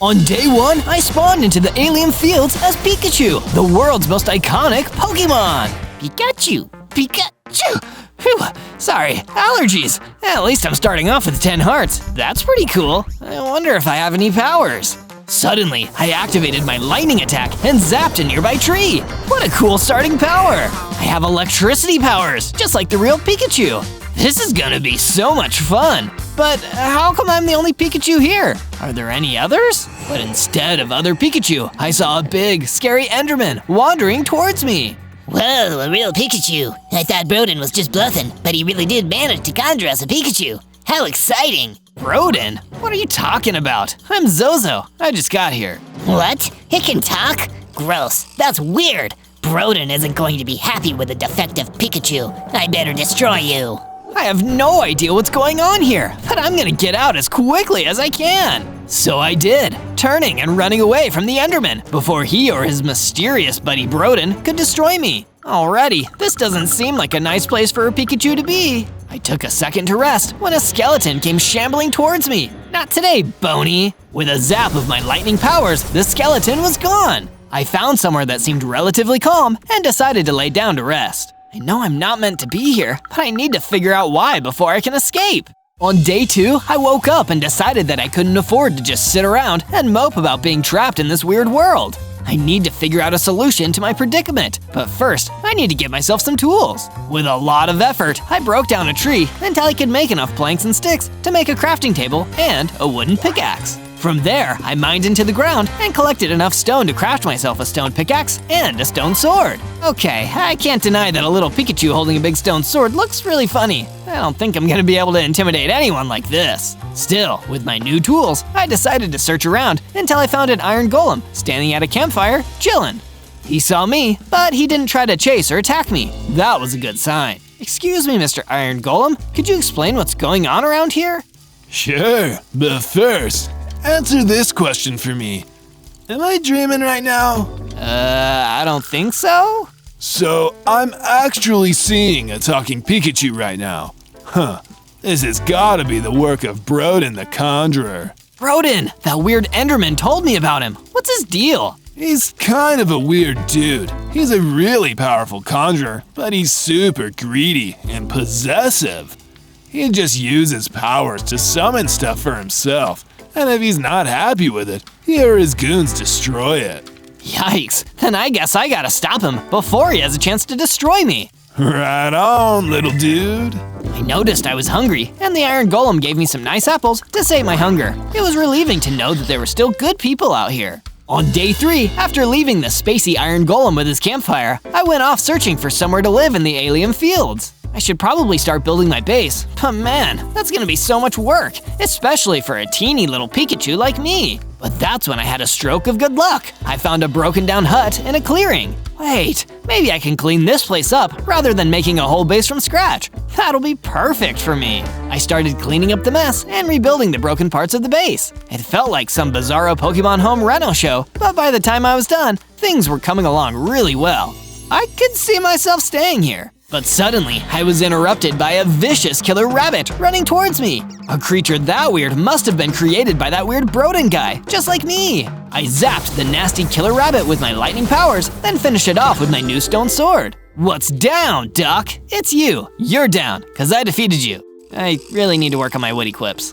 On day 1, I spawned into the alien fields as Pikachu, the world's most iconic Pokemon. Pikachu! Pikachu! Phew, sorry, allergies. At least I'm starting off with 10 hearts. That's pretty cool. I wonder if I have any powers. Suddenly, I activated my lightning attack and zapped a nearby tree. What a cool starting power! I have electricity powers, just like the real Pikachu. This is gonna be so much fun. But how come I'm the only Pikachu here? Are there any others? But instead of other Pikachu, I saw a big, scary Enderman wandering towards me. Whoa, a real Pikachu. I thought Broden was just bluffing, but he really did manage to conjure us a Pikachu. How exciting! Broden? What are you talking about? I'm Zozo. I just got here. What? It can talk? Gross. That's weird. Broden isn't going to be happy with a defective Pikachu. I better destroy you. I have no idea what's going on here, but I'm gonna get out as quickly as I can. So I did, turning and running away from the Enderman before he or his mysterious buddy Broden could destroy me. Alrighty, this doesn't seem like a nice place for a Pikachu to be. I took a second to rest when a skeleton came shambling towards me. Not today, Boney. With a zap of my lightning powers, the skeleton was gone. I found somewhere that seemed relatively calm and decided to lay down to rest. I know I'm not meant to be here, but I need to figure out why before I can escape. On day 2, I woke up and decided that I couldn't afford to just sit around and mope about being trapped in this weird world. I need to figure out a solution to my predicament, but first, I need to get myself some tools. With a lot of effort, I broke down a tree until I could make enough planks and sticks to make a crafting table and a wooden pickaxe. From there, I mined into the ground and collected enough stone to craft myself a stone pickaxe and a stone sword. Okay, I can't deny that a little Pikachu holding a big stone sword looks really funny. I don't think I'm gonna be able to intimidate anyone like this. Still, with my new tools, I decided to search around until I found an iron golem standing at a campfire, chillin'. He saw me, but he didn't try to chase or attack me. That was a good sign. Excuse me, Mr. Iron Golem, could you explain what's going on around here? Sure, but first, answer this question for me. Am I dreaming right now? I don't think so. So, I'm actually seeing a talking Pikachu right now. Huh, this has gotta be the work of Broden the Conjurer. Broden, that weird Enderman told me about him. What's his deal? He's kind of a weird dude. He's a really powerful conjurer, but he's super greedy and possessive. He just uses powers to summon stuff for himself. And if he's not happy with it, he or his goons destroy it. Yikes, then I guess I gotta stop him before he has a chance to destroy me. Right on, little dude. I noticed I was hungry, and the Iron Golem gave me some nice apples to sate my hunger. It was relieving to know that there were still good people out here. On day 3, after leaving the spacey Iron Golem with his campfire, I went off searching for somewhere to live in the alien fields. I should probably start building my base, but man, that's gonna be so much work, especially for a teeny little Pikachu like me. But that's when I had a stroke of good luck. I found a broken down hut in a clearing. Wait, maybe I can clean this place up rather than making a whole base from scratch. That'll be perfect for me. I started cleaning up the mess and rebuilding the broken parts of the base. It felt like some bizarro Pokemon Home reno show, but by the time I was done, things were coming along really well. I could see myself staying here. But suddenly, I was interrupted by a vicious killer rabbit running towards me. A creature that weird must have been created by that weird Broden guy, just like me. I zapped the nasty killer rabbit with my lightning powers, then finished it off with my new stone sword. What's down, Duck? It's you. You're down, cause I defeated you. I really need to work on my witty quips.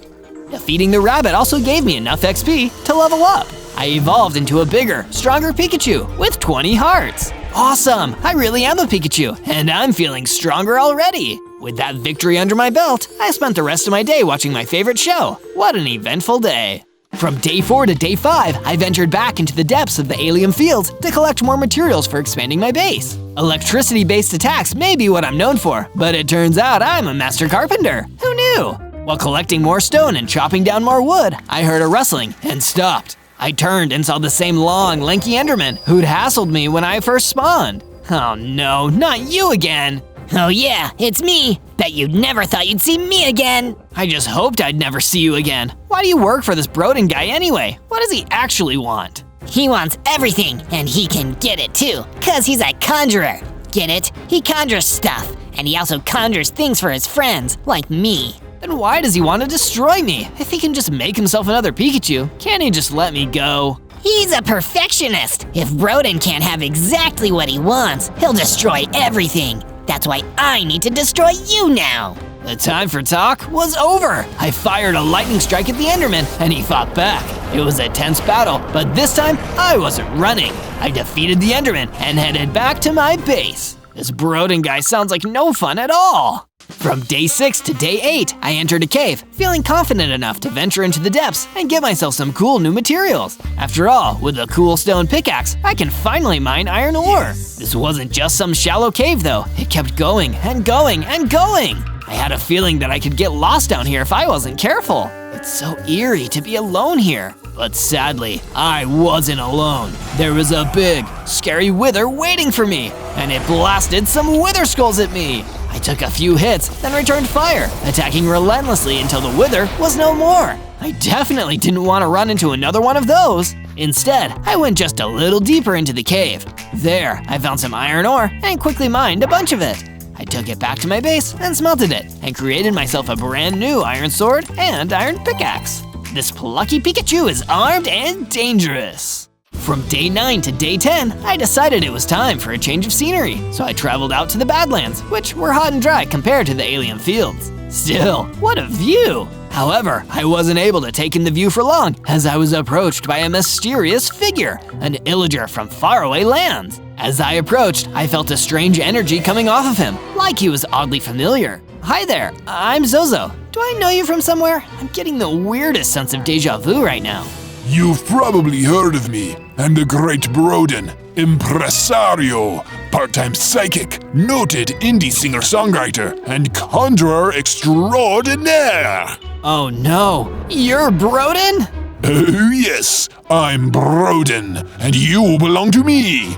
Defeating the rabbit also gave me enough XP to level up. I evolved into a bigger, stronger Pikachu with 20 hearts. Awesome! I really am a Pikachu, and I'm feeling stronger already. With that victory under my belt, I spent the rest of my day watching my favorite show. What an eventful day. From day 4 to day 5, I ventured back into the depths of the alien fields to collect more materials for expanding my base. Electricity-based attacks may be what I'm known for, but it turns out I'm a master carpenter. Who knew? While collecting more stone and chopping down more wood, I heard a rustling and stopped. I turned and saw the same long, lanky Enderman who'd hassled me when I first spawned. Oh no, not you again! Oh yeah, it's me! Bet you never thought you'd see me again! I just hoped I'd never see you again. Why do you work for this Broden guy anyway? What does he actually want? He wants everything, and he can get it too, cause he's a conjurer. Get it? He conjures stuff, and he also conjures things for his friends, like me. Then why does he want to destroy me? If he can just make himself another Pikachu, can't he just let me go? He's a perfectionist. If Broden can't have exactly what he wants, he'll destroy everything. That's why I need to destroy you now. The time for talk was over. I fired a lightning strike at the Enderman, and he fought back. It was a tense battle, but this time I wasn't running. I defeated the Enderman and headed back to my base. This Broden guy sounds like no fun at all. From day 6 to day 8, I entered a cave, feeling confident enough to venture into the depths and get myself some cool new materials. After all, with a cool stone pickaxe, I can finally mine iron ore. This wasn't just some shallow cave though, it kept going and going and going. I had a feeling that I could get lost down here if I wasn't careful. It's so eerie to be alone here. But sadly, I wasn't alone. There was a big, scary wither waiting for me, and it blasted some wither skulls at me. I took a few hits, then returned fire, attacking relentlessly until the wither was no more. I definitely didn't want to run into another one of those. Instead, I went just a little deeper into the cave. There, I found some iron ore and quickly mined a bunch of it. I took it back to my base and smelted it, and created myself a brand new iron sword and iron pickaxe. This plucky Pikachu is armed and dangerous. From day 9 to day 10, I decided it was time for a change of scenery, so I traveled out to the Badlands, which were hot and dry compared to the alien fields. Still, what a view! However, I wasn't able to take in the view for long, as I was approached by a mysterious figure, an illager from faraway lands. As I approached, I felt a strange energy coming off of him, like he was oddly familiar. Hi there, I'm Zozo. Do I know you from somewhere? I'm getting the weirdest sense of deja vu right now. You've probably heard of me. I'm the great Broden, impresario, part-time psychic, noted indie singer-songwriter, and conjurer extraordinaire. Oh no, you're Broden? Oh yes, I'm Broden, and you belong to me.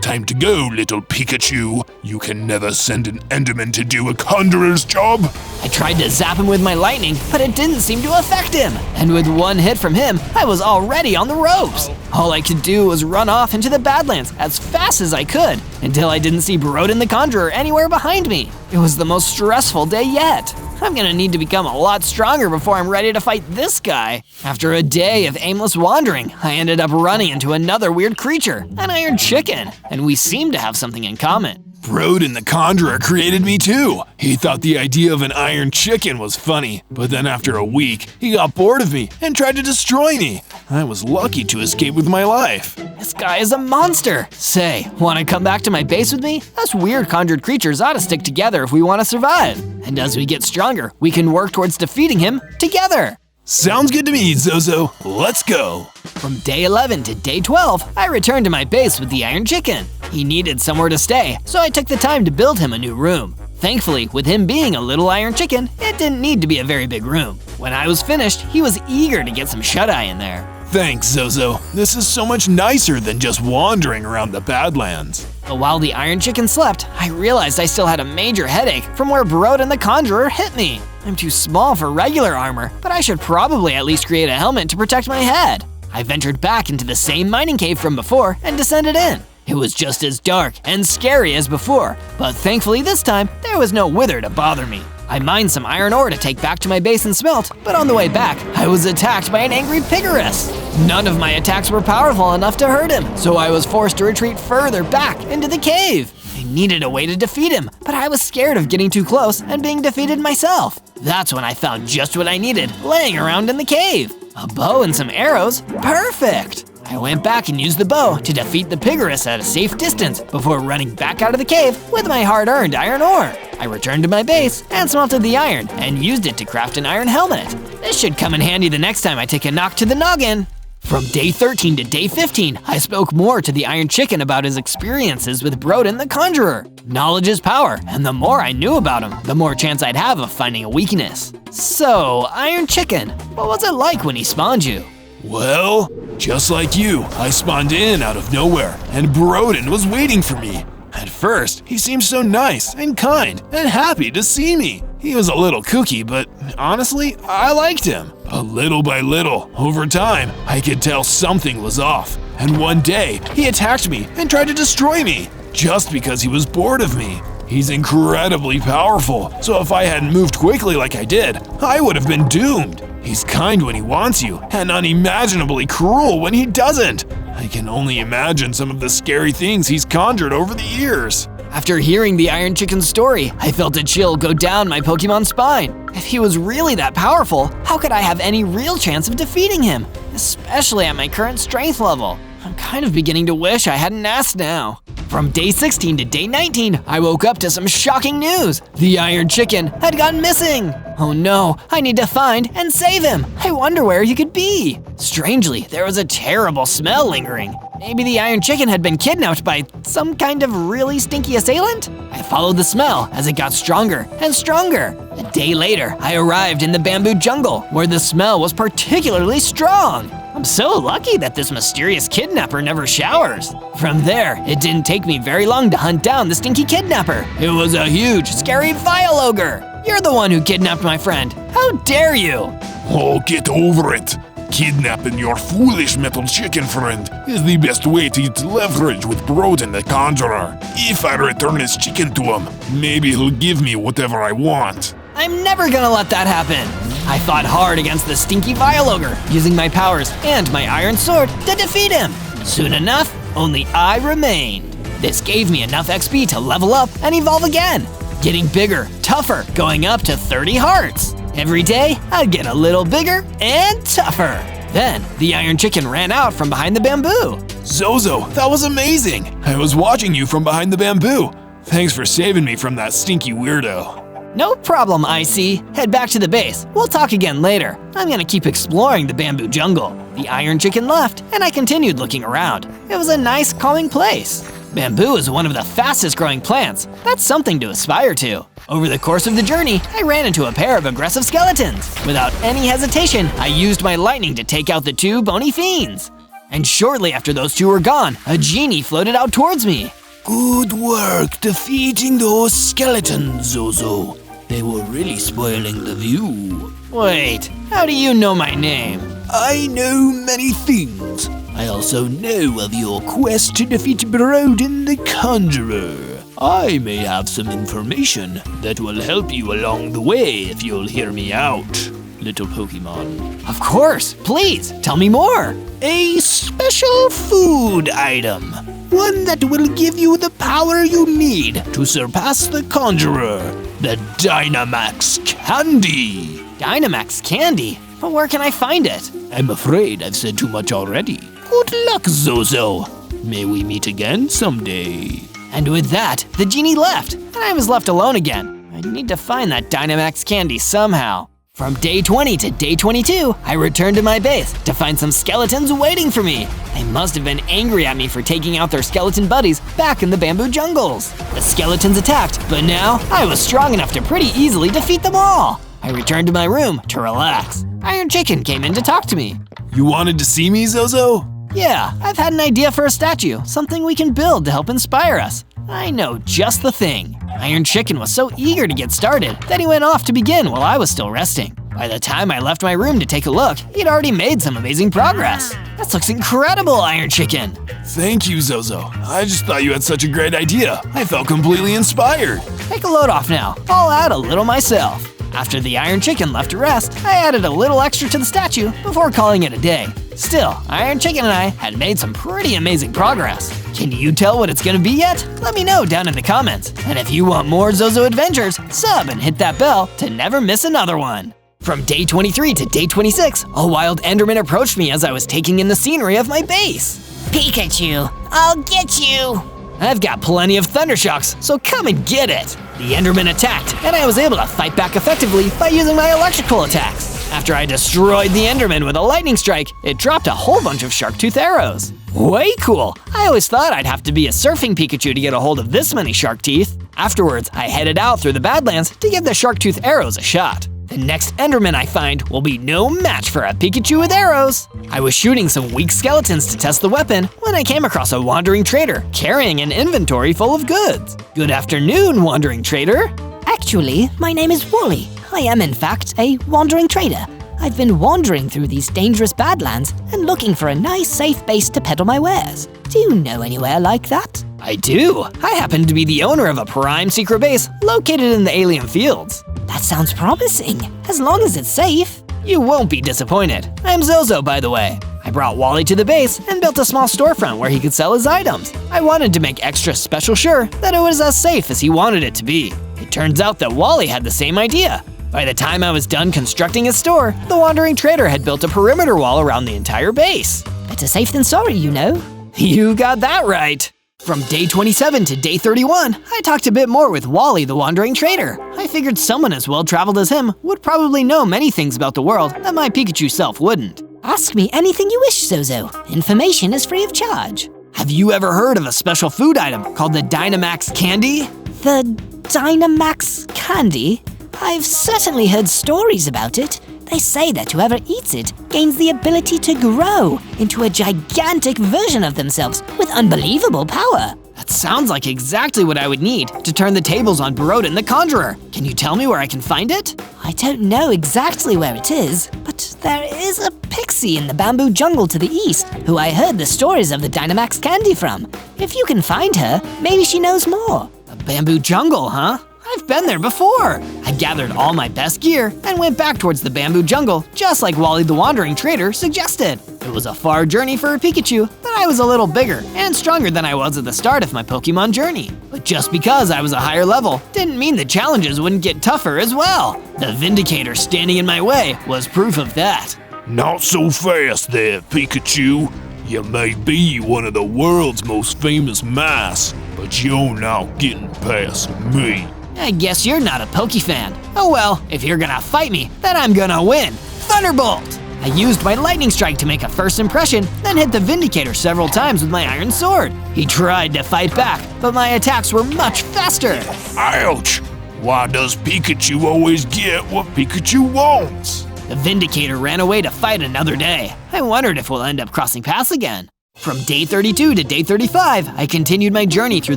Time to go, little Pikachu. You can never send an Enderman to do a conjurer's job. I tried to zap him with my lightning, but it didn't seem to affect him. And with one hit from him, I was already on the ropes. All I could do was run off into the Badlands as fast as I could, until I didn't see Broden the Conjurer anywhere behind me. It was the most stressful day yet. I'm gonna need to become a lot stronger before I'm ready to fight this guy. After a day of aimless wandering, I ended up running into another weird creature, an iron chicken, and we seem to have something in common. Broden the Conjurer created me too. He thought the idea of an iron chicken was funny, but then after a week, he got bored of me and tried to destroy me. I was lucky to escape with my life. This guy is a monster. Say, wanna come back to my base with me? Us weird conjured creatures ought to stick together if we wanna survive. And as we get stronger, we can work towards defeating him together. Sounds good to me, Zozo. Let's go. From day 11 to day 12, I returned to my base with the Iron Chicken. He needed somewhere to stay, so I took the time to build him a new room. Thankfully, with him being a little Iron Chicken, it didn't need to be a very big room. When I was finished, he was eager to get some shut-eye in there. Thanks, Zozo. This is so much nicer than just wandering around the Badlands. But while the Iron Chicken slept, I realized I still had a major headache from where Broden the Conjurer hit me. I'm too small for regular armor, but I should probably at least create a helmet to protect my head. I ventured back into the same mining cave from before and descended in. It was just as dark and scary as before, but thankfully this time, there was no wither to bother me. I mined some iron ore to take back to my base and smelt, but on the way back, I was attacked by an angry Pigarus. None of my attacks were powerful enough to hurt him, so I was forced to retreat further back into the cave. I needed a way to defeat him, but I was scared of getting too close and being defeated myself. That's when I found just what I needed, laying around in the cave. A bow and some arrows? Perfect! I went back and used the bow to defeat the Pigarus at a safe distance before running back out of the cave with my hard-earned iron ore. I returned to my base and smelted the iron and used it to craft an iron helmet. This should come in handy the next time I take a knock to the noggin. From day 13 to day 15, I spoke more to the Iron Chicken about his experiences with Broden the Conjurer. Knowledge is power, and the more I knew about him, the more chance I'd have of finding a weakness. So, Iron Chicken, what was it like when he spawned you? Well, just like you, I spawned in out of nowhere, and Broden was waiting for me. At first, he seemed so nice and kind and happy to see me. He was a little kooky, but honestly, I liked him. But little by little, over time, I could tell something was off. And one day, he attacked me and tried to destroy me, just because he was bored of me. He's incredibly powerful, so if I hadn't moved quickly like I did, I would have been doomed. He's kind when he wants you, and unimaginably cruel when he doesn't. I can only imagine some of the scary things he's conjured over the years. After hearing the Iron Chicken's story, I felt a chill go down my Pokemon's spine. If he was really that powerful, how could I have any real chance of defeating him? Especially at my current strength level. I'm kind of beginning to wish I hadn't asked now. From day 16 to day 19, I woke up to some shocking news. The Iron Chicken had gone missing. Oh no, I need to find and save him. I wonder where he could be. Strangely, there was a terrible smell lingering. Maybe the Iron Chicken had been kidnapped by some kind of really stinky assailant? I followed the smell as it got stronger and stronger. A day later, I arrived in the bamboo jungle, where the smell was particularly strong. I'm so lucky that this mysterious kidnapper never showers. From there, it didn't take me very long to hunt down the stinky kidnapper. It was a huge, scary vile ogre. You're the one who kidnapped my friend. How dare you? Oh, get over it. Kidnapping your foolish metal chicken friend is the best way to get leverage with Broden the Conjurer. If I return his chicken to him, maybe he'll give me whatever I want. I'm never gonna let that happen. I fought hard against the stinky vile ogre, using my powers and my iron sword to defeat him. Soon enough, only I remained. This gave me enough XP to level up and evolve again, getting bigger, tougher, going up to 30 hearts. Every day, I'd get a little bigger and tougher. Then, the Iron Chicken ran out from behind the bamboo. Zozo, that was amazing! I was watching you from behind the bamboo. Thanks for saving me from that stinky weirdo. No problem, IC. Head back to the base. We'll talk again later. I'm gonna keep exploring the bamboo jungle. The Iron Chicken left, and I continued looking around. It was a nice, calming place. Bamboo is one of the fastest growing plants. That's something to aspire to. Over the course of the journey, I ran into a pair of aggressive skeletons. Without any hesitation, I used my lightning to take out the two bony fiends. And shortly after those two were gone, a genie floated out towards me. Good work defeating those skeletons, Zozo. They were really spoiling the view. Wait, how do you know my name? I know many things. I also know of your quest to defeat Broden the Conjurer. I may have some information that will help you along the way if you'll hear me out, little Pokemon. Of course, please, tell me more. A special food item. One that will give you the power you need to surpass the Conjurer. The Dynamax Candy. Dynamax Candy? But where can I find it? I'm afraid I've said too much already. Good luck, Zozo. May we meet again someday. And with that, the genie left, and I was left alone again. I need to find that Dynamax Candy somehow. From day 20 to day 22, I returned to my base to find some skeletons waiting for me. They must have been angry at me for taking out their skeleton buddies back in the bamboo jungles. The skeletons attacked, but now I was strong enough to pretty easily defeat them all. I returned to my room to relax. Iron Chicken came in to talk to me. You wanted to see me, Zozo? Yeah, I've had an idea for a statue, something we can build to help inspire us. I know just the thing. Iron Chicken was so eager to get started that he went off to begin while I was still resting. By the time I left my room to take a look, he'd already made some amazing progress. This looks incredible, Iron Chicken. Thank you, Zozo. I just thought you had such a great idea. I felt completely inspired. Take a load off now. I'll add a little myself. After the Iron Chicken left to rest, I added a little extra to the statue before calling it a day. Still, Iron Chicken and I had made some pretty amazing progress. Can you tell what it's gonna be yet? Let me know down in the comments. And if you want more Zozo adventures, sub and hit that bell to never miss another one. From day 23 to day 26, a wild Enderman approached me as I was taking in the scenery of my base. Pikachu, I'll get you. I've got plenty of Thundershocks, so come and get it! The Enderman attacked, and I was able to fight back effectively by using my electrical attacks. After I destroyed the Enderman with a lightning strike, it dropped a whole bunch of shark tooth arrows. Way cool! I always thought I'd have to be a surfing Pikachu to get a hold of this many shark teeth. Afterwards, I headed out through the Badlands to give the shark tooth arrows a shot. The next Enderman I find will be no match for a Pikachu with arrows. I was shooting some weak skeletons to test the weapon when I came across a wandering trader carrying an inventory full of goods. Good afternoon, wandering trader. Actually, my name is Wally. I am in fact a wandering trader. I've been wandering through these dangerous badlands and looking for a nice safe base to peddle my wares. Do you know anywhere like that? I do. I happen to be the owner of a prime secret base located in the alien fields. That sounds promising, as long as it's safe. You won't be disappointed. I'm Zozo, by the way. I brought Wally to the base and built a small storefront where he could sell his items. I wanted to make extra special sure that it was as safe as he wanted it to be. It turns out that Wally had the same idea. By the time I was done constructing his store, the wandering trader had built a perimeter wall around the entire base. Better safe than sorry, you know. You got that right. From day 27 to day 31, I talked a bit more with Wally the wandering trader. I figured someone as well-traveled as him would probably know many things about the world that my Pikachu self wouldn't. Ask me anything you wish, Zozo. Information is free of charge. Have you ever heard of a special food item called the Dynamax candy? The Dynamax candy? I've certainly heard stories about it. They say that whoever eats it gains the ability to grow into a gigantic version of themselves with unbelievable power. That sounds like exactly what I would need to turn the tables on Broden the Conjurer. Can you tell me where I can find it? I don't know exactly where it is, but there is a pixie in the bamboo jungle to the east who I heard the stories of the Dynamax candy from. If you can find her, maybe she knows more. A bamboo jungle, huh? I've been there before. I gathered all my best gear and went back towards the bamboo jungle, just like Wally the Wandering Trader suggested. It was a far journey for a Pikachu, but I was a little bigger and stronger than I was at the start of my Pokemon journey. But just because I was a higher level didn't mean the challenges wouldn't get tougher as well. The Vindicator standing in my way was proof of that. Not so fast there, Pikachu. You may be one of the world's most famous mice, but you're not getting past me. I guess you're not a Poke fan. Oh well, if you're gonna fight me, then I'm gonna win. Thunderbolt! I used my Lightning Strike to make a first impression, then hit the Vindicator several times with my Iron Sword. He tried to fight back, but my attacks were much faster. Ouch! Why does Pikachu always get what Pikachu wants? The Vindicator ran away to fight another day. I wondered if we'll end up crossing paths again. From day 32 to day 35, I continued my journey through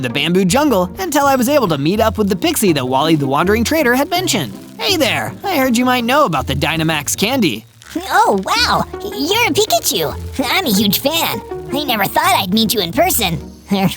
the bamboo jungle until I was able to meet up with the pixie that Wally the Wandering Trader had mentioned. Hey there, I heard you might know about the Dynamax candy. Oh, wow, you're a Pikachu. I'm a huge fan. I never thought I'd meet you in person.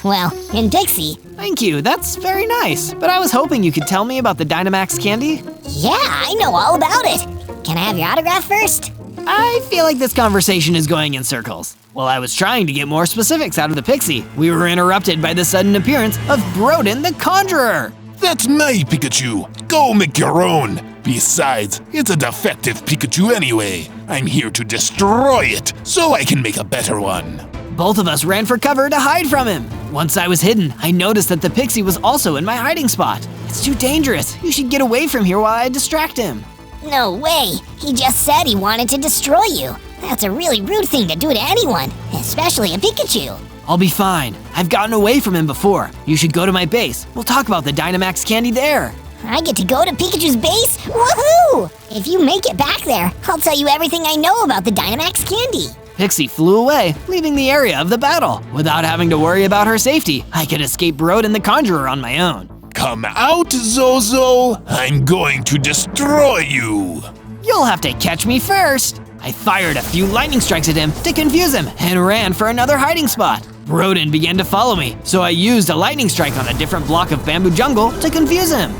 Well, in Pixie. Thank you, that's very nice. But I was hoping you could tell me about the Dynamax candy. Yeah, I know all about it. Can I have your autograph first? I feel like this conversation is going in circles. While I was trying to get more specifics out of the pixie, we were interrupted by the sudden appearance of Broden the Conjurer. That's my Pikachu. Go make your own. Besides, it's a defective Pikachu anyway. I'm here to destroy it so I can make a better one. Both of us ran for cover to hide from him. Once I was hidden, I noticed that the pixie was also in my hiding spot. It's too dangerous. You should get away from here while I distract him. No way. He just said he wanted to destroy you. That's a really rude thing to do to anyone, especially a Pikachu. I'll be fine. I've gotten away from him before. You should go to my base. We'll talk about the Dynamax candy there. I get to go to Pikachu's base? Woohoo! If you make it back there, I'll tell you everything I know about the Dynamax candy. Pixie flew away, leaving the area of the battle. Without having to worry about her safety, I could escape Broden the Conjurer on my own. Come out, Zozo. I'm going to destroy you. You'll have to catch me first. I fired a few lightning strikes at him to confuse him and ran for another hiding spot. Broden began to follow me, so I used a lightning strike on a different block of bamboo jungle to confuse him.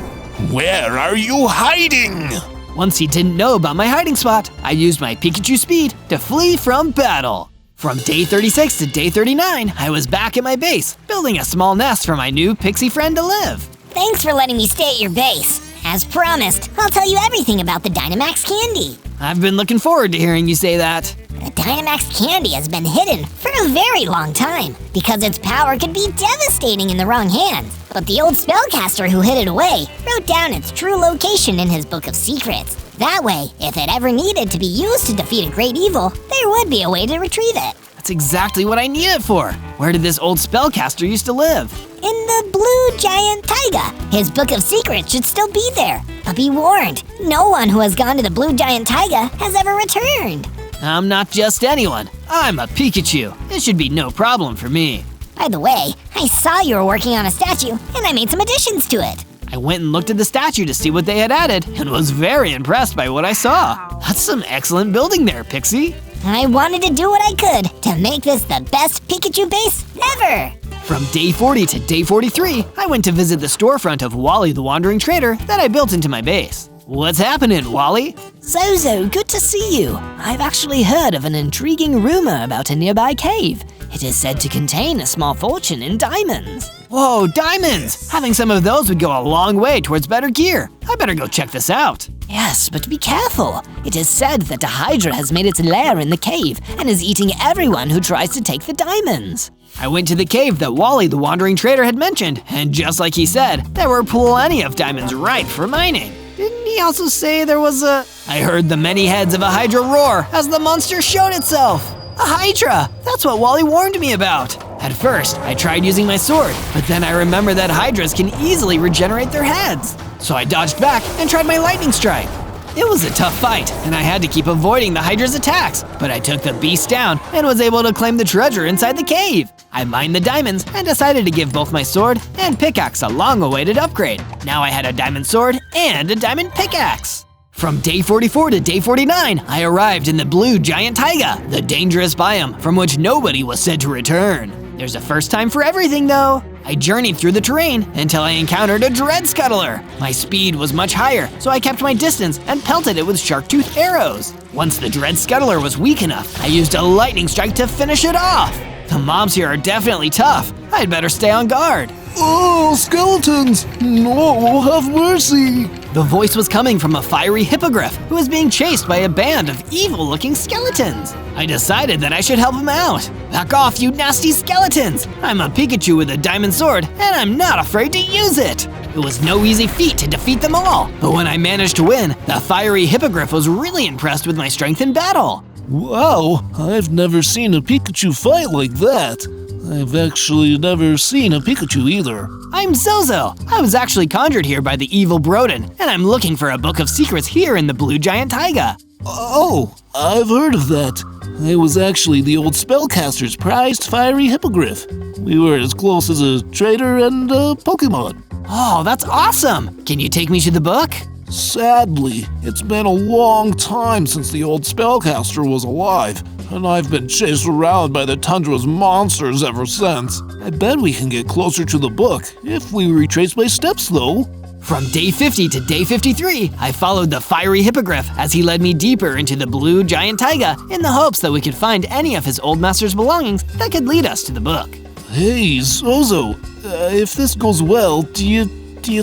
Where are you hiding? Once he didn't know about my hiding spot, I used my Pikachu speed to flee from battle. From day 36 to day 39, I was back at my base, building a small nest for my new pixie friend to live. Thanks for letting me stay at your base. As promised, I'll tell you everything about the Dynamax candy. I've been looking forward to hearing you say that. The Dynamax candy has been hidden for a very long time because its power could be devastating in the wrong hands. But the old spellcaster who hid it away wrote down its true location in his book of secrets. That way, if it ever needed to be used to defeat a great evil, there would be a way to retrieve it. That's exactly what I need it for. Where did this old spellcaster used to live? In the Blue Giant Taiga. His book of secrets should still be there. But be warned, no one who has gone to the Blue Giant Taiga has ever returned. I'm not just anyone. I'm a Pikachu. It should be no problem for me. By the way, I saw you were working on a statue, and I made some additions to it. I went and looked at the statue to see what they had added, and was very impressed by what I saw. That's some excellent building there, Pixie. I wanted to do what I could to make this the best Pikachu base ever. From day 40 to day 43, I went to visit the storefront of Wally the Wandering Trader that I built into my base. What's happening, Wally? Zozo, good to see you. I've actually heard of an intriguing rumor about a nearby cave. It is said to contain a small fortune in diamonds. Whoa, diamonds! Having some of those would go a long way towards better gear. I better go check this out. Yes, but be careful. It is said that a hydra has made its lair in the cave and is eating everyone who tries to take the diamonds. I went to the cave that Wally the Wandering Trader had mentioned, and just like he said, there were plenty of diamonds ripe for mining. Didn't he also say there was a... I heard the many heads of a hydra roar as the monster showed itself. A hydra! That's what Wally warned me about. At first, I tried using my sword, but then I remembered that hydras can easily regenerate their heads. So I dodged back and tried my lightning strike. It was a tough fight, and I had to keep avoiding the hydra's attacks, but I took the beast down and was able to claim the treasure inside the cave. I mined the diamonds and decided to give both my sword and pickaxe a long-awaited upgrade. Now I had a diamond sword and a diamond pickaxe. From day 44 to day 49, I arrived in the blue giant taiga, the dangerous biome from which nobody was said to return. There's a first time for everything though. I journeyed through the terrain until I encountered a dread scuttler. My speed was much higher, so I kept my distance and pelted it with shark tooth arrows. Once the dread scuttler was weak enough, I used a lightning strike to finish it off. The mobs here are definitely tough. I'd better stay on guard. Oh, skeletons! No, have mercy! The voice was coming from a fiery hippogriff who was being chased by a band of evil-looking skeletons. I decided that I should help him out. Back off, you nasty skeletons! I'm a Pikachu with a diamond sword, and I'm not afraid to use it! It was no easy feat to defeat them all, but when I managed to win, the fiery hippogriff was really impressed with my strength in battle. Wow, I've never seen a Pikachu fight like that. I've actually never seen a Pikachu either. I'm Zozo. I was actually conjured here by the evil Broden, and I'm looking for a book of secrets here in the blue giant taiga. Oh, I've heard of that. I was actually the old spellcaster's prized fiery hippogriff. We were as close as a trader and a Pokemon. Oh, that's awesome! Can you take me to the book? Sadly, it's been a long time since the old spellcaster was alive, and I've been chased around by the tundra's monsters ever since. I bet we can get closer to the book if we retrace my steps, though. From day 50 to day 53, I followed the fiery hippogriff as he led me deeper into the blue giant taiga in the hopes that we could find any of his old master's belongings that could lead us to the book. Hey, Zozo, if this goes well, do you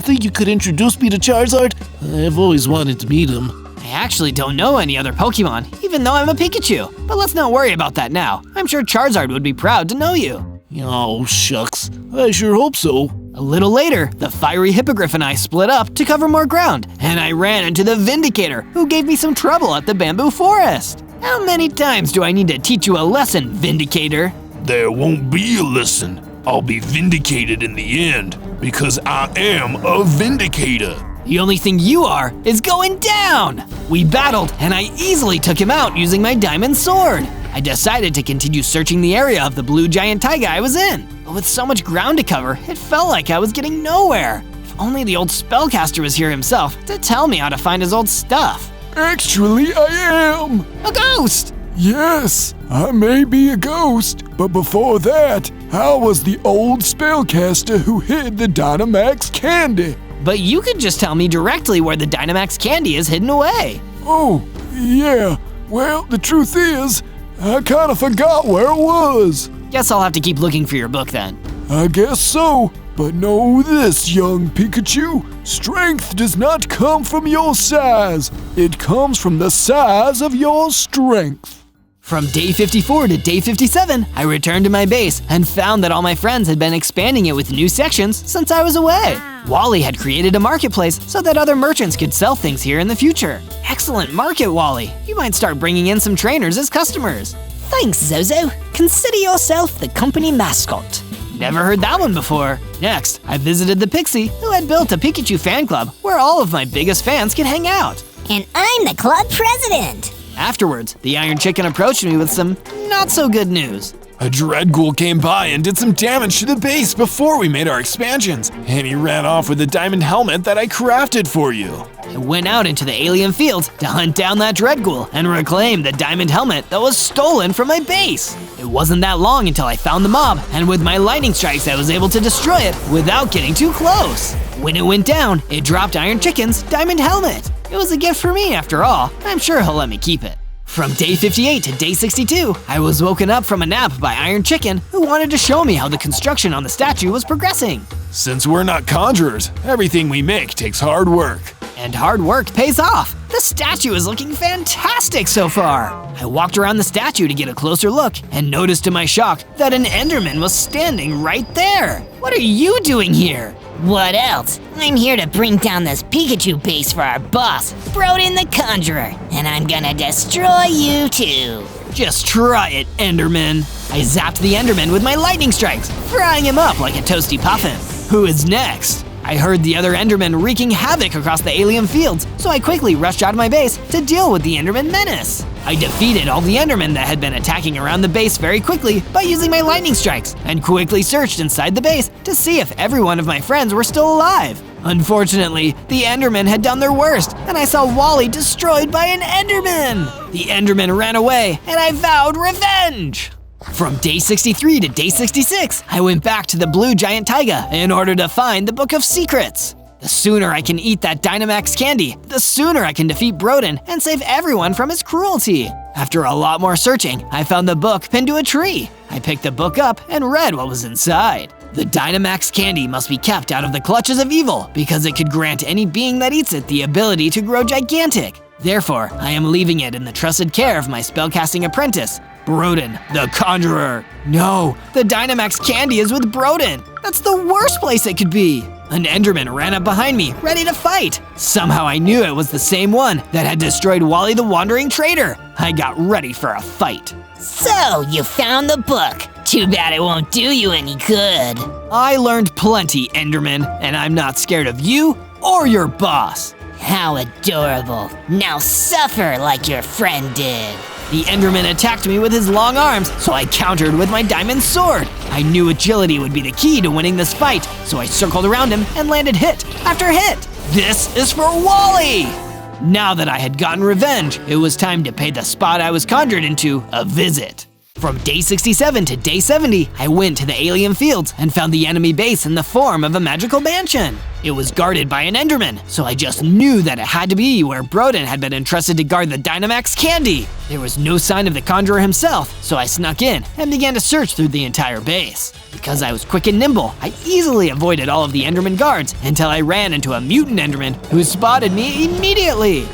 think you could introduce me to Charizard? I've always wanted to meet him. I actually don't know any other Pokemon, even though I'm a Pikachu. But let's not worry about that now. I'm sure Charizard would be proud to know you. Oh, shucks. I sure hope so. A little later, the fiery hippogriff and I split up to cover more ground, and I ran into the Vindicator, who gave me some trouble at the bamboo forest. How many times do I need to teach you a lesson, Vindicator? There won't be a lesson. I'll be vindicated in the end, because I am a Vindicator. The only thing you are is going down! We battled, and I easily took him out using my diamond sword. I decided to continue searching the area of the blue giant taiga I was in. But with so much ground to cover, it felt like I was getting nowhere. If only the old spellcaster was here himself to tell me how to find his old stuff. Actually, I am! A ghost! Yes, I may be a ghost, but before that, I was the old spellcaster who hid the Dynamax candy. But you could just tell me directly where the Dynamax candy is hidden away. Oh, yeah. Well, the truth is, I kind of forgot where it was. Guess I'll have to keep looking for your book then. I guess so. But know this, young Pikachu, strength does not come from your size. It comes from the size of your strength. From day 54 to day 57, I returned to my base and found that all my friends had been expanding it with new sections since I was away. Wally had created a marketplace so that other merchants could sell things here in the future. Excellent market, Wally. You might start bringing in some trainers as customers. Thanks, Zozo. Consider yourself the company mascot. Never heard that one before. Next, I visited the Pixie, who had built a Pikachu fan club where all of my biggest fans can hang out. And I'm the club president. Afterwards, the Iron Chicken approached me with some not-so-good news. A Dreadghoul came by and did some damage to the base before we made our expansions, and he ran off with a diamond helmet that I crafted for you. I went out into the alien field to hunt down that dread ghoul and reclaim the diamond helmet that was stolen from my base. It wasn't that long until I found the mob, and with my lightning strikes I was able to destroy it without getting too close. When it went down, it dropped Iron Chicken's diamond helmet. It was a gift for me after all. I'm sure he'll let me keep it. From day 58 to day 62, I was woken up from a nap by Iron Chicken, who wanted to show me how the construction on the statue was progressing. Since we're not conjurers, everything we make takes hard work. And hard work pays off. The statue is looking fantastic so far. I walked around the statue to get a closer look and noticed to my shock that an Enderman was standing right there. What are you doing here? What else? I'm here to bring down this Pikachu base for our boss, Broden the Conjurer, and I'm gonna destroy you too. Just try it, Enderman. I zapped the Enderman with my lightning strikes, frying him up like a toasty puffin. Who is next? I heard the other Endermen wreaking havoc across the alien fields, so I quickly rushed out of my base to deal with the Enderman menace. I defeated all the Endermen that had been attacking around the base very quickly by using my lightning strikes, and quickly searched inside the base to see if every one of my friends were still alive. Unfortunately, the Endermen had done their worst, and I saw Wally destroyed by an Enderman. The Enderman ran away, and I vowed revenge. From day 63 to day 66, I went back to the blue giant taiga in order to find the Book of Secrets. The sooner I can eat that Dynamax candy, the sooner I can defeat Broden and save everyone from his cruelty. After a lot more searching, I found the book pinned to a tree. I picked the book up and read what was inside. The Dynamax candy must be kept out of the clutches of evil because it could grant any being that eats it the ability to grow gigantic. Therefore, I am leaving it in the trusted care of my spellcasting apprentice, Broden the Conjurer. No, the Dynamax candy is with Broden. That's the worst place it could be. An Enderman ran up behind me, ready to fight. Somehow I knew it was the same one that had destroyed Wally the Wandering Trader. I got ready for a fight. So, you found the book. Too bad it won't do you any good. I learned plenty, Enderman, and I'm not scared of you or your boss. How adorable. Now suffer like your friend did. The Enderman attacked me with his long arms, so I countered with my diamond sword. I knew agility would be the key to winning this fight, so I circled around him and landed hit after hit. This is for Wally! Now that I had gotten revenge, it was time to pay the spot I was conjured into a visit. From day 67 to day 70, I went to the alien fields and found the enemy base in the form of a magical mansion. It was guarded by an Enderman, so I just knew that it had to be where Broden had been entrusted to guard the Dynamax candy. There was no sign of the conjurer himself, so I snuck in and began to search through the entire base. Because I was quick and nimble, I easily avoided all of the Enderman guards until I ran into a mutant Enderman who spotted me immediately.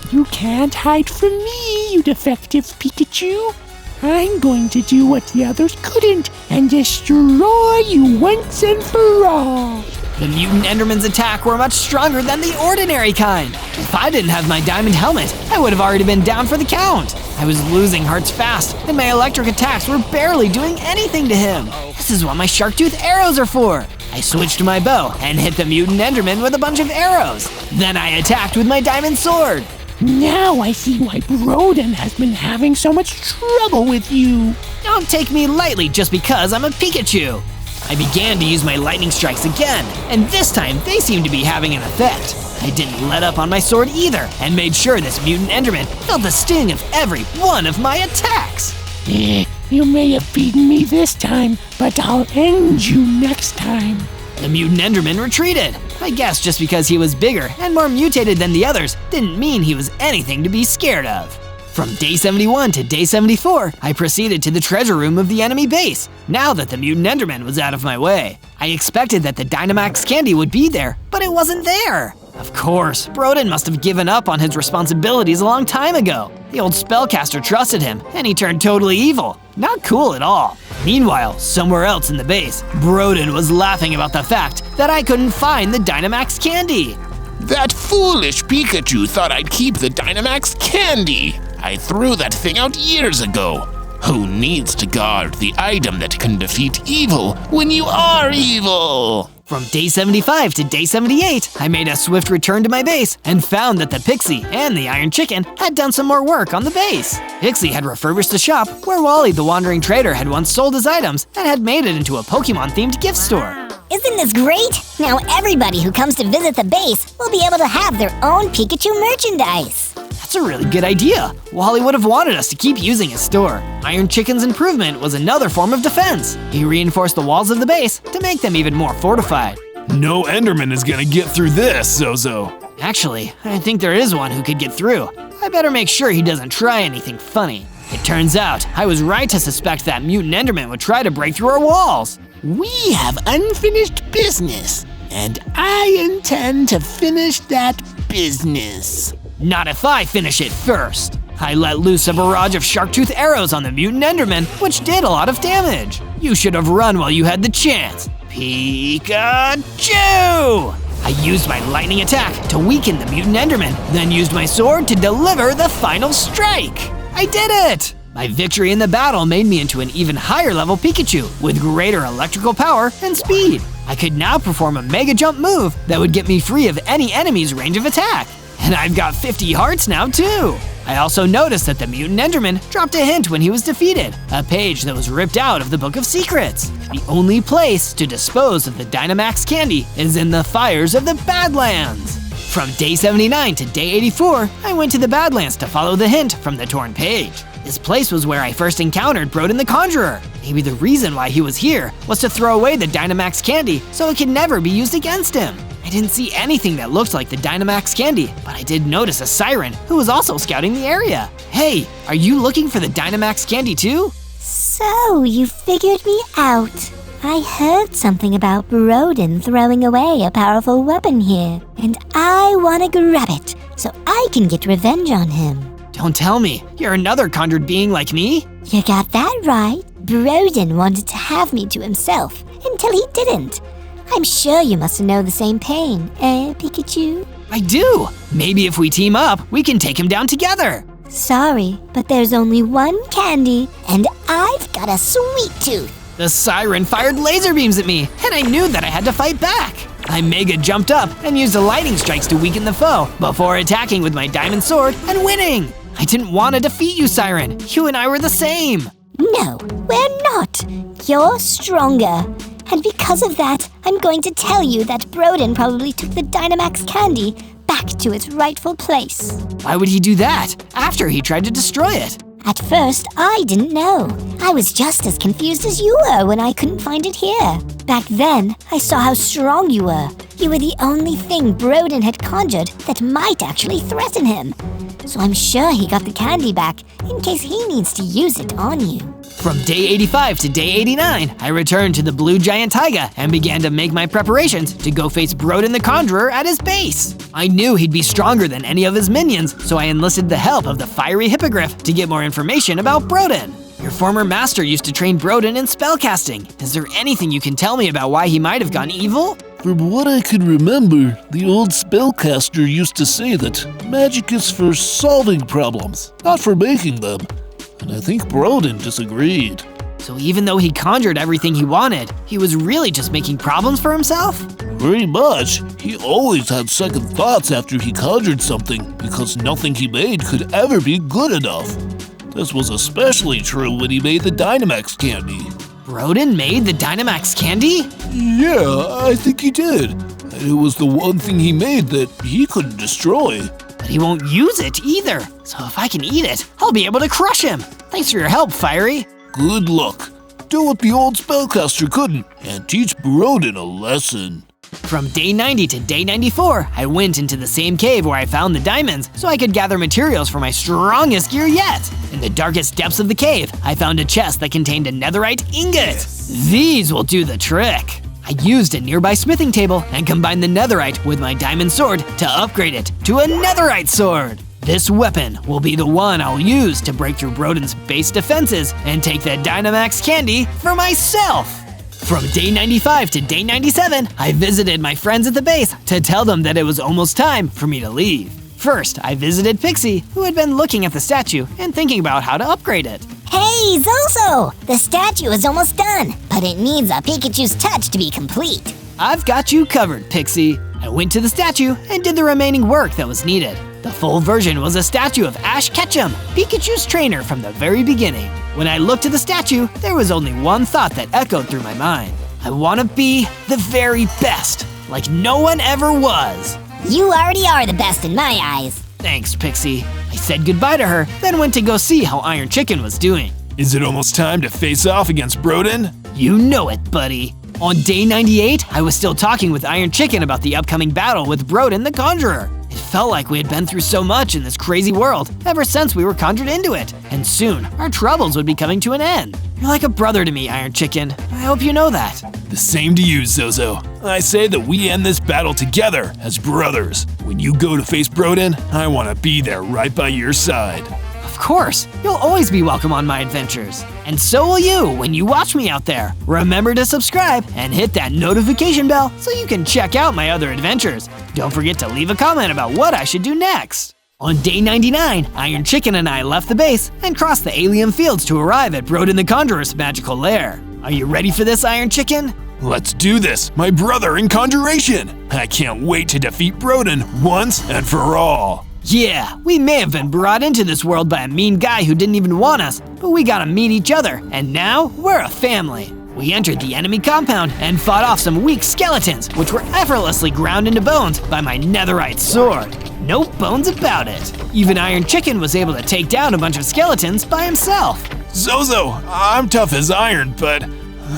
You can't hide from me, you defective Pikachu. I'm going to do what the others couldn't and destroy you once and for all. The mutant Enderman's attack were much stronger than the ordinary kind. If I didn't have my diamond helmet, I would have already been down for the count. I was losing hearts fast, and my electric attacks were barely doing anything to him. This is what my shark tooth arrows are for. I switched to my bow and hit the mutant Enderman with a bunch of arrows. Then I attacked with my diamond sword. Now I see why Broden has been having so much trouble with you. Don't take me lightly just because I'm a Pikachu. I began to use my lightning strikes again, and this time they seemed to be having an effect. I didn't let up on my sword either, and made sure this mutant Enderman felt the sting of every one of my attacks. You may have beaten me this time, but I'll end you next time. The mutant Enderman retreated. I guess just because he was bigger and more mutated than the others didn't mean he was anything to be scared of. From day 71 to day 74, I proceeded to the treasure room of the enemy base, now that the mutant Enderman was out of my way. I expected that the Dynamax candy would be there, but it wasn't there. Of course, Broden must have given up on his responsibilities a long time ago. The old spellcaster trusted him, and he turned totally evil. Not cool at all. Meanwhile, somewhere else in the base, Broden was laughing about the fact that I couldn't find the Dynamax candy. That foolish Pikachu thought I'd keep the Dynamax candy. I threw that thing out years ago. Who needs to guard the item that can defeat evil when you are evil? From day 75 to day 78, I made a swift return to my base and found that the Pixie and the Iron Chicken had done some more work on the base. Pixie had refurbished the shop where Wally the Wandering Trader had once sold his items and had made it into a Pokemon-themed gift store. Isn't this great? Now everybody who comes to visit the base will be able to have their own Pikachu merchandise. That's a really good idea. Wally would have wanted us to keep using his store. Iron Chicken's improvement was another form of defense. He reinforced the walls of the base to make them even more fortified. No Enderman is gonna get through this, Zozo. Actually, I think there is one who could get through. I better make sure he doesn't try anything funny. It turns out, I was right to suspect that mutant Enderman would try to break through our walls. We have unfinished business, and I intend to finish that business. Not if I finish it first. I let loose a barrage of shark-tooth arrows on the mutant Enderman, which did a lot of damage. You should have run while you had the chance. Pikachu! I used my lightning attack to weaken the mutant Enderman, then used my sword to deliver the final strike. I did it! My victory in the battle made me into an even higher level Pikachu with greater electrical power and speed. I could now perform a Mega Jump move that would get me free of any enemy's range of attack. And I've got 50 hearts now too! I also noticed that the mutant Enderman dropped a hint when he was defeated, a page that was ripped out of the Book of Secrets. The only place to dispose of the Dynamax candy is in the fires of the Badlands. From day 79 to day 84, I went to the Badlands to follow the hint from the torn page. This place was where I first encountered Broden the Conjurer. Maybe the reason why he was here was to throw away the Dynamax candy so it could never be used against him. I didn't see anything that looked like the Dynamax candy, but I did notice a siren who was also scouting the area. Hey, are you looking for the Dynamax candy too? So, you figured me out. I heard something about Broden throwing away a powerful weapon here, and I want to grab it so I can get revenge on him. Don't tell me, you're another conjured being like me? You got that right. Broden wanted to have me to himself until he didn't. I'm sure you must know the same pain, Pikachu? I do! Maybe if we team up, we can take him down together! Sorry, but there's only one candy, and I've got a sweet tooth. The siren fired laser beams at me, and I knew that I had to fight back. I Mega jumped up and used the lightning strikes to weaken the foe before attacking with my diamond sword and winning. I didn't want to defeat you, Siren. You and I were the same. No, we're not. You're stronger. And because of that, I'm going to tell you that Broden probably took the Dynamax candy back to its rightful place. Why would he do that after he tried to destroy it? At first, I didn't know. I was just as confused as you were when I couldn't find it here. Back then, I saw how strong you were. You were the only thing Broden had conjured that might actually threaten him. So I'm sure he got the candy back in case he needs to use it on you. From day 85 to day 89, I returned to the Blue Giant Taiga and began to make my preparations to go face Broden the Conjurer at his base. I knew he'd be stronger than any of his minions, so I enlisted the help of the Fiery Hippogriff to get more information about Broden. Your former master used to train Broden in spellcasting. Is there anything you can tell me about why he might have gone evil? From what I can remember, the old spellcaster used to say that magic is for solving problems, not for making them. And I think Broden disagreed. So even though he conjured everything he wanted, he was really just making problems for himself? Pretty much. He always had second thoughts after he conjured something because nothing he made could ever be good enough. This was especially true when he made the Dynamax candy. Broden made the Dynamax candy? Yeah, I think he did. And it was the one thing he made that he couldn't destroy. But he won't use it either. So if I can eat it, I'll be able to crush him. Thanks for your help, Fiery. Good luck. Do what the old spellcaster couldn't and teach Broden a lesson. From day 90 to day 94, I went into the same cave where I found the diamonds so I could gather materials for my strongest gear yet. In the darkest depths of the cave, I found a chest that contained a netherite ingot. These will do the trick. I used a nearby smithing table and combined the netherite with my diamond sword to upgrade it to a netherite sword. This weapon will be the one I'll use to break through Broden's base defenses and take the Dynamax candy for myself. From day 95 to day 97, I visited my friends at the base to tell them that it was almost time for me to leave. First, I visited Pixie, who had been looking at the statue and thinking about how to upgrade it. Hey, Zozo! The statue is almost done, but it needs a Pikachu's touch to be complete. I've got you covered, Pixie. I went to the statue and did the remaining work that was needed. The full version was a statue of Ash Ketchum, Pikachu's trainer from the very beginning. When I looked at the statue, there was only one thought that echoed through my mind. I want to be the very best, like no one ever was. You already are the best in my eyes. Thanks, Pixie. I said goodbye to her, then went to go see how Iron Chicken was doing. Is it almost time to face off against Broden? You know it, buddy. On day 98, I was still talking with Iron Chicken about the upcoming battle with Broden the Conjurer. It felt like we had been through so much in this crazy world ever since we were conjured into it, and soon our troubles would be coming to an end. You're like a brother to me, Iron Chicken. I hope you know that. The same to you, Zozo. I say that we end this battle together as brothers. When you go to face Broden, I want to be there right by your side. Of course, you'll always be welcome on my adventures. And so will you when you watch me out there. Remember to subscribe and hit that notification bell so you can check out my other adventures. Don't forget to leave a comment about what I should do next. On day 99, Iron Chicken and I left the base and crossed the alien fields to arrive at Broden the Conjurer's magical lair. Are you ready for this, Iron Chicken? Let's do this, my brother in conjuration! I can't wait to defeat Broden once and for all. Yeah, we may have been brought into this world by a mean guy who didn't even want us, but we got to meet each other, and now we're a family. We entered the enemy compound and fought off some weak skeletons, which were effortlessly ground into bones by my netherite sword. No bones about it. Even Iron Chicken was able to take down a bunch of skeletons by himself. Zozo, I'm tough as iron, but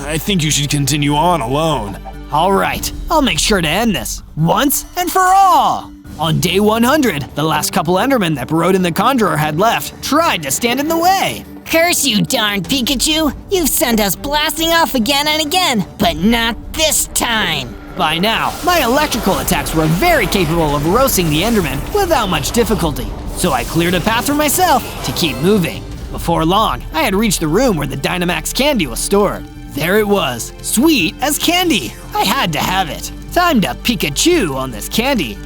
I think you should continue on alone. All right, I'll make sure to end this, once and for all. On day 100, the last couple Endermen that Broden the Conjurer had left tried to stand in the way. Curse you, darn Pikachu! You've sent us blasting off again and again, but not this time! By now, my electrical attacks were very capable of roasting the Endermen without much difficulty, so I cleared a path for myself to keep moving. Before long, I had reached the room where the Dynamax candy was stored. There it was, sweet as candy. I had to have it. Time to Pikachu on this candy.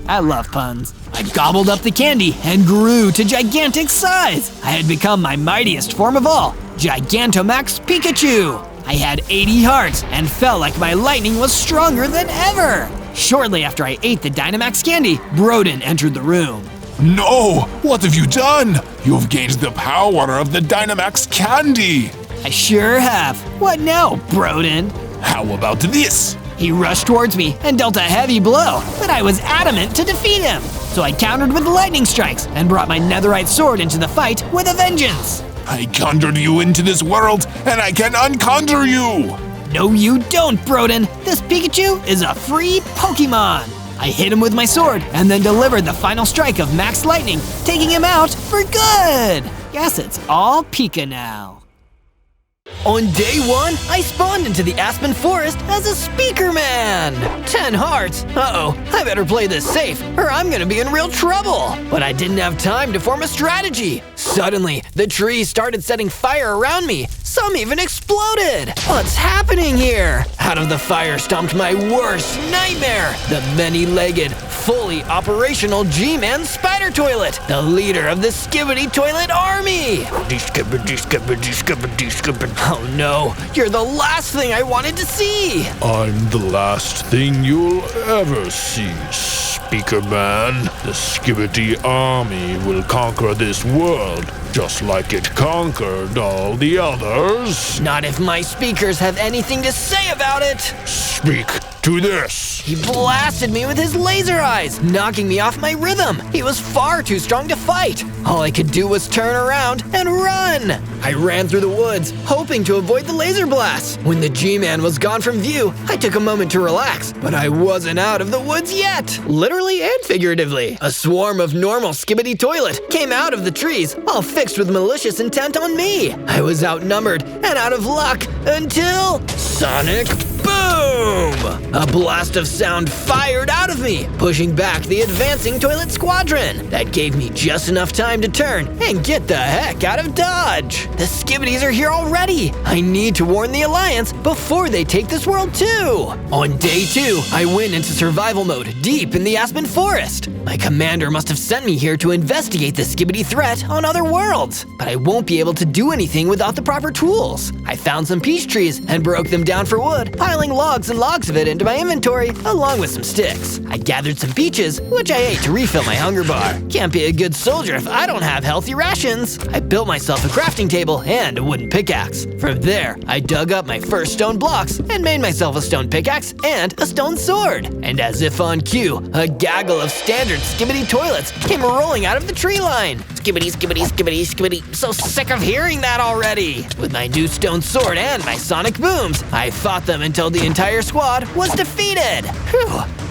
I love puns. I gobbled up the candy and grew to gigantic size. I had become my mightiest form of all, Gigantamax Pikachu. I had 80 hearts and felt like my lightning was stronger than ever. Shortly after I ate the Dynamax candy, Broden entered the room. No! What have you done? You've gained the power of the Dynamax candy! I sure have. What now, Broden? How about this? He rushed towards me and dealt a heavy blow, but I was adamant to defeat him. So I countered with lightning strikes and brought my netherite sword into the fight with a vengeance. I conjured you into this world, and I can unconjure you! No, you don't, Broden. This Pikachu is a free Pokemon. I hit him with my sword and then delivered the final strike of Max Lightning, taking him out for good. Guess it's all Pika now. On day 1, I spawned into the Aspen Forest as a SPEAKERMAN. 10 hearts? Uh-oh, I better play this safe or I'm gonna be in real trouble. But I didn't have time to form a strategy. Suddenly, the trees started setting fire around me. Some even exploded. What's happening here? Out of the fire stomped my worst nightmare, the many-legged, fully operational G-Man Spider Toilet, the leader of the Skibidi Toilet Army. Oh no, you're the last thing I wanted to see. I'm the last thing you'll ever see, SPEAKERMAN. The Skibidi army will conquer this world, just like it conquered all the others. Not if my speakers have anything to say about it. Speak to this. He blasted me with his laser eyes, knocking me off my rhythm. He was far too strong to fight. All I could do was turn around and run. I ran through the woods, hoping to avoid the laser blasts. When the G-Man was gone from view, I took a moment to relax, but I wasn't out of the woods yet. Literally and figuratively. A swarm of normal Skibidi Toilet came out of the trees, all fixed with malicious intent on me. I was outnumbered and out of luck until Sonic Boom! A blast of sound fired out of me, pushing back the advancing toilet squadron. That gave me just enough time to turn and get the heck out of Dodge. The Skibidis are here already. I need to warn the Alliance before they take this world too. On day 2, I went into survival mode deep in the Aspen Forest. My commander must have sent me here to investigate the Skibidi threat on other worlds, but I won't be able to do anything without the proper tools. I found some peach trees and broke them down for wood, piling piling logs and logs of it into my inventory, along with some sticks. I gathered some peaches, which I ate to refill my hunger bar. Can't be a good soldier if I don't have healthy rations. I built myself a crafting table and a wooden pickaxe. From there, I dug up my first stone blocks and made myself a stone pickaxe and a stone sword. And as if on cue, a gaggle of standard skibidi toilets came rolling out of the tree line. Skibidi, skibidi, skibidi, skibidi. So sick of hearing that already. With my new stone sword and my sonic booms, I fought them until the entire squad was defeated. Whew,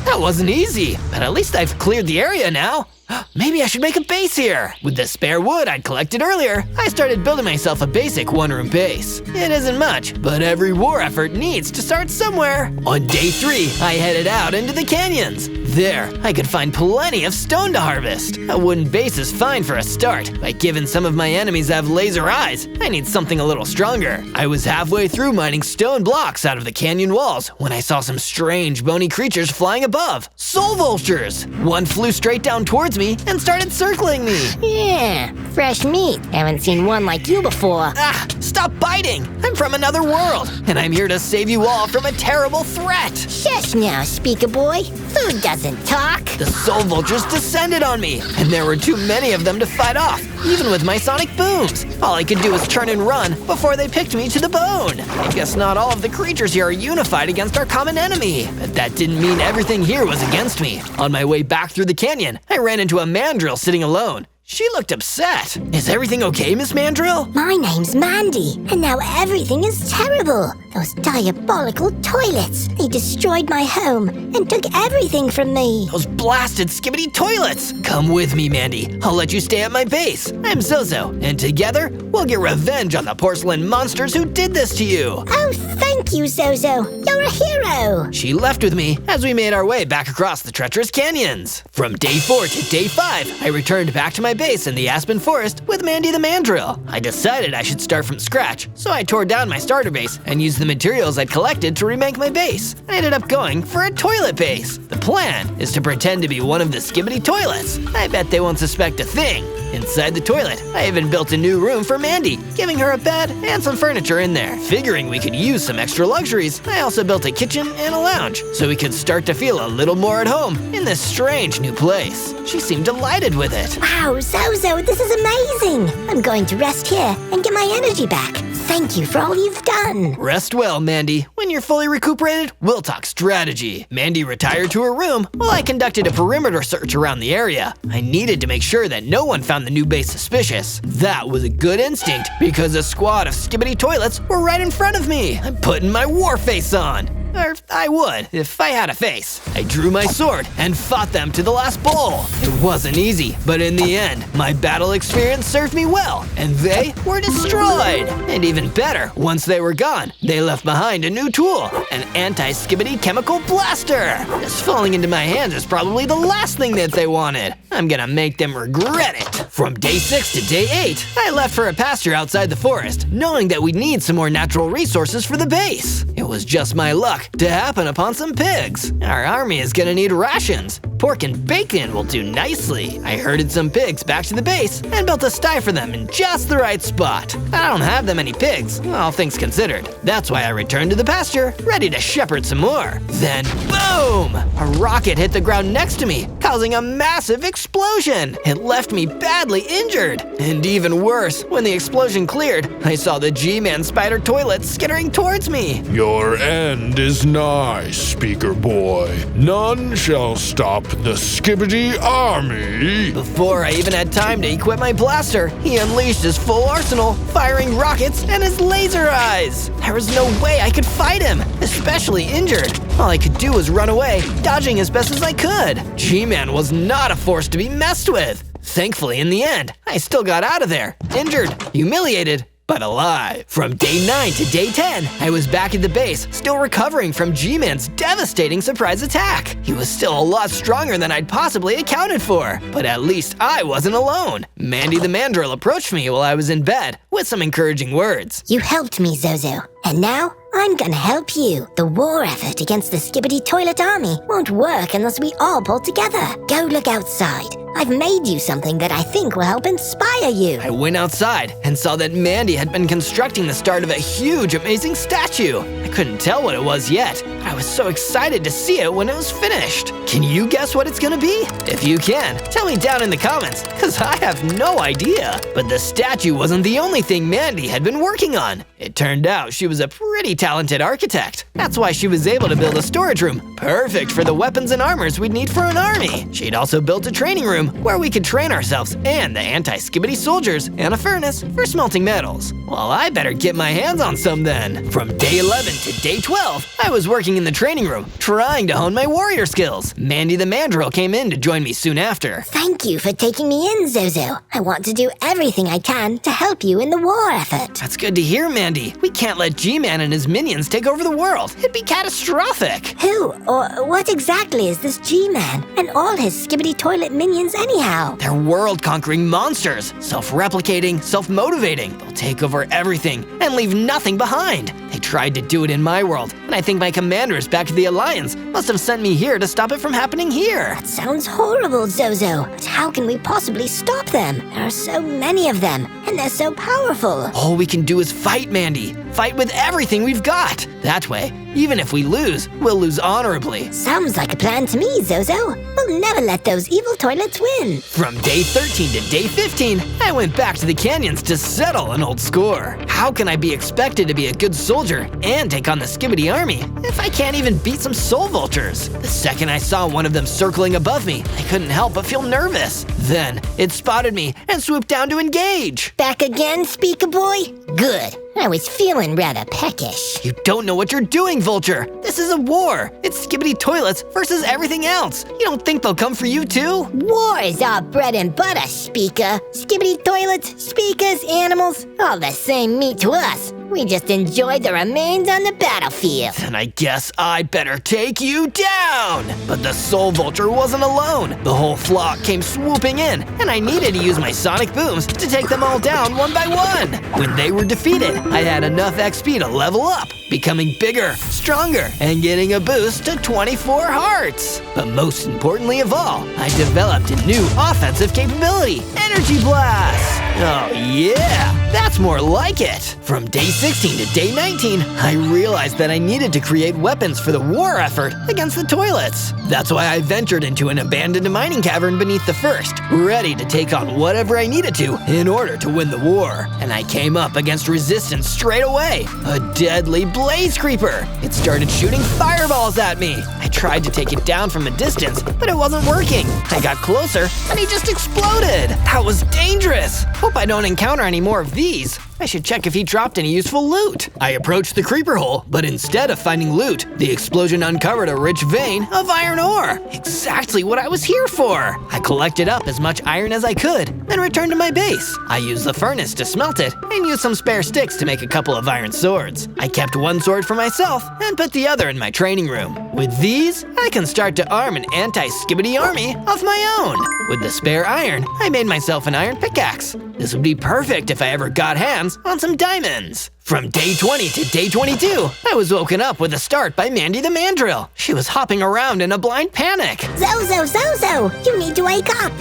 that wasn't easy, but at least I've cleared the area now. Maybe I should make a base here. With the spare wood I'd collected earlier, I started building myself a basic one-room base. It isn't much, but every war effort needs to start somewhere. On day 3, I headed out into the canyons. There, I could find plenty of stone to harvest. A wooden base is fine for a start, but given some of my enemies have laser eyes, I need something a little stronger. I was halfway through mining stone blocks out of the canyon walls when I saw some strange bony creatures flying above. Soul vultures! One flew straight down towards me and started circling me. Yeah, fresh meat. Haven't seen one like you before. Ah, stop biting! I'm from another world, and I'm here to save you all from a terrible threat. Shush now, speaker boy. Food doesn't talk. The soul vultures descended on me, and there were too many of them to fight off, even with my sonic booms. All I could do was turn and run before they picked me to the bone. I guess not all of the creatures here are unified against our common enemy, but that didn't mean everything here was against me. On my way back through the canyon, I ran into a mandrill sitting alone. She looked upset. Is everything okay, Miss Mandrill? My name's Mandy, and now everything is terrible. Those diabolical toilets. They destroyed my home and took everything from me. Those blasted skibidi toilets! Come with me, Mandy. I'll let you stay at my base. I'm Zozo, and together, we'll get revenge on the porcelain monsters who did this to you. Oh, thank you, Zozo. You're a hero. She left with me as we made our way back across the treacherous canyons. From day 4 to day 5, I returned back to my base in the Aspen Forest with Mandy the Mandrill. I decided I should start from scratch, so I tore down my starter base and used the materials I'd collected to remake my base. I ended up going for a toilet base. The plan is to pretend to be one of the skibidi toilets. I bet they won't suspect a thing. Inside the toilet, I even built a new room for Mandy, giving her a bed and some furniture in there. Figuring we could use some extra luxuries, I also built a kitchen and a lounge, so we could start to feel a little more at home in this strange new place. She seemed delighted with it. Wow, Zozo, this is amazing. I'm going to rest here and get my energy back. Thank you for all you've done. Rest well, Mandy. When you're fully recuperated, we'll talk strategy. Mandy retired to her room while I conducted a perimeter search around the area. I needed to make sure that no one found the new base suspicious. That was a good instinct because a squad of skibidi toilets were right in front of me. I'm putting my war face on. Or I would, if I had a face. I drew my sword and fought them to the last bowl. It wasn't easy, but in the end, my battle experience served me well, and they were destroyed. And even better, once they were gone, they left behind a new tool, an anti-skibidi chemical blaster. This falling into my hands is probably the last thing that they wanted. I'm gonna make them regret it. From day 6 to day 8, I left for a pasture outside the forest, knowing that we'd need some more natural resources for the base. It was just my luck to happen upon some pigs. Our army is gonna need rations. Pork and bacon will do nicely. I herded some pigs back to the base and built a sty for them in just the right spot. I don't have that many pigs, all things considered. That's why I returned to the pasture, ready to shepherd some more. Then, boom! A rocket hit the ground next to me, causing a massive explosion. It left me badly injured. And even worse, when the explosion cleared, I saw the G-Man spider toilet skittering towards me. Your end is nigh, speaker boy. None shall stop the Skibidi army. Before I even had time to equip my blaster, he unleashed his full arsenal, firing rockets and his laser eyes. There was no way I could fight him, especially injured. All I could do was run away, dodging as best as I could. G-Man was not a force to be messed with. Thankfully, in the end, I still got out of there, injured, humiliated, but alive. From day 9 to day 10, I was back at the base, still recovering from G-Man's devastating surprise attack. He was still a lot stronger than I'd possibly accounted for, but at least I wasn't alone. Mandy the Mandrill approached me while I was in bed with some encouraging words. You helped me, Zozo. And now, I'm gonna help you. The war effort against the Skibidi Toilet Army won't work unless we all pull together. Go look outside. I've made you something that I think will help inspire you. I went outside and saw that Mandy had been constructing the start of a huge, amazing statue. I couldn't tell what it was yet, but I was so excited to see it when it was finished. Can you guess what it's gonna be? If you can, tell me down in the comments, because I have no idea. But the statue wasn't the only thing Mandy had been working on. It turned out she was a pretty talented architect. That's why she was able to build a storage room, perfect for the weapons and armors we'd need for an army. She'd also built a training room where we could train ourselves and the anti-Skibidi soldiers, and a furnace for smelting metals. Well, I better get my hands on some then. From day 11 to day 12, I was working in the training room, trying to hone my warrior skills. Mandy the Mandrill came in to join me soon after. Thank you for taking me in, Zozo. I want to do everything I can to help you in the war effort. That's good to hear, Mandy. We can't let G-Man and his minions take over the world. It'd be catastrophic. Who or what exactly is this G-Man and all his Skibidi Toilet minions anyhow? They're world-conquering monsters, self-replicating, self-motivating. They'll take over everything and leave nothing behind. They tried to do it in my world, and I think my commanders back at the Alliance must have sent me here to stop it from happening here. That sounds horrible, Zozo. But how can we possibly stop them? There are so many of them, and they're so powerful. All we can do is fight, Mandy. Fight with everything we've got. That way, even if we lose, we'll lose honorably. Sounds like a plan to me, Zozo. We'll never let those evil toilets win. From day 13 to day 15, I went back to the canyons to settle an old score. How can I be expected to be a good soldier and take on the Skibidi army if I can't even beat some soul vultures? The second I saw one of them circling above me, I couldn't help but feel nervous. Then, it spotted me and swooped down to engage. Back again, Speaker Boy? Good. I was feeling rather peckish. You don't know what you're doing, Vulture. This is a war. It's Skibidi toilets versus everything else. You don't think they'll come for you too? War is our bread and butter, Speaker. Skibidi toilets, speakers, animals, all the same meat to us. We just enjoyed the remains on the battlefield. Then I guess I better take you down. But the Soul Vulture wasn't alone. The whole flock came swooping in, and I needed to use my sonic booms to take them all down one by one. When they were defeated, I had enough XP to level up, becoming bigger, stronger, and getting a boost to 24 hearts. But most importantly of all, I developed a new offensive capability, Energy Blast. Oh yeah, that's more like it. From day 16 to day 19, I realized that I needed to create weapons for the war effort against the toilets. That's why I ventured into an abandoned mining cavern beneath the first, ready to take on whatever I needed to in order to win the war. And I came up against resistance straight away, a deadly blaze creeper. It started shooting fireballs at me. I tried to take it down from a distance, but it wasn't working. I got closer, and he just exploded. That was dangerous. Hope I don't encounter any more of these. I should check if he dropped any useful loot. I approached the creeper hole, but instead of finding loot, the explosion uncovered a rich vein of iron ore. Exactly what I was here for. I collected up as much iron as I could, then returned to my base. I used the furnace to smelt it, and used some spare sticks to make a couple of iron swords. I kept one sword for myself, and put the other in my training room. With these, I can start to arm an anti-Skibidi army of my own. With the spare iron, I made myself an iron pickaxe. This would be perfect if I ever got hands on some diamonds. From day 20 to day 22, I was woken up with a start by Mandy the Mandrill. She was hopping around in a blind panic. Zozo, you need to wake up.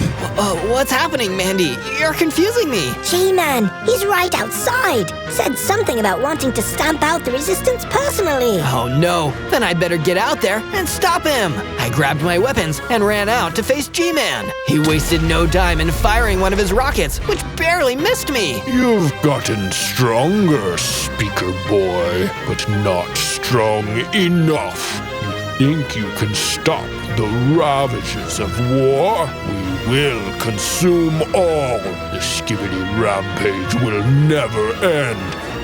What's happening, Mandy? You're confusing me. G-Man, he's right outside. Said something about wanting to stamp out the resistance personally. Oh no, then I better get out there and stop him. I grabbed my weapons and ran out to face G-Man. He wasted no time in firing one of his rockets, which barely missed me. You've gotten stronger, Speaker Boy, but not strong enough. You think you can stop the ravages of war? We will consume all. The Skibidi rampage will never end.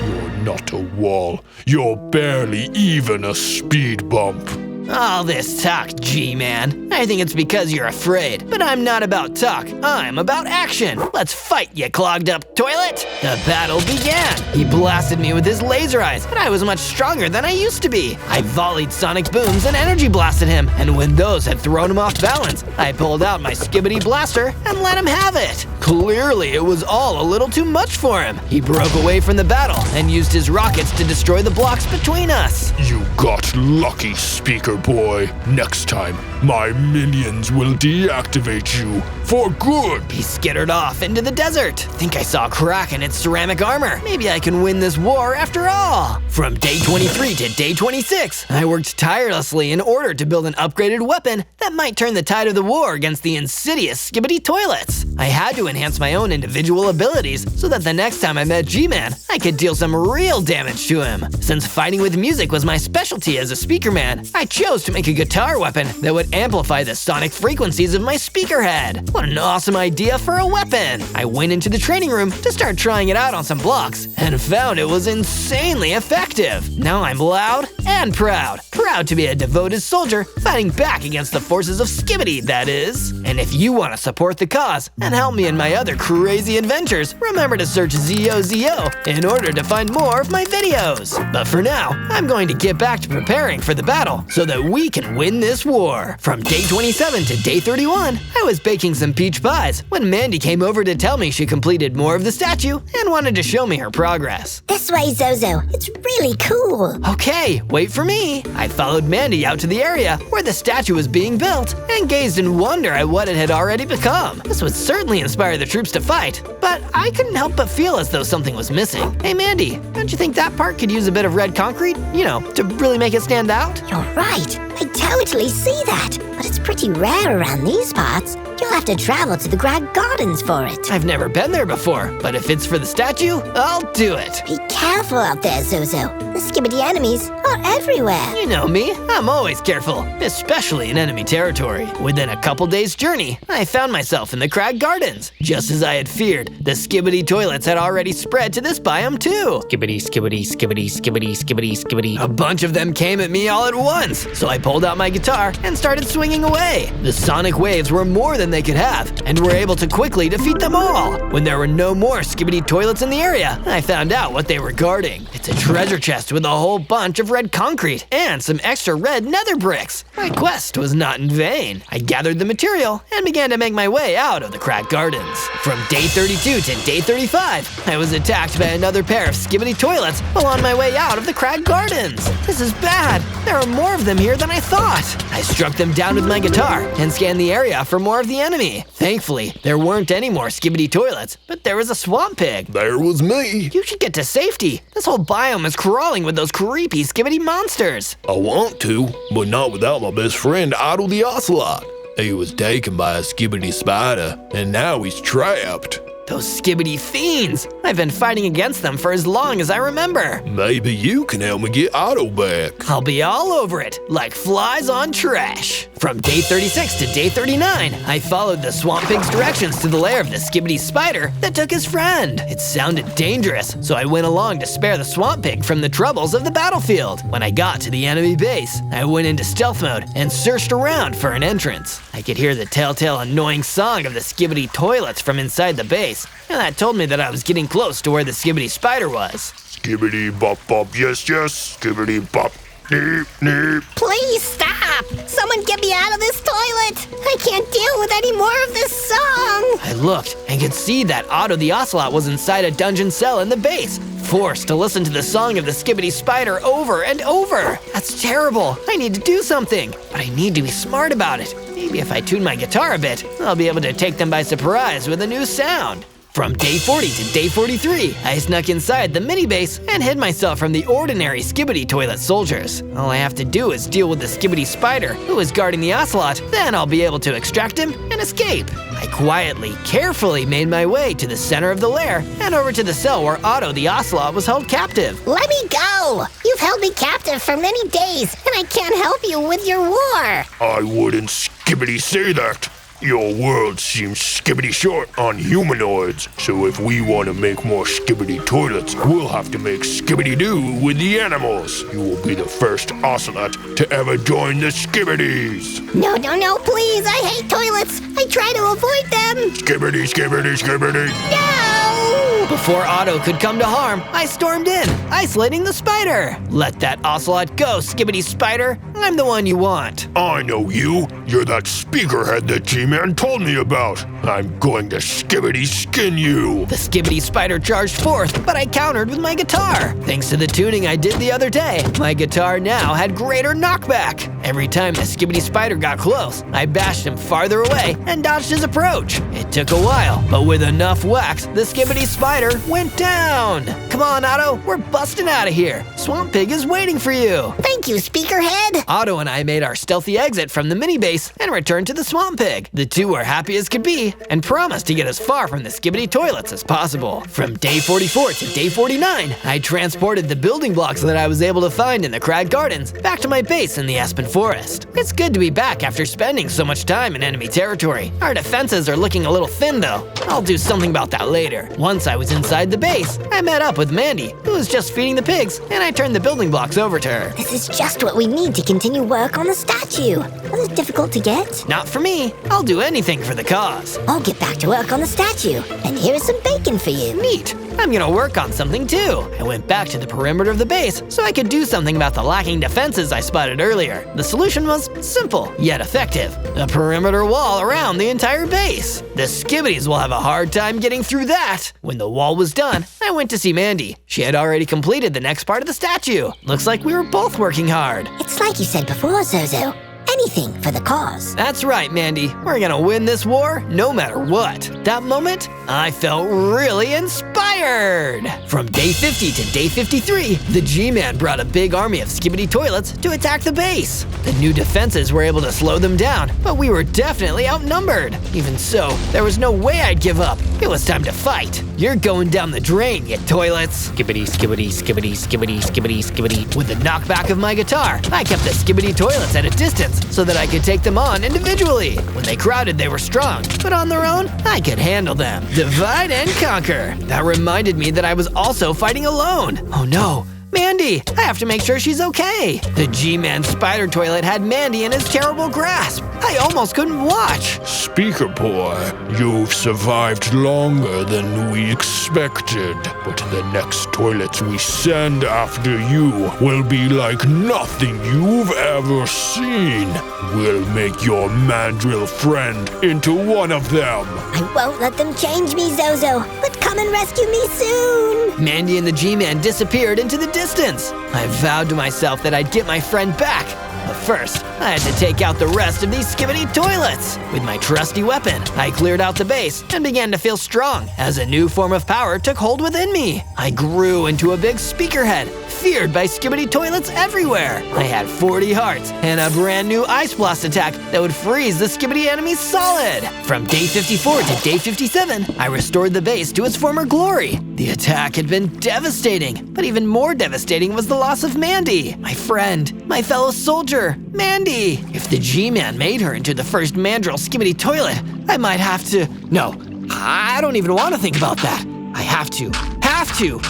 You're not a wall. You're barely even a speed bump. All this talk, G-Man. I think it's because you're afraid. But I'm not about talk, I'm about action. Let's fight, you clogged up toilet. The battle began. He blasted me with his laser eyes, but I was much stronger than I used to be. I volleyed sonic booms and energy blasted him, and when those had thrown him off balance, I pulled out my skibidi blaster and let him have it. Clearly, it was all a little too much for him. He broke away from the battle and used his rockets to destroy the blocks between us. You got lucky, Speaker Boy. Next time, my minions will deactivate you for good. He skittered off into the desert. Think I saw a crack in its ceramic armor. Maybe I can win this war after all. From day 23 to day 26, I worked tirelessly in order to build an upgraded weapon that might turn the tide of the war against the insidious skibidi toilets. I had to enhance my own individual abilities so that the next time I met G-Man, I could deal some real damage to him. Since fighting with music was my specialty as a speaker man, I chose to make a guitar weapon that would amplify the sonic frequencies of my speaker head. What an awesome idea for a weapon! I went into the training room to start trying it out on some blocks and found it was insanely effective. Now I'm loud and proud. Proud to be a devoted soldier fighting back against the forces of skibidi, that is. And if you want to support the cause and help me in my other crazy adventures, remember to search Zozo in order to find more of my videos. But for now, I'm going to get back to preparing for the battle so that we can win this war. From day 27 to day 31, I was baking some peach pies when Mandy came over to tell me she completed more of the statue and wanted to show me her progress. This way, Zozo. It's really cool. Okay, wait for me. I followed Mandy out to the area where the statue was being built and gazed in wonder at what it had already become. This would certainly inspire the troops to fight, but I couldn't help but feel as though something was missing. Hey Mandy, don't you think that part could use a bit of red concrete? You know, to really make it stand out? You're right. I totally see that. But it's pretty rare around these parts. You'll have to travel to the Grand Gardens for it. I've never been there before, but if it's for the statue, I'll do it. Be careful out there, Zozo. The skibidi enemies are everywhere. You know me, I'm always careful, especially in enemy territory. Within a couple days' journey, I found myself in the Crag Gardens. Just as I had feared, the skibidi toilets had already spread to this biome too. Skibidi, skibidi, skibidi, skibidi, skibidi, skibidi. A bunch of them came at me all at once, so I pulled out my guitar and started swinging away. The sonic waves were more than they could have, and were able to quickly defeat them all. When there were no more skibidi toilets in the area, I found out what they were guarding. It's a treasure chest with a whole bunch of red concrete and some extra red nether bricks. My quest was not in vain. I gathered the material and began to make my way out of the Crack Gardens. From day 32 to day 35, I was attacked by another pair of skibidi toilets while on my way out of the Crack Gardens. This is bad. There are more of them here than I thought. I struck them down with my guitar and scanned the area for more of the enemy. Thankfully, there weren't any more skibidi toilets, but there was a swamp pig. There was me. You should get to safety. This whole biome is crawling with those creepy skibidi monsters. I want to, but not without my best friend Otto the Ocelot. He was taken by a skibidi spider, and now he's trapped. Those skibidi fiends! I've been fighting against them for as long as I remember. Maybe you can help me get Otto back. I'll be all over it, like flies on trash. From day 36 to day 39, I followed the swamp pig's directions to the lair of the skibidi spider that took his friend. It sounded dangerous, so I went along to spare the swamp pig from the troubles of the battlefield. When I got to the enemy base, I went into stealth mode and searched around for an entrance. I could hear the telltale annoying song of the skibidi toilets from inside the base, and that told me that I was getting close to where the skibidi spider was. Skibbity bop bop, yes yes, skibbity bop, neep neep. Please stop! Someone get me out of this toilet! I can't deal with any more of this song! I looked and could see that Otto the Ocelot was inside a dungeon cell in the base, forced to listen to the song of the skibidi spider over and over. That's terrible. I need to do something, but I need to be smart about it. Maybe if I tune my guitar a bit, I'll be able to take them by surprise with a new sound. From day 40 to day 43, I snuck inside the mini base and hid myself from the ordinary skibidi toilet soldiers. All I have to do is deal with the skibidi spider who is guarding the ocelot, then I'll be able to extract him and escape. I quietly, carefully made my way to the center of the lair and over to the cell where Otto the ocelot was held captive. Let me go! You've held me captive for many days, and I can't help you with your war! I wouldn't skibbity say that. Your world seems skibbity short on humanoids, so if we want to make more skibbity toilets, we'll have to make skibbity-doo with the animals. You will be the first ocelot to ever join the skibbities. No, please, I hate toilets. I try to avoid them. Skibbity, skibbity, skibbity. No! Before Otto could come to harm, I stormed in, isolating the spider. Let that ocelot go, Skibbity Spider. I'm the one you want. I know you. You're that speakerhead that G-Man told me about. I'm going to skibbity skin you. The Skibbity Spider charged forth, but I countered with my guitar. Thanks to the tuning I did the other day, my guitar now had greater knockback. Every time the Skibbity Spider got close, I bashed him farther away and dodged his approach. It took a while, but with enough whacks, the Skibbity Spider went down. Come on, Otto, we're busting out of here. Swamp Pig is waiting for you. Thank you, Speakerhead. Otto and I made our stealthy exit from the mini base and returned to the Swamp Pig. The two were happy as could be and promised to get as far from the Skibbity toilets as possible. From day 44 to day 49, I transported the building blocks that I was able to find in the Crag Gardens back to my base in the Aspen Forest. It's good to be back after spending so much time in enemy territory. Our defenses are looking a little thin though. I'll do something about that later. Once I was inside the base, I met up with Mandy, who was just feeding the pigs, and I turned the building blocks over to her. This is just what we need to continue work on the statue. Was it difficult to get? Not for me. I'll do anything for the cause. I'll get back to work on the statue. And here is some bacon for you. Neat. I'm gonna work on something too. I went back to the perimeter of the base so I could do something about the lacking defenses I spotted earlier. The solution was simple, yet effective. A perimeter wall around the entire base. The Skibbities will have a hard time getting through that. When the wall was done, I went to see Mandy. She had already completed the next part of the statue. Looks like we were both working hard. It's like you said before, Zozo. Anything for the cause. That's right, Mandy. We're gonna win this war no matter what. That moment, I felt really inspired. From day 50 to day 53, the G-Man brought a big army of Skibbity toilets to attack the base. The new defenses were able to slow them down, but we were definitely outnumbered. Even so, there was no way I'd give up. It was time to fight. You're going down the drain, you toilets. Skibbity, skibbity, skibbity, skibbity, skibbity, skibbity. With the knockback of my guitar, I kept the Skibbity toilets at a distance so that I could take them on individually. When they crowded, they were strong, but on their own, I could handle them. Divide and conquer. That reminded me that I was also fighting alone. Oh no. Mandy, I have to make sure she's okay. The G-Man spider toilet had Mandy in his terrible grasp. I almost couldn't watch. Speaker Boy, you've survived longer than we expected, but the next toilets we send after you will be like nothing you've ever seen. We'll make your mandrill friend into one of them. I won't let them change me, Zozo, but come and rescue me soon. Mandy and the G-Man disappeared into the distance. I vowed to myself that I'd get my friend back. But first, I had to take out the rest of these Skibbity toilets. With my trusty weapon, I cleared out the base and began to feel strong as a new form of power took hold within me. I grew into a big speakerhead, feared by Skibbity toilets everywhere. I had 40 hearts and a brand new ice blast attack that would freeze the Skibbity enemies solid. From day 54 to day 57, I restored the base to its former glory. The attack had been devastating, but even more devastating was the loss of Mandy, my friend, my fellow soldier, Mandy. If the G-Man made her into the first mandrill Skibbity toilet, I might have to… No, I don't even want to think about that. I have to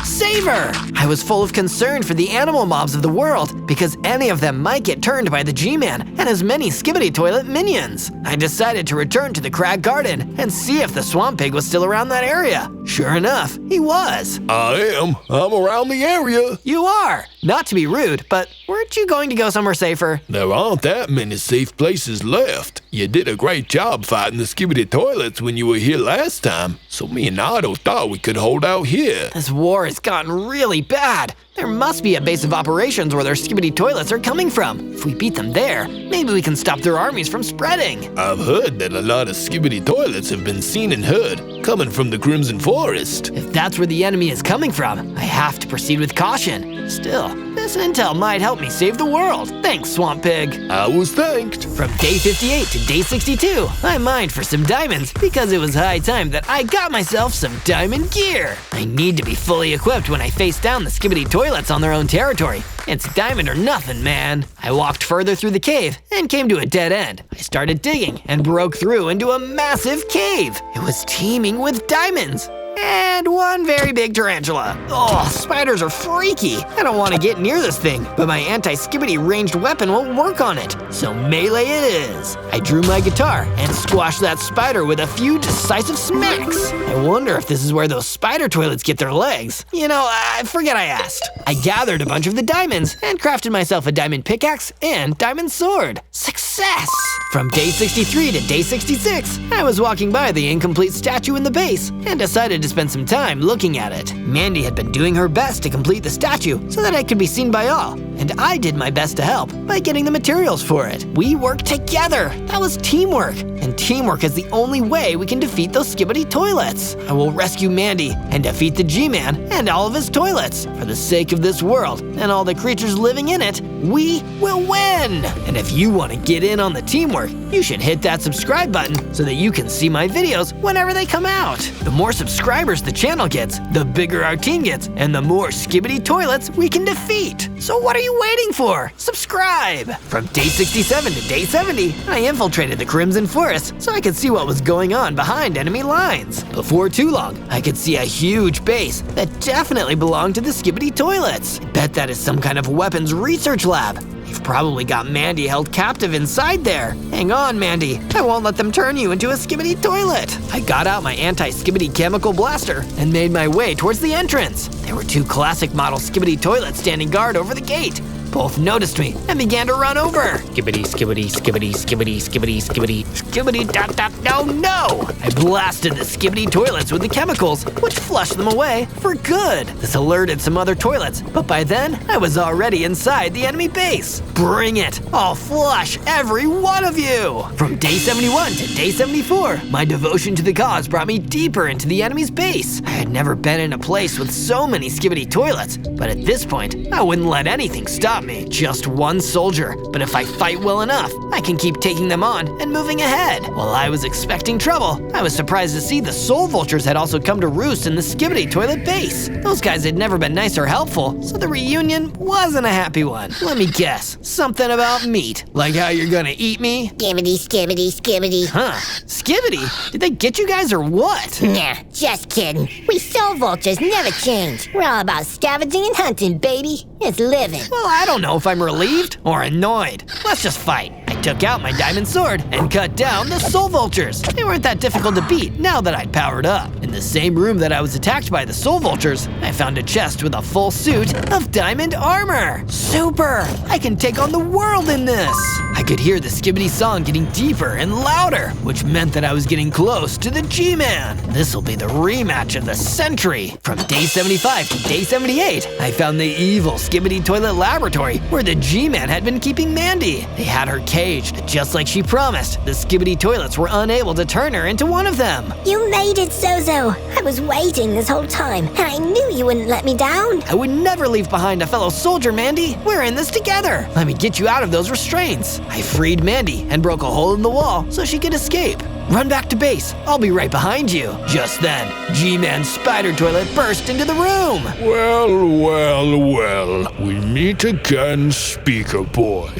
save her! I was full of concern for the animal mobs of the world because any of them might get turned by the G-Man and his many Skibbity toilet minions. I decided to return to the Crag Garden and see if the Swamp Pig was still around that area. Sure enough, he was. I am. I'm around the area. You are. Not to be rude, but weren't you going to go somewhere safer? There aren't that many safe places left. You did a great job fighting the Skibbity toilets when you were here last time, so me and Otto thought we could hold out here. This war has gotten really bad. There must be a base of operations where their Skibbity toilets are coming from. If we beat them there, maybe we can stop their armies from spreading. I've heard that a lot of Skibbity toilets have been seen and heard, coming from the Crimson Forest. If that's where the enemy is coming from, I have to proceed with caution. Still, This intel might help me save the world. Thanks, Swamp Pig. I was thanked. From day 58 to day 62, I mined for some diamonds because it was high time that I got myself some diamond gear. I need to be fully equipped when I face down the skibidi toilets on their own territory. It's diamond or nothing, man. I walked further through the cave and came to a dead end. I started digging and broke through into a massive cave. It was teeming with diamonds. And one very big tarantula. Oh, spiders are freaky. I don't want to get near this thing, but my anti-skibidi ranged weapon won't work on it. So melee it is. I drew my guitar and squashed that spider with a few decisive smacks. I wonder if this is where those spider toilets get their legs. You know, I forget I asked. I gathered a bunch of the diamonds and crafted myself a diamond pickaxe and diamond sword. Success! From day 63 to day 66, I was walking by the incomplete statue in the base and decided to spend some time looking at it. Mandy had been doing her best to complete the statue so that it could be seen by all, and I did my best to help by getting the materials for it. We worked together. That was teamwork, and teamwork is the only way we can defeat those skibidi toilets. I will rescue Mandy and defeat the G-Man and all of his toilets. For the sake of this world and all the creatures living in it, we will win! And if you want to get in on the teamwork, you should hit that subscribe button so that you can see my videos whenever they come out. The more subscribers the channel gets, the bigger our team gets, and the more skibidi toilets we can defeat. So what are you waiting for? Subscribe! From day 67 to day 70, I infiltrated the Crimson Forest so I could see what was going on behind enemy lines. Before too long, I could see a huge base that definitely belonged to the skibidi toilets. I bet that is some kind of weapons research lab. They've probably got Mandy held captive inside there. Hang on, Mandy. I won't let them turn you into a skibidi toilet. I got out my anti-skibidi chemical blaster and made my way towards the entrance. There were two classic model skibidi toilets standing guard over the gate. Both noticed me and began to run over. Skibidi, skibidi, skibidi, skibidi, skibidi, skibidi, skibidi, dot, dot, no, no! I blasted the skibidi toilets with the chemicals, which flushed them away for good. This alerted some other toilets, but by then, I was already inside the enemy base. Bring it! I'll flush every one of you! From day 71 to day 74, my devotion to the cause brought me deeper into the enemy's base. I had never been in a place with so many skibidi toilets, but at this point, I wouldn't let anything stop me. Just one soldier, but if I fight well enough, I can keep taking them on and moving ahead. While I was expecting trouble, I was surprised to see the soul vultures had also come to roost in the skibidi toilet base. Those guys had never been nice or helpful, so the reunion wasn't a happy one. Let me guess, something about meat, like how you're gonna eat me? Skibidi, skibidi, skibidi. Huh, skibidi? Did they get you guys or what? Nah, just kidding. We soul vultures never change. We're all about scavenging and hunting, baby. It's living. Well, I don't know if I'm relieved or annoyed. Let's just fight. I took out my diamond sword and cut down the soul vultures. They weren't that difficult to beat now that I'd powered up. In the same room that I was attacked by the soul vultures, I found a chest with a full suit of diamond armor. Super! I can take on the world in this. I could hear the skibidi song getting deeper and louder, which meant that I was getting close to the G-Man. This'll be the rematch of the century. From day 75 to day 78, I found the evil skibidi toilet laboratory where the G-Man had been keeping Mandy. They had her caged, just like she promised. The skibidi toilets were unable to turn her into one of them. You made it, Zozo. I was waiting this whole time, and I knew you wouldn't let me down. I would never leave behind a fellow soldier, Mandy. We're in this together. Let me get you out of those restraints. I freed Mandy and broke a hole in the wall so she could escape. Run back to base. I'll be right behind you. Just then, G-Man's spider toilet burst into the room. Well, well, well. We meet again, Speaker Boy.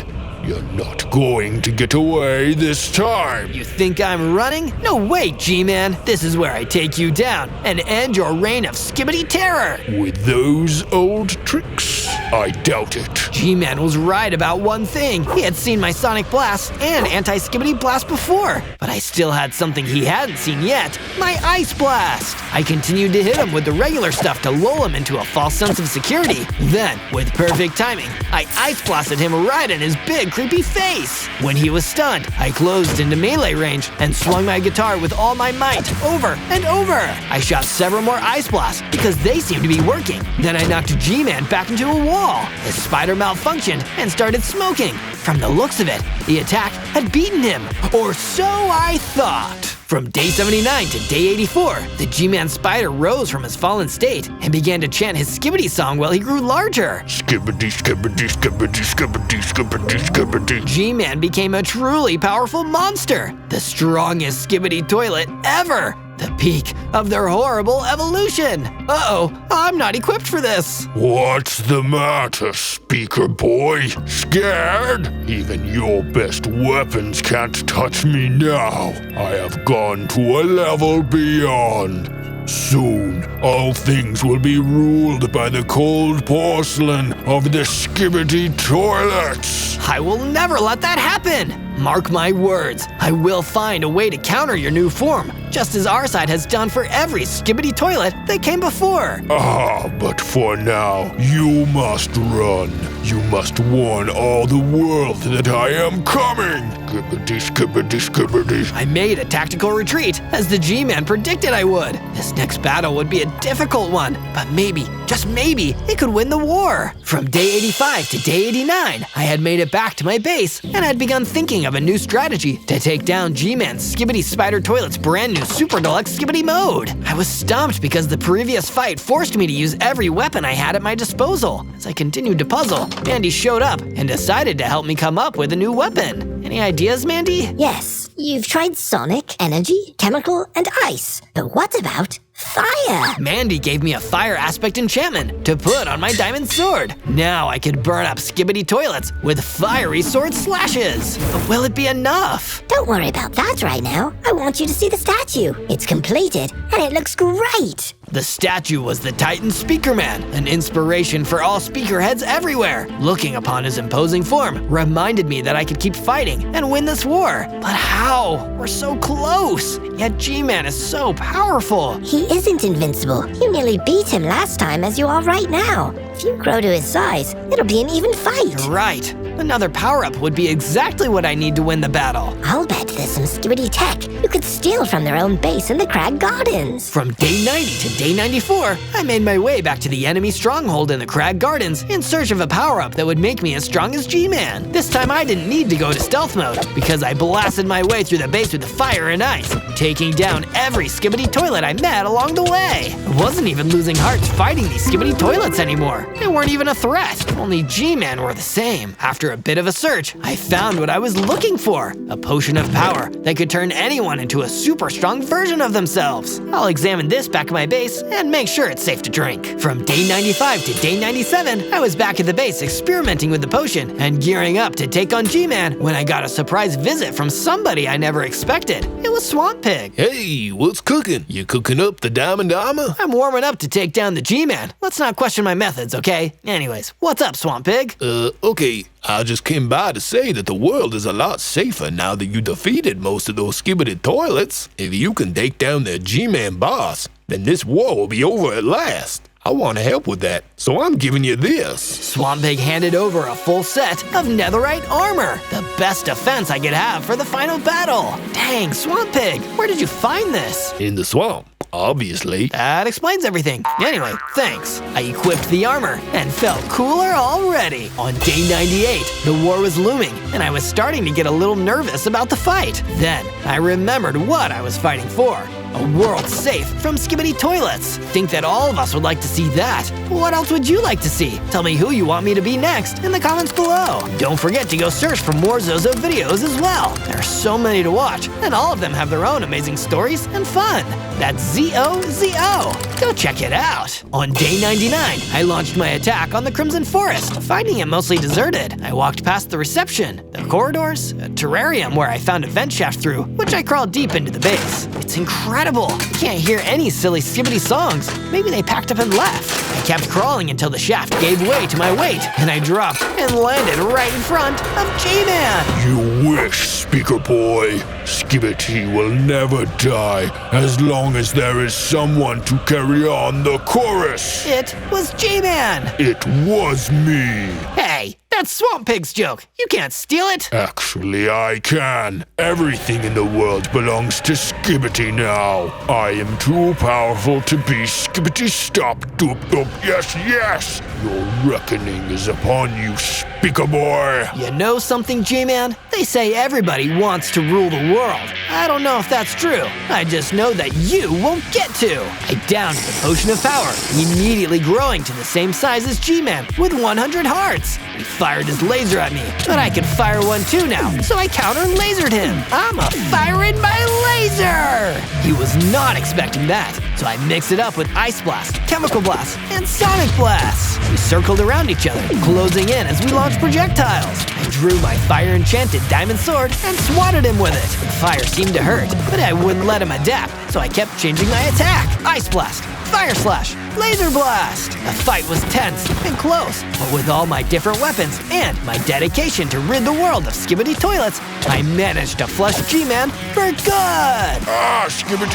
You're not going to get away this time. You think I'm running? No way, G-Man. This is where I take you down and end your reign of skibidi terror. With those old tricks? I doubt it. G-Man was right about one thing. He had seen my sonic blast and anti-skibidi blast before, but I still had something he hadn't seen yet, my ice blast. I continued to hit him with the regular stuff to lull him into a false sense of security. Then, with perfect timing, I ice blasted him right in his big creepy face. When he was stunned, I closed into melee range and swung my guitar with all my might over and over. I shot several more ice blasts because they seemed to be working. Then I knocked G-Man back into a wall. His spider malfunctioned and started smoking. From the looks of it, the attack had beaten him, or so I thought. From day 79 to day 84, the G-Man spider rose from his fallen state and began to chant his Skibidi song while he grew larger. Skibidi, skibidi, skibidi, skibidi, skibidi, skibidi. G-Man became a truly powerful monster, the strongest Skibidi toilet ever. The peak of their horrible evolution. Uh-oh, I'm not equipped for this. What's the matter, Speaker Boy? Scared? Even your best weapons can't touch me now. I have gone to a level beyond. Soon, all things will be ruled by the cold porcelain of the Skibidi toilets. I will never let that happen. Mark my words, I will find a way to counter your new form, just as our side has done for every Skibidi toilet that came before. But for now, you must run. You must warn all the world that I am coming. Skibidi, skibidi, skibidi. I made a tactical retreat, as the G-Man predicted I would. This next battle would be a difficult one, but maybe, just maybe, it could win the war. From day 85 to day 89, I had made it back to my base, and had begun thinking of a new strategy to take down G-Man's Skibidi Spider Toilet's brand new Super Deluxe Skibidi mode. I was stumped because the previous fight forced me to use every weapon I had at my disposal. As I continued to puzzle, Mandy showed up and decided to help me come up with a new weapon. Any ideas, Mandy? Yes, you've tried sonic, energy, chemical, and ice. But what about fire? Mandy gave me a fire aspect enchantment to put on my diamond sword. Now I could burn up Skibidi toilets with fiery sword slashes. But will it be enough? Don't worry about that right now. I want you to see the statue. It's completed, and it looks great. The statue was the Titan SPEAKERMAN, an inspiration for all speaker heads everywhere. Looking upon his imposing form reminded me that I could keep fighting and win this war. But how? We're so close. Yet G-Man is so powerful. He isn't invincible. You nearly beat him last time as you are right now. If you grow to his size, it'll be an even fight. You're right. Another power-up would be exactly what I need to win the battle. I'll bet there's some Skibidi tech you could steal from their own base in the Crag Gardens. From day 90 to day 94, I made my way back to the enemy stronghold in the Crag Gardens in search of a power-up that would make me as strong as G-Man. This time I didn't need to go to stealth mode because I blasted my way through the base with fire and ice, taking down every Skibidi toilet I met along the way. I wasn't even losing hearts fighting these Skibidi toilets anymore. They weren't even a threat. Only G-Man were the same. After a bit of a search, I found what I was looking for, a potion of power that could turn anyone into a super strong version of themselves. I'll examine this back at my base and make sure it's safe to drink. From day 95 to day 97, I was back at the base experimenting with the potion and gearing up to take on G-Man when I got a surprise visit from somebody I never expected. It was Swamp Pig. Hey, what's cooking? You cooking up the diamond armor? I'm warming up to take down the G-Man. Let's not question my methods, okay? Anyways, what's up, Swamp Pig? Okay. I just came by to say that the world is a lot safer now that you defeated most of those Skibidi toilets. If you can take down the G-Man boss, then this war will be over at last. I want to help with that, so I'm giving you this. Swamp Pig handed over a full set of netherite armor, the best defense I could have for the final battle. Dang, Swamp Pig, where did you find this? In the swamp, obviously. That explains everything. Anyway, thanks. I equipped the armor and felt cooler already. On day 98, the war was looming, and I was starting to get a little nervous about the fight. Then, I remembered what I was fighting for. A world safe from Skibidi toilets. Think that all of us would like to see that. What else would you like to see? Tell me who you want me to be next in the comments below. Don't forget to go search for more Zozo videos as well. There are so many to watch, and all of them have their own amazing stories and fun. That's Zozo. Go check it out. On day 99, I launched my attack on the Crimson Forest, finding it mostly deserted. I walked past the reception, the corridors, a terrarium where I found a vent shaft through, which I crawled deep into the base. It's incredible. I can't hear any silly Skibidi songs. Maybe they packed up and left. I kept crawling until the shaft gave way to my weight, and I dropped and landed right in front of G-Man. You wish, Speaker Boy. Skibidi will never die as long as there is someone to carry on the chorus. It was G-Man. It was me. Hey, that's Swamp Pig's joke. You can't steal it. Actually, I can. Everything in the world belongs to Skibidi now. I am too powerful to be Skibidi stop doop doop. Yes. Your reckoning is upon you, Speaker Boy. You know something, G-Man? They say everybody wants to rule the world. I don't know if that's true. I just know that you won't get to. I downed the potion of power, immediately growing to the same size as G-Man with 100 hearts. He fired his laser at me, but I could fire one too now, so I counter-lasered him. I'm a firing my laser! He was not expecting that, so I mixed it up with Ice Blast, Chemical Blast, and Sonic Blast. We circled around each other, closing in as we launched projectiles. I drew my fire-enchanted diamond sword and swatted him with it. The fire seemed to hurt, but I wouldn't let him adapt, so I kept changing my attack. Ice Blast, Fire Slash, Laser Blast! The fight was tense and close, but with all my different weapons and my dedication to rid the world of Skibidi toilets, I managed to flush G-Man for good! Ah, Skibidi,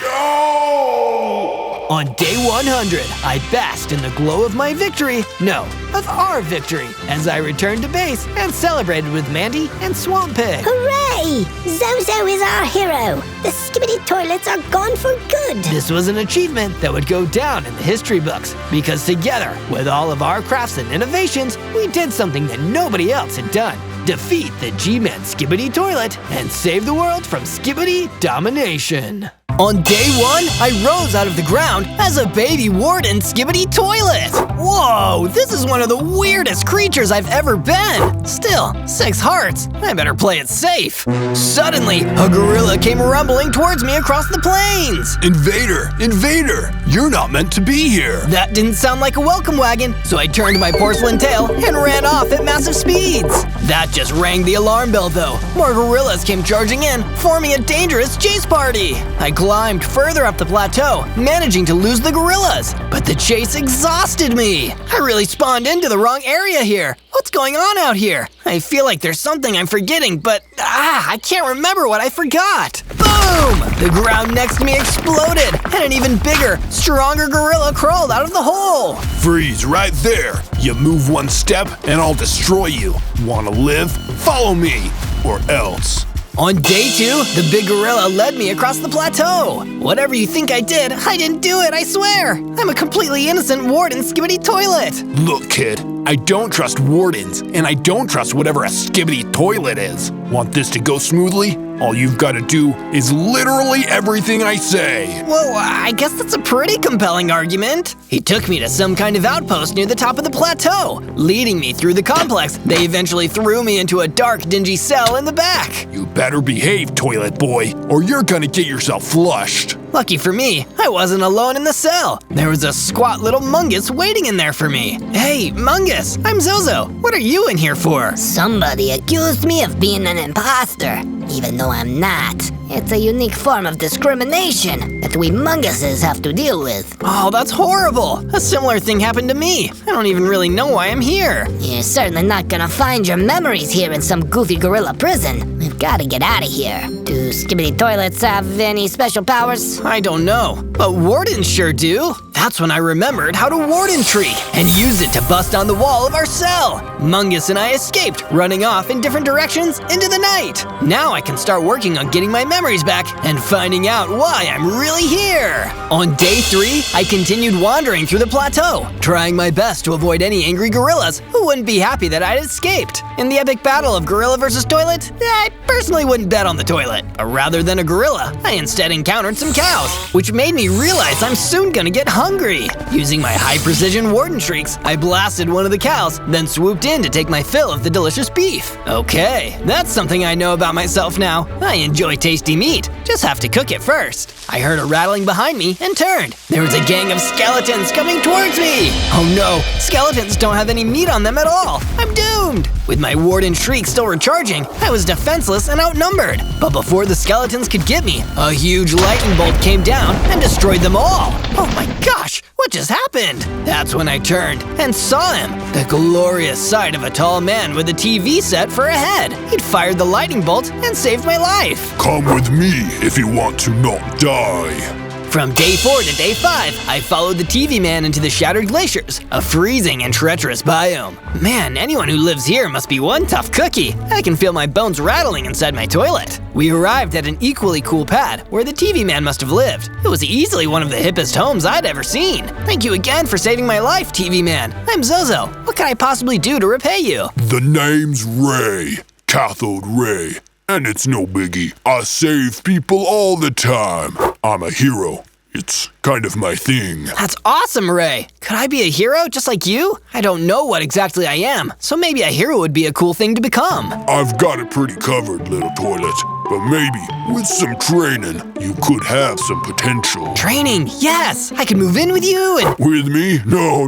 no! On day 100, I basked in the glow of my victory, no, of our victory, as I returned to base and celebrated with Mandy and Swamp Pig. Hooray! Zozo is our hero. The Skibidi toilets are gone for good. This was an achievement that would go down in the history books, because together, with all of our crafts and innovations, we did something that nobody else had done. Defeat the G-Man Skibidi toilet and save the world from Skibidi domination. On day 1, I rose out of the ground as a baby Warden Skibidi toilet. Whoa, this is one of the weirdest creatures I've ever been. Still, 6 hearts. I better play it safe. Suddenly, a gorilla came rumbling towards me across the plains. Invader, you're not meant to be here. That didn't sound like a welcome wagon, so I turned my porcelain tail and ran off at massive speeds. That just rang the alarm bell though. More gorillas came charging in, forming a dangerous chase party. I climbed further up the plateau, managing to lose the gorillas, but the chase exhausted me. I really spawned into the wrong area here. What's going on out here? I feel like there's something I'm forgetting, but I can't remember what I forgot. Boom! The ground next to me exploded, and an even bigger, stronger gorilla crawled out of the hole. Freeze right there. You move one step and I'll destroy you. Wanna live? Follow me, or else. On day 2, the big gorilla led me across the plateau. Whatever you think I didn't do it, I swear. I'm a completely innocent Warden Skibidi toilet. Look, kid, I don't trust wardens, and I don't trust whatever a Skibidi toilet is. Want this to go smoothly? All you've got to do is literally everything I say. Well, I guess that's a pretty compelling argument. He took me to some kind of outpost near the top of the plateau, leading me through the complex. They eventually threw me into a dark, dingy cell in the back. You better behave, toilet boy, or you're gonna get yourself flushed. Lucky for me, I wasn't alone in the cell. There was a squat little Mungus waiting in there for me. Hey, Mungus, I'm Zozo. What are you in here for? Somebody accused me of being an imposter, even though I'm not. It's a unique form of discrimination that we Munguses have to deal with. Oh, that's horrible. A similar thing happened to me. I don't even really know why I'm here. You're certainly not gonna find your memories here in some goofy gorilla prison. We've gotta get out of here. Do Skibidi toilets have any special powers? I don't know, but wardens sure do. That's when I remembered how to warden treat and used it to bust on the wall of our cell. Mungus and I escaped, running off in different directions into the night. Now I can start working on getting my memories back and finding out why I'm really here. On day 3, I continued wandering through the plateau, trying my best to avoid any angry gorillas who wouldn't be happy that I'd escaped. In the epic battle of gorilla versus toilet, I personally wouldn't bet on the toilet. Rather than a gorilla, I instead encountered some cows, which made me realize I'm soon gonna get hungry. Using my high-precision warden shrieks, I blasted one of the cows, then swooped in to take my fill of the delicious beef. Okay, that's something I know about myself now. I enjoy tasty meat, just have to cook it first. I heard a rattling behind me and turned. There was a gang of skeletons coming towards me. Oh no, skeletons don't have any meat on them at all. I'm doomed. With my warden shriek still recharging, I was defenseless and outnumbered. But before the skeletons could get me, a huge lightning bolt came down and destroyed them all. Oh my gosh, what just happened? That's when I turned and saw him. The glorious sight of a tall man with a TV set for a head. He'd fired the lightning bolt and saved my life. Come with me if you want to not die. From day 4 to day 5, I followed the TV man into the Shattered Glaciers, a freezing and treacherous biome. Man, anyone who lives here must be one tough cookie. I can feel my bones rattling inside my toilet. We arrived at an equally cool pad where the TV man must have lived. It was easily one of the hippest homes I'd ever seen. Thank you again for saving my life, TV man. I'm Zozo. What can I possibly do to repay you? The name's Ray. cathode ray. And it's no biggie. I save people all the time. I'm a hero. It's kind of my thing. That's awesome, Ray. Could I be a hero just like you? I don't know what exactly I am, so maybe a hero would be a cool thing to become. I've got it pretty covered, little toilet. But maybe, with some training, you could have some potential. Training, yes! I could move in with you and… With me? No.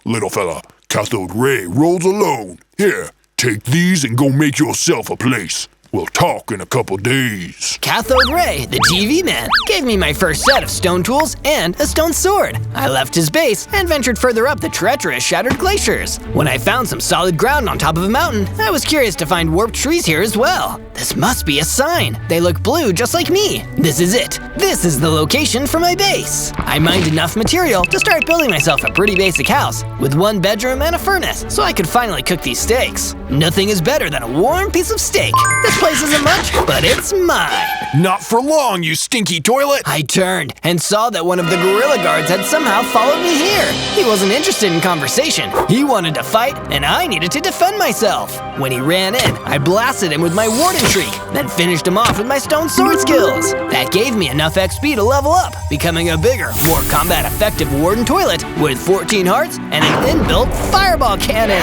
Little fella, cathode ray rolls alone. Here, take these and go make yourself a place. We'll talk in a couple days. Cathode Ray, the TV man, gave me my first set of stone tools and a stone sword. I left his base and ventured further up the treacherous shattered glaciers. When I found some solid ground on top of a mountain, I was curious to find warped trees here as well. This must be a sign. They look blue just like me. This is it. This is the location for my base. I mined enough material to start building myself a pretty basic house with 1 bedroom and a furnace so I could finally cook these steaks. Nothing is better than a warm piece of steak. This place isn't much, but it's mine. Not for long, you stinky toilet! I turned and saw that one of the gorilla guards had somehow followed me here. He wasn't interested in conversation. He wanted to fight, and I needed to defend myself. When he ran in, I blasted him with my warden shriek, then finished him off with my stone sword skills. That gave me enough XP to level up, becoming a bigger, more combat-effective warden toilet with 14 hearts and an inbuilt fireball cannon.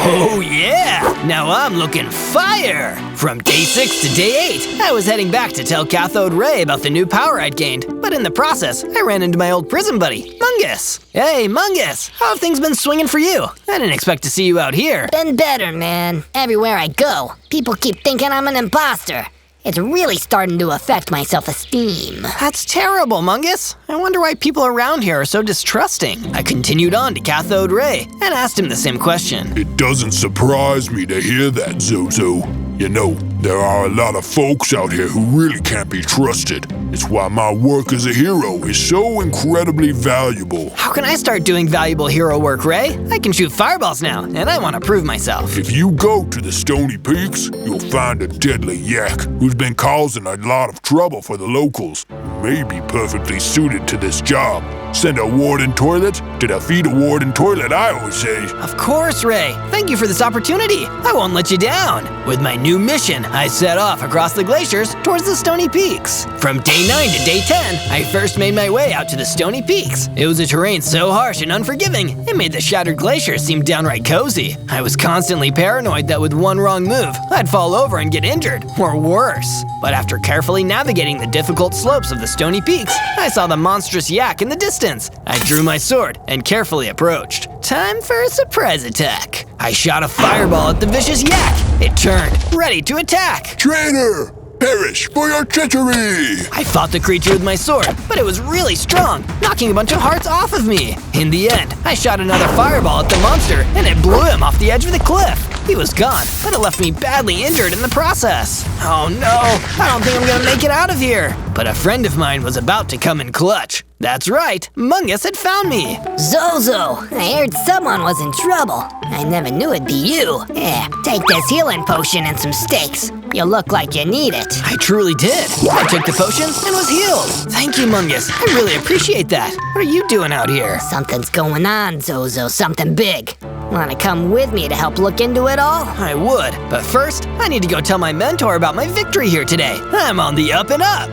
Oh yeah! Now I'm looking fire! From day 6 to day 8, I was heading back to tell Cathode Ray about the new power I'd gained, but in the process, I ran into my old prison buddy, Mungus. Hey, Mungus, how have things been swinging for you? I didn't expect to see you out here. Been better, man. Everywhere I go, people keep thinking I'm an imposter. It's really starting to affect my self-esteem. That's terrible, Mungus. I wonder why people around here are so distrusting. I continued on to Cathode Ray and asked him the same question. It doesn't surprise me to hear that, Zozo. You know, there are a lot of folks out here who really can't be trusted. It's why my work as a hero is so incredibly valuable. How can I start doing valuable hero work, Ray? I can shoot fireballs now, and I want to prove myself. If you go to the Stony Peaks, you'll find a deadly yak who's been causing a lot of trouble for the locals. May be perfectly suited to this job. Send a warden toilet to defeat a warden toilet, I always say. Of course, Ray. Thank you for this opportunity. I won't let you down. With my new mission, I set off across the glaciers towards the Stony Peaks. From day 9 to day 10, I first made my way out to the Stony Peaks. It was a terrain so harsh and unforgiving, it made the shattered glaciers seem downright cozy. I was constantly paranoid that with one wrong move, I'd fall over and get injured, or worse. But after carefully navigating the difficult slopes of the Stony Peaks, I saw the monstrous yak in the distance. I drew my sword and carefully approached. Time for a surprise attack. I shot a fireball at the vicious yak. It turned, ready to attack. Traitor! Perish for your treachery! I fought the creature with my sword, but it was really strong, knocking a bunch of hearts off of me. In the end, I shot another fireball at the monster, and it blew him off the edge of the cliff. He was gone, but it left me badly injured in the process. Oh no, I don't think I'm gonna make it out of here. But a friend of mine was about to come in clutch. That's right, Mungus had found me. Zozo, I heard someone was in trouble. I never knew it'd be you. Yeah, take this healing potion and some steaks. You look like you need it. I truly did. I took the potion and was healed. Thank you, Mungus. I really appreciate that. What are you doing out here? Something's going on, Zozo, something big. Wanna come with me to help look into it all? I would, but first, I need to go tell my mentor about my victory here today. I'm on the up and up.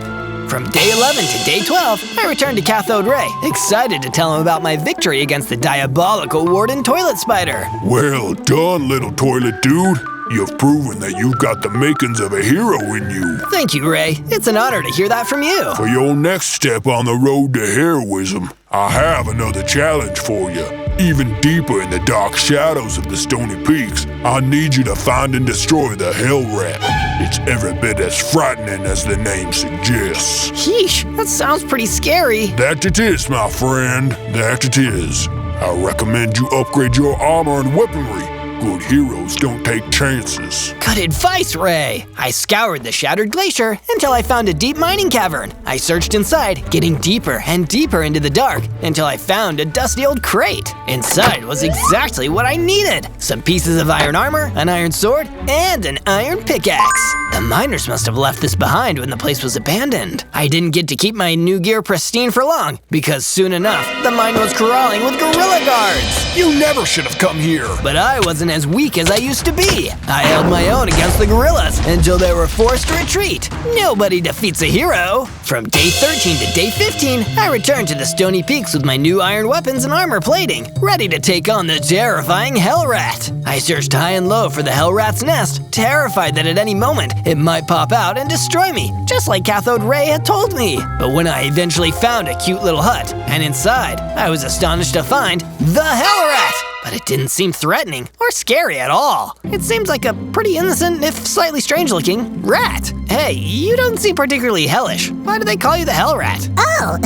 From day 11 to day 12, I returned to Cathode Ray, excited to tell him about my victory against the diabolical Warden Toilet Spider. Well done, little toilet dude. You've proven that you've got the makings of a hero in you. Thank you, Ray. It's an honor to hear that from you. For your next step on the road to heroism, I have another challenge for you. Even deeper in the dark shadows of the Stony Peaks, I need you to find and destroy the Hell Rat. It's every bit as frightening as the name suggests. Sheesh, that sounds pretty scary. That it is, my friend. That it is. I recommend you upgrade your armor and weaponry. Good heroes don't take chances. Good advice, Ray. I scoured the shattered glacier until I found a deep mining cavern. I searched inside, getting deeper and deeper into the dark until I found a dusty old crate. Inside was exactly what I needed. Some pieces of iron armor, an iron sword, and an iron pickaxe. The miners must have left this behind when the place was abandoned. I didn't get to keep my new gear pristine for long because soon enough, the mine was crawling with gorilla guards. You never should have come here. But I wasn't and as weak as I used to be. I held my own against the gorillas until they were forced to retreat. Nobody defeats a hero. From day 13 to day 15, I returned to the Stony Peaks with my new iron weapons and armor plating, ready to take on the terrifying Hell Rat. I searched high and low for the Hell Rat's nest, terrified that at any moment it might pop out and destroy me, just like Cathode Ray had told me. But when I eventually found a cute little hut, and inside, I was astonished to find the Hell Rat! But it didn't seem threatening or scary at all. It seems like a pretty innocent, if slightly strange-looking, rat. Hey, you don't seem particularly hellish. Why do they call you the Hell Rat? Oh,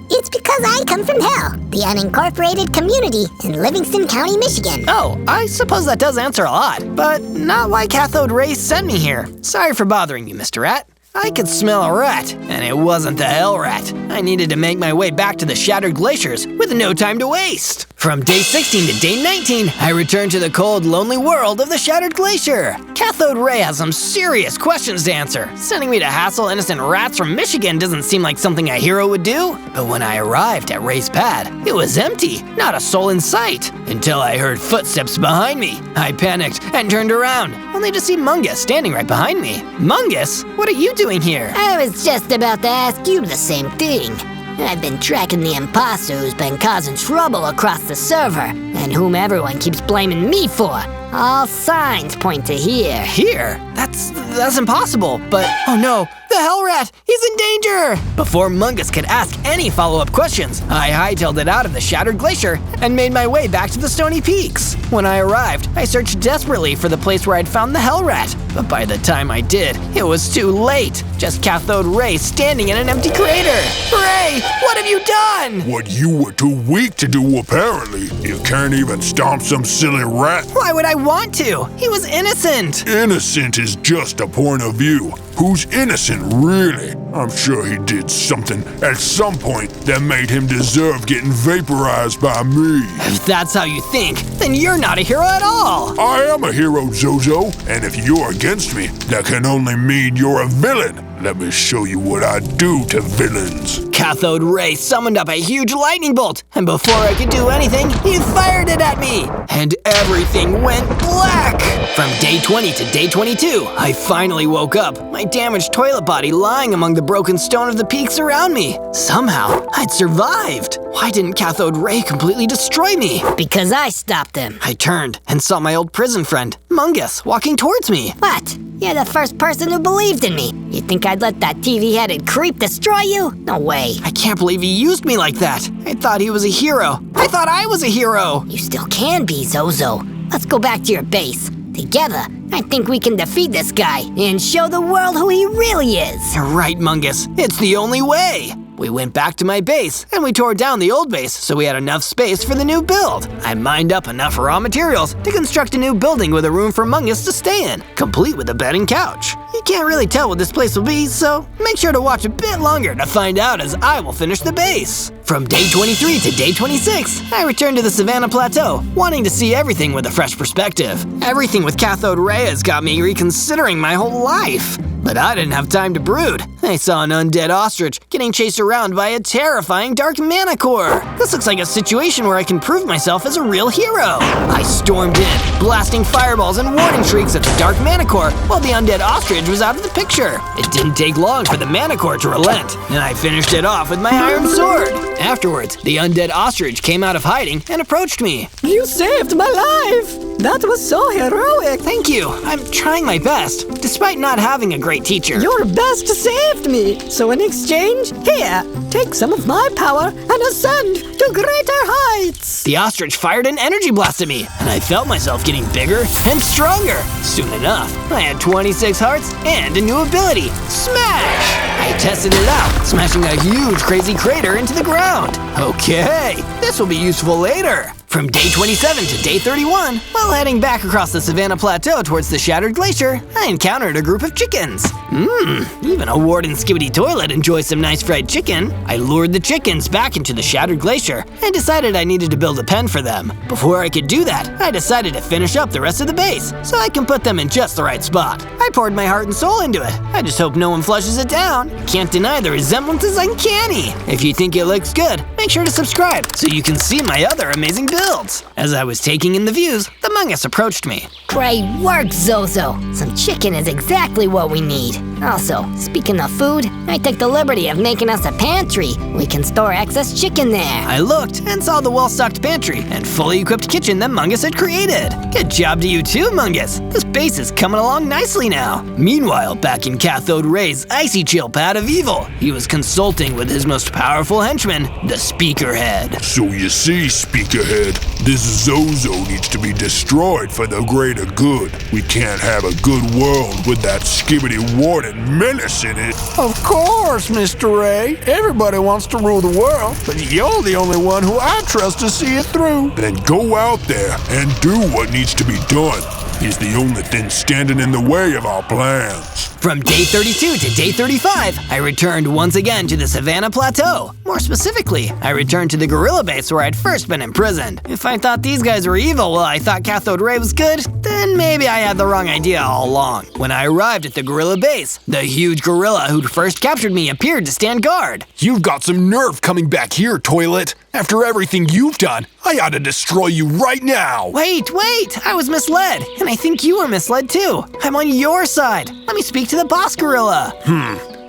it's because I come from Hell, the unincorporated community in Livingston County, Michigan. Oh, I suppose that does answer a lot, but not why Cathode Ray sent me here. Sorry for bothering you, Mr. Rat. I could smell a rat, and it wasn't the Hell Rat. I needed to make my way back to the Shattered Glaciers with no time to waste. From day 16 to day 19, I returned to the cold, lonely world of the Shattered Glacier. Cathode Ray has some serious questions to answer. Sending me to hassle innocent rats from Michigan doesn't seem like something a hero would do. But when I arrived at Ray's pad, it was empty, not a soul in sight. Until I heard footsteps behind me. I panicked and turned around, only to see Mungus standing right behind me. Mungus, what are you doing here? I was just about to ask you the same thing. I've been tracking the imposter who's been causing trouble across the server, and whom everyone keeps blaming me for. All signs point to here. Here? That's impossible, but oh no, the Hell Rat, he's in danger! Before Mungus could ask any follow-up questions, I hightailed it out of the Shattered Glacier and made my way back to the Stony Peaks. When I arrived, I searched desperately for the place where I'd found the Hell Rat, but by the time I did, it was too late. Just Cathode Ray standing in an empty crater. Ray, what have you done? What you were too weak to do, apparently. You can't even stomp some silly rat. Why would I want to? He was innocent. Innocent is just a point of view. Who's innocent, really? I'm sure he did something at some point that made him deserve getting vaporized by me. If that's how you think, then you're not a hero at all. I am a hero, Zozo, and if you're against me, that can only mean you're a villain. Let me show you what I do to villains. Cathode Ray summoned up a huge lightning bolt, and before I could do anything, he fired it at me, and everything went black. From day 20 to day 22, I finally woke up, my damaged toilet body lying among the broken stone of the peaks around me. Somehow, I'd survived. Why didn't Cathode Ray completely destroy me? Because I stopped him. I turned and saw my old prison friend, Mungus, walking towards me. What? You're the first person who believed in me. You think I'd let that TV-headed creep destroy you? No way. I can't believe he used me like that. I thought he was a hero. I thought I was a hero. You still can be, Zozo. Let's go back to your base. Together, I think we can defeat this guy and show the world who he really is. You're right, Mungus. It's the only way. We went back to my base, and we tore down the old base so we had enough space for the new build. I mined up enough raw materials to construct a new building with a room for Mungus to stay in, complete with a bed and couch. You can't really tell what this place will be, so make sure to watch a bit longer to find out as I will finish the base. From day 23 to day 26, I returned to the Savannah Plateau, wanting to see everything with a fresh perspective. Everything with Cathode Ray has got me reconsidering my whole life. But I didn't have time to brood. I saw an undead ostrich getting chased around by a terrifying dark manicore. This looks like a situation where I can prove myself as a real hero. I stormed in, blasting fireballs and warning shrieks at the dark manicore while the undead ostrich was out of the picture. It didn't take long for the manicore to relent, and I finished it off with my iron sword. Afterwards, the undead ostrich came out of hiding and approached me. You saved my life! That was so heroic! Thank you. I'm trying my best, despite not having a great teacher. Your best saved me! So in exchange, here, take some of my power and ascend to greater heights! The ostrich fired an energy blast at me, and I felt myself getting bigger and stronger. Soon enough, I had 26 hearts and a new ability, Smash! I tested it out, smashing a huge crazy crater into the ground. Okay, this will be useful later. From day 27 to day 31, while heading back across the Savannah Plateau towards the Shattered Glacier, I encountered a group of chickens. Even a Warden SKIBIDI toilet enjoys some nice fried chicken. I lured the chickens back into the Shattered Glacier and decided I needed to build a pen for them. Before I could do that, I decided to finish up the rest of the base so I can put them in just the right spot. I poured my heart and soul into it. I just hope no one flushes it down. Can't deny the resemblance is uncanny. If you think it looks good, make sure to subscribe so you can see my other amazing builds. As I was taking in the views, the Mungus approached me. Great work, Zozo. Some chicken is exactly what we need. Also, speaking of food, I took the liberty of making us a pantry. We can store excess chicken there. I looked and saw the well-stocked pantry and fully equipped kitchen that Mungus had created. Good job to you too, Mungus. This base is coming along nicely now. Meanwhile, back in Cathode Ray's icy chill pad of evil, he was consulting with his most powerful henchman, the Speakerhead. So you see, Speakerhead, this Zozo needs to be destroyed for the greater good. We can't have a good world with that skibidi warden menace in it. Of course, Mr. Ray. Everybody wants to rule the world, but you're the only one who I trust to see it through. Then go out there and do what needs to be done. He's the only thing standing in the way of our plans. From day 32 to day 35, I returned once again to the Savannah Plateau. More specifically, I returned to the gorilla base where I'd first been imprisoned. If I thought these guys were evil while I thought Cathode Ray was good, then maybe I had the wrong idea all along. When I arrived at the gorilla base, the huge gorilla who'd first captured me appeared to stand guard. You've got some nerve coming back here, Toilet. After everything you've done, I ought to destroy you right now. Wait, I was misled, and I think you were misled too. I'm on your side. Let me speak to the boss gorilla.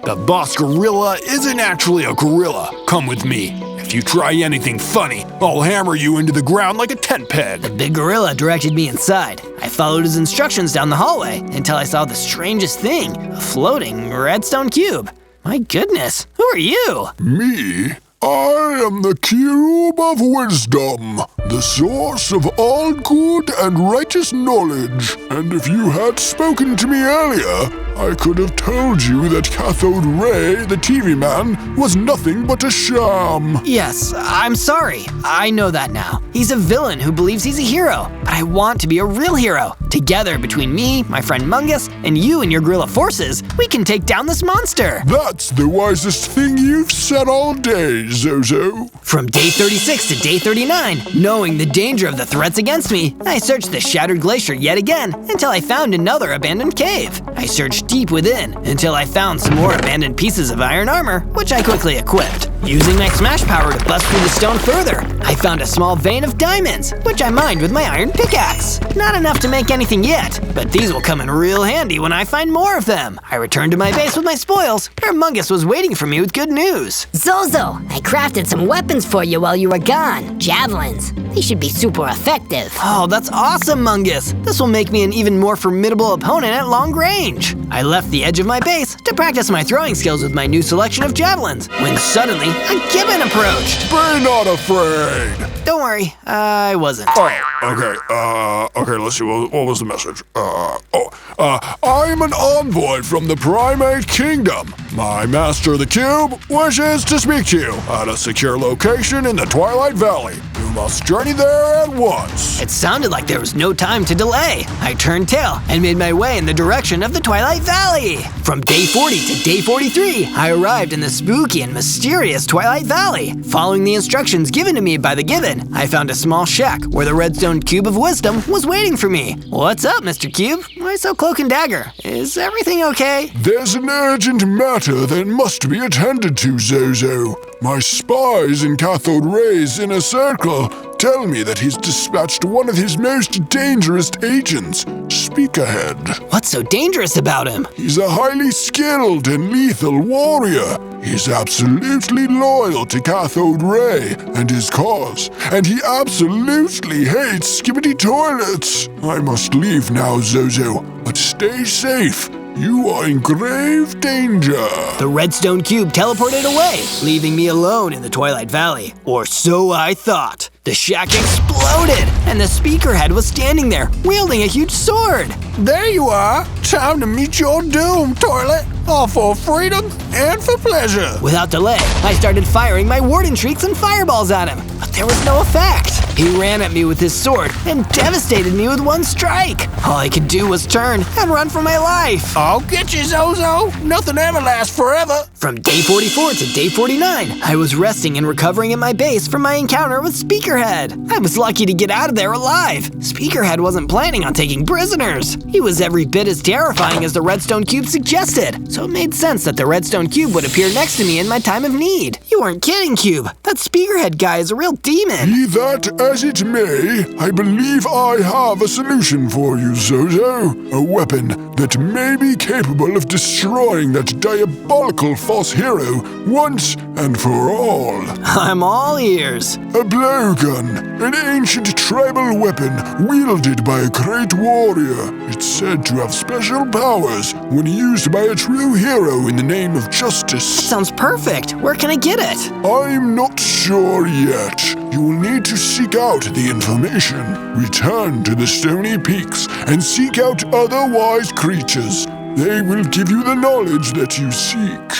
The boss gorilla isn't actually a gorilla. Come with me. If you try anything funny, I'll hammer you into the ground like a tent peg. The big gorilla directed me inside. I followed his instructions down the hallway until I saw the strangest thing, a floating redstone cube. My goodness, who are you? Me? I am the Cube of Wisdom, the source of all good and righteous knowledge. And if you had spoken to me earlier, I could have told you that Cathode Ray, the TV man, was nothing but a sham. Yes, I'm sorry. I know that now. He's a villain who believes he's a hero, but I want to be a real hero. Together, between me, my friend Mungus, and you and your gorilla forces, we can take down this monster. That's the wisest thing you've said all day, Zozo. From day 36 to day 39, knowing the danger of the threats against me, I searched the shattered glacier yet again until I found another abandoned cave. I searched deep within until I found some more abandoned pieces of iron armor, which I quickly equipped. Using my smash power to bust through the stone further, I found a small vein of diamonds, which I mined with my iron pickaxe. Not enough to make anything yet, but these will come in real handy when I find more of them. I returned to my base with my spoils, where Mungus was waiting for me with good news. Zozo, I crafted some weapons for you while you were gone. Javelins. They should be super effective. Oh, that's awesome, Mungus. This will make me an even more formidable opponent at long range. I left the edge of my base to practice my throwing skills with my new selection of javelins, when suddenly a gibbon approached. Be not afraid. Don't worry, I wasn't. Okay, let's see, what was the message? I'm an envoy from the Primate Kingdom. My master, the Cube, wishes to speak to you at a secure location in the Twilight Valley. You must journey there at once. It sounded like there was no time to delay. I turned tail and made my way in the direction of the Twilight Valley. From day 40 to day 43, I arrived in the spooky and mysterious Twilight Valley. Following the instructions given to me by the Gibbon, I found a small shack where the redstone cube of wisdom was waiting for me. What's up, Mr. Cube? Why so cloak and dagger? Is everything okay? There's an urgent matter that must be attended to, Zozo. My spies in Cathode Ray's inner circle tell me that he's dispatched one of his most dangerous agents, Speakerhead. What's so dangerous about him? He's a highly skilled and lethal warrior. He's absolutely loyal to Cathode Ray and his cause, and he absolutely hates skibidi toilets. I must leave now, Zozo, but stay safe. You are in grave danger. The redstone cube teleported away, leaving me alone in the Twilight Valley. Or so I thought. The shack exploded, and the Speakerhead was standing there, wielding a huge sword. There you are. Time to meet your doom, Toilet. All for freedom and for pleasure. Without delay, I started firing my warden shrieks and fireballs at him, but there was no effect. He ran at me with his sword and devastated me with one strike. All I could do was turn and run for my life. I'll get you, Zozo. Nothing ever lasts forever. From day 44 to day 49, I was resting and recovering at my base from my encounter with Speakerhead. I was lucky to get out of there alive. Speakerhead wasn't planning on taking prisoners. He was every bit as terrifying as the redstone cube suggested, so it made sense that the redstone cube would appear next to me in my time of need. You weren't kidding, Cube. That Speakerhead guy is a real demon. Be that as it may, I believe I have a solution for you, Zozo. A weapon that may be capable of destroying that diabolical false hero once and for all. I'm all ears. A blowgun, an ancient tribal weapon wielded by a great warrior. It's said to have special powers when used by a true hero in the name of justice. Sounds perfect. Where can I get it? I'm not sure yet. You will need to seek out the information. Return to the Stony Peaks and seek out other wise creatures. They will give you the knowledge that you seek.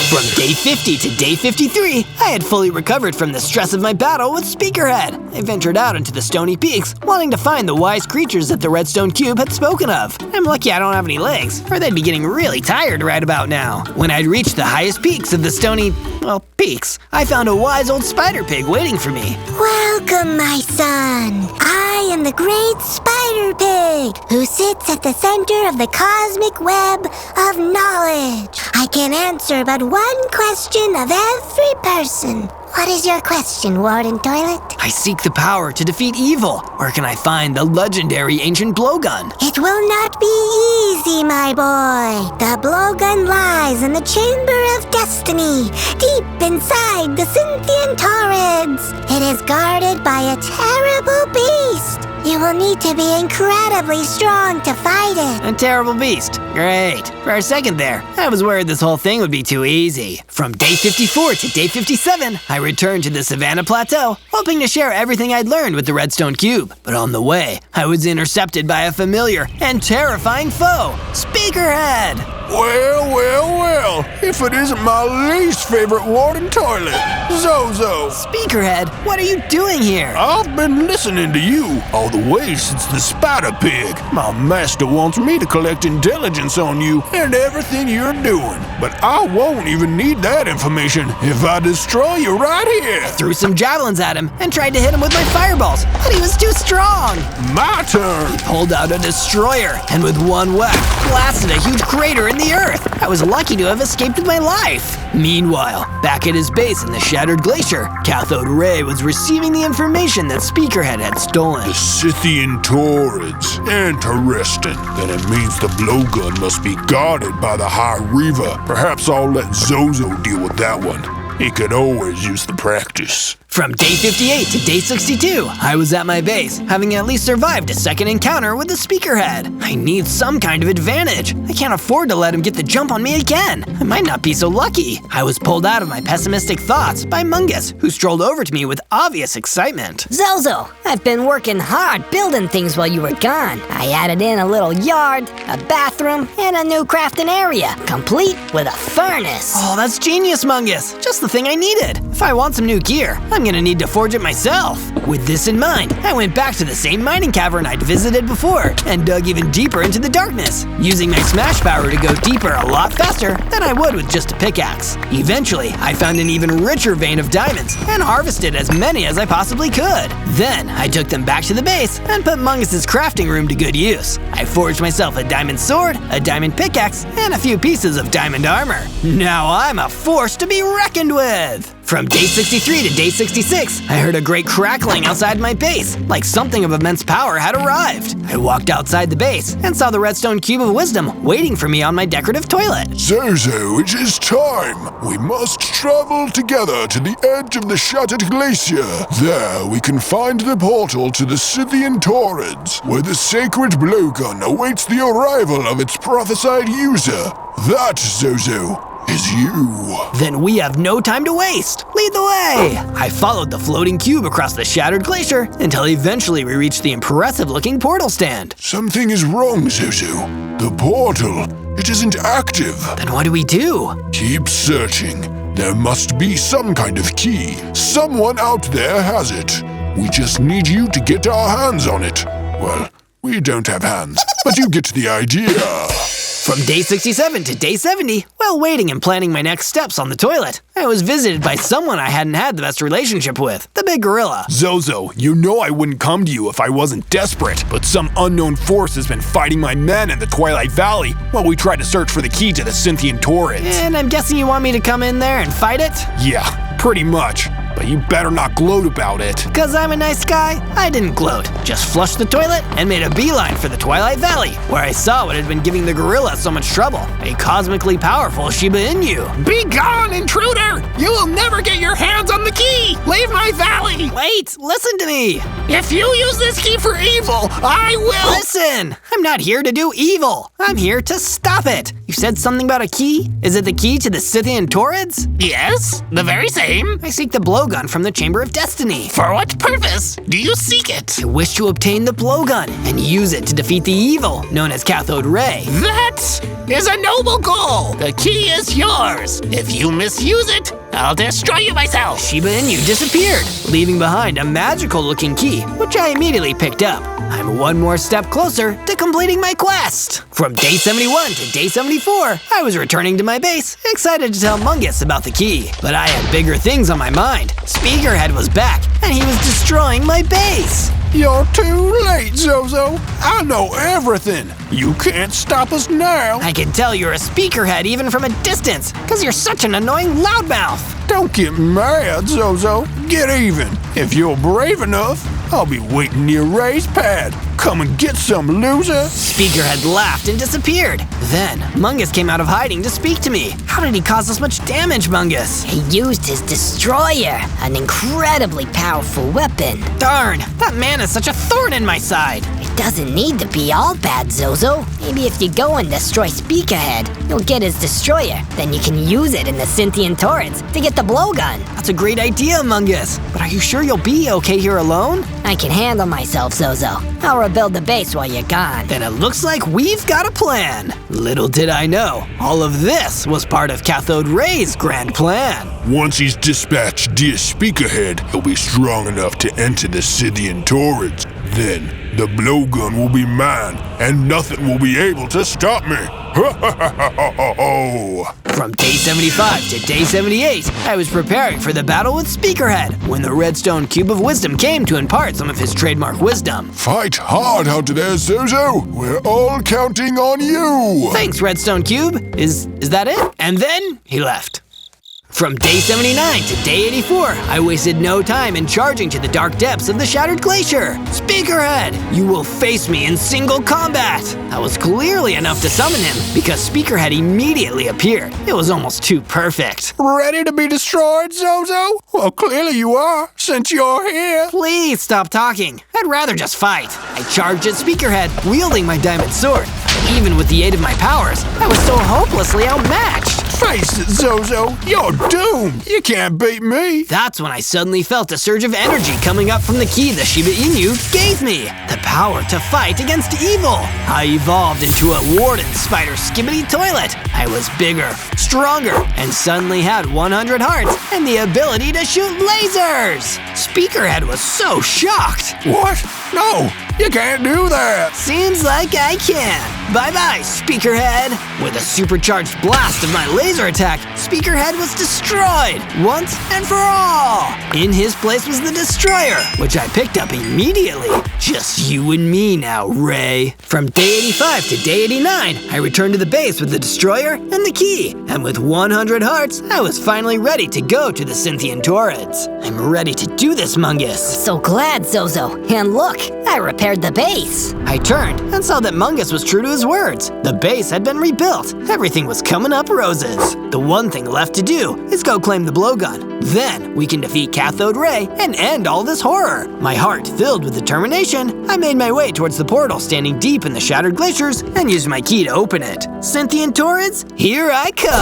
From day 50 to day 53, I had fully recovered from the stress of my battle with Speakerhead. I ventured out into the Stony Peaks, wanting to find the wise creatures that the Redstone Cube had spoken of. I'm lucky I don't have any legs, or they'd be getting really tired right about now. When I'd reached the highest peaks of the Stony, peaks, I found a wise old spider pig waiting for me. Welcome, my son. I am the great spider pig who sits at the center of the cosmic web of knowledge. I can answer but one question of every person. What is your question, Warden Toilet? I seek the power to defeat evil. Where can I find the legendary ancient blowgun? It will not be easy, my boy. The blowgun lies in the Chamber of Destiny, deep inside the Cynthian Torrids. It is guarded by a terrible beast. You will need to be incredibly strong to fight it. A terrible beast. Great. For a second there, I was worried this whole thing would be too easy. From day 54 to day 57, I returned to the Savannah Plateau, hoping to share everything I'd learned with the Redstone Cube. But on the way, I was intercepted by a familiar and terrifying foe, Speakerhead. Well, if it isn't my least favorite Warden Toilet, Zozo. Speakerhead, what are you doing here? I've been listening to you all the way since the spider pig. My master wants me to collect intelligence on you and everything you're doing. But I won't even need that information if I destroy you right here. Threw some javelins at him and tried to hit him with my fireballs, but he was too strong. My turn. Pulled out a destroyer and with one whack, blasted a huge crater in the earth. I was lucky to have escaped with my life. Meanwhile, back at his base in the Shattered Glacier, Cathode Ray was receiving the information that Speakerhead had stolen. The Scythian Torrids. Interesting. Then it means the blowgun must be guarded by the High Reaver. Perhaps I'll let Zozo deal with that one. He could always use the practice. From day 58 to day 62, I was at my base, having at least survived a second encounter with the Speakerhead. I need some kind of advantage. I can't afford to let him get the jump on me again. I might not be so lucky. I was pulled out of my pessimistic thoughts by Mungus, who strolled over to me with obvious excitement. Zozo, I've been working hard building things while you were gone. I added in a little yard, a bathroom, and a new crafting area, complete with a furnace. Oh, that's genius, Mungus. Just the thing I needed. If I want some new gear, I'm gonna need to forge it myself. With this in mind, I went back to the same mining cavern I'd visited before and dug even deeper into the darkness, using my smash power to go deeper a lot faster than I would with just a pickaxe. Eventually, I found an even richer vein of diamonds and harvested as many as I possibly could. Then, I took them back to the base and put Mungus's crafting room to good use. I forged myself a diamond sword, a diamond pickaxe, and a few pieces of diamond armor. Now I'm a force to be reckoned with! From day 63 to day 66, I heard a great crackling outside my base, like something of immense power had arrived. I walked outside the base and saw the Redstone Cube of Wisdom waiting for me on my decorative toilet. Zozo, it is time. We must travel together to the edge of the Shattered Glacier. There we can find the portal to the Scythian Torrids, where the sacred blowgun awaits the arrival of its prophesied user. That, Zozo, is you. Then we have no time to waste. Lead the way! I followed the floating cube across the Shattered Glacier until eventually we reached the impressive-looking portal stand. Something is wrong, Zozo. The portal, it isn't active. Then what do we do? Keep searching. There must be some kind of key. Someone out there has it. We just need you to get our hands on it. Well, we don't have hands, but you get the idea. From day 67 to day 70, while waiting and planning my next steps on the toilet, I was visited by someone I hadn't had the best relationship with, the big gorilla. Zozo, you know I wouldn't come to you if I wasn't desperate, but some unknown force has been fighting my men in the Twilight Valley while we try to search for the key to the Scythian Torrens. And I'm guessing you want me to come in there and fight it? Yeah, pretty much. But you better not gloat about it. Cause I'm a nice guy, I didn't gloat. Just flushed the toilet and made a beeline for the Twilight Valley, where I saw what had been giving the gorilla so much trouble. A cosmically powerful Shiba Inu. Be gone, intruder! You will never get your hands on the key! Leave my valley! Wait, listen to me! If you use this key for evil, I will— Listen! I'm not here to do evil. I'm here to stop it. You said something about a key? Is it the key to the Scythian Torrens? Yes, the very same. I seek the blowgun from the Chamber of Destiny. For what purpose do you seek it? I wish to obtain the blowgun and use it to defeat the evil known as cathode ray. That is a noble goal. The key is yours. If you misuse it, I'll destroy you myself. Shiba Inu disappeared, leaving behind a magical-looking key, which I immediately picked up. I'm one more step closer to completing my quest. From day 71 to day 74, I was returning to my base, excited to tell Mungus about the key. But I had bigger things on my mind. Speakerhead was back, and he was destroying my base. You're too late, Zozo. I know everything. You can't stop us now. I can tell you're a speakerhead even from a distance, because you're such an annoying loudmouth. Don't get mad, Zozo. Get even. If you're brave enough, I'll be waiting near Ray's pad. Come and get some, loser. Speakerhead laughed and disappeared. Then, Mungus came out of hiding to speak to me. How did he cause us much damage, Mungus? He used his destroyer, an incredibly powerful weapon. Darn, that man is such a thorn in my side. It doesn't need to be all bad, Zozo. Maybe if you go and destroy Speakerhead, you'll get his destroyer. Then you can use it in the Scythian Torrens to get the blowgun. That's a great idea, Mungus. But are you sure you'll be okay here alone? I can handle myself, Zozo. I'll rebuild the base while you're gone. Then it looks like we've got a plan. Little did I know, all of this was part of Cathode Ray's grand plan. Once he's dispatched dear Speakerhead, he'll be strong enough to enter the Scythian Torrens. Then, the blowgun will be mine, and nothing will be able to stop me. From day 75 to day 78, I was preparing for the battle with Speakerhead when the Redstone Cube of Wisdom came to impart some of his trademark wisdom. Fight hard out there, Zozo. We're all counting on you. Thanks, Redstone Cube. Is that it? And then he left. From day 79 to day 84, I wasted no time in charging to the dark depths of the Shattered Glacier. Speakerhead, you will face me in single combat. That was clearly enough to summon him because Speakerhead immediately appeared. It was almost too perfect. Ready to be destroyed, Zozo? Well, clearly you are, since you're here. Please stop talking. I'd rather just fight. I charged at Speakerhead, wielding my diamond sword. Even with the aid of my powers, I was so hopelessly outmatched. Face it, Zozo, you're doomed. You can't beat me. That's when I suddenly felt a surge of energy coming up from the key the Shiba Inu gave me. The power to fight against evil. I evolved into a Warden Spider Skibidi toilet. I was bigger, stronger, and suddenly had 100 hearts and the ability to shoot lasers. Speakerhead was so shocked. What? No, you can't do that. Seems like I can. Bye-bye, Speakerhead. With a supercharged blast of my laser attack, Speakerhead was destroyed once and for all. In his place was the destroyer, which I picked up immediately. Just you and me now, Ray. From day 85 to day 89, I returned to the base with the destroyer and the key. And with 100 hearts, I was finally ready to go to the Scythian Torrens. I'm ready to do this, Mungus. So glad, Zozo. And look, I repaired the base. I turned and saw that Mungus was true to his words. The base had been rebuilt. Everything was coming up roses. The one thing left to do is go claim the blowgun. Then we can defeat Cathode Ray and end all this horror. My heart filled with determination, I made my way towards the portal standing deep in the Shattered Glaciers and used my key to open it. Scythian Torrens, here I come.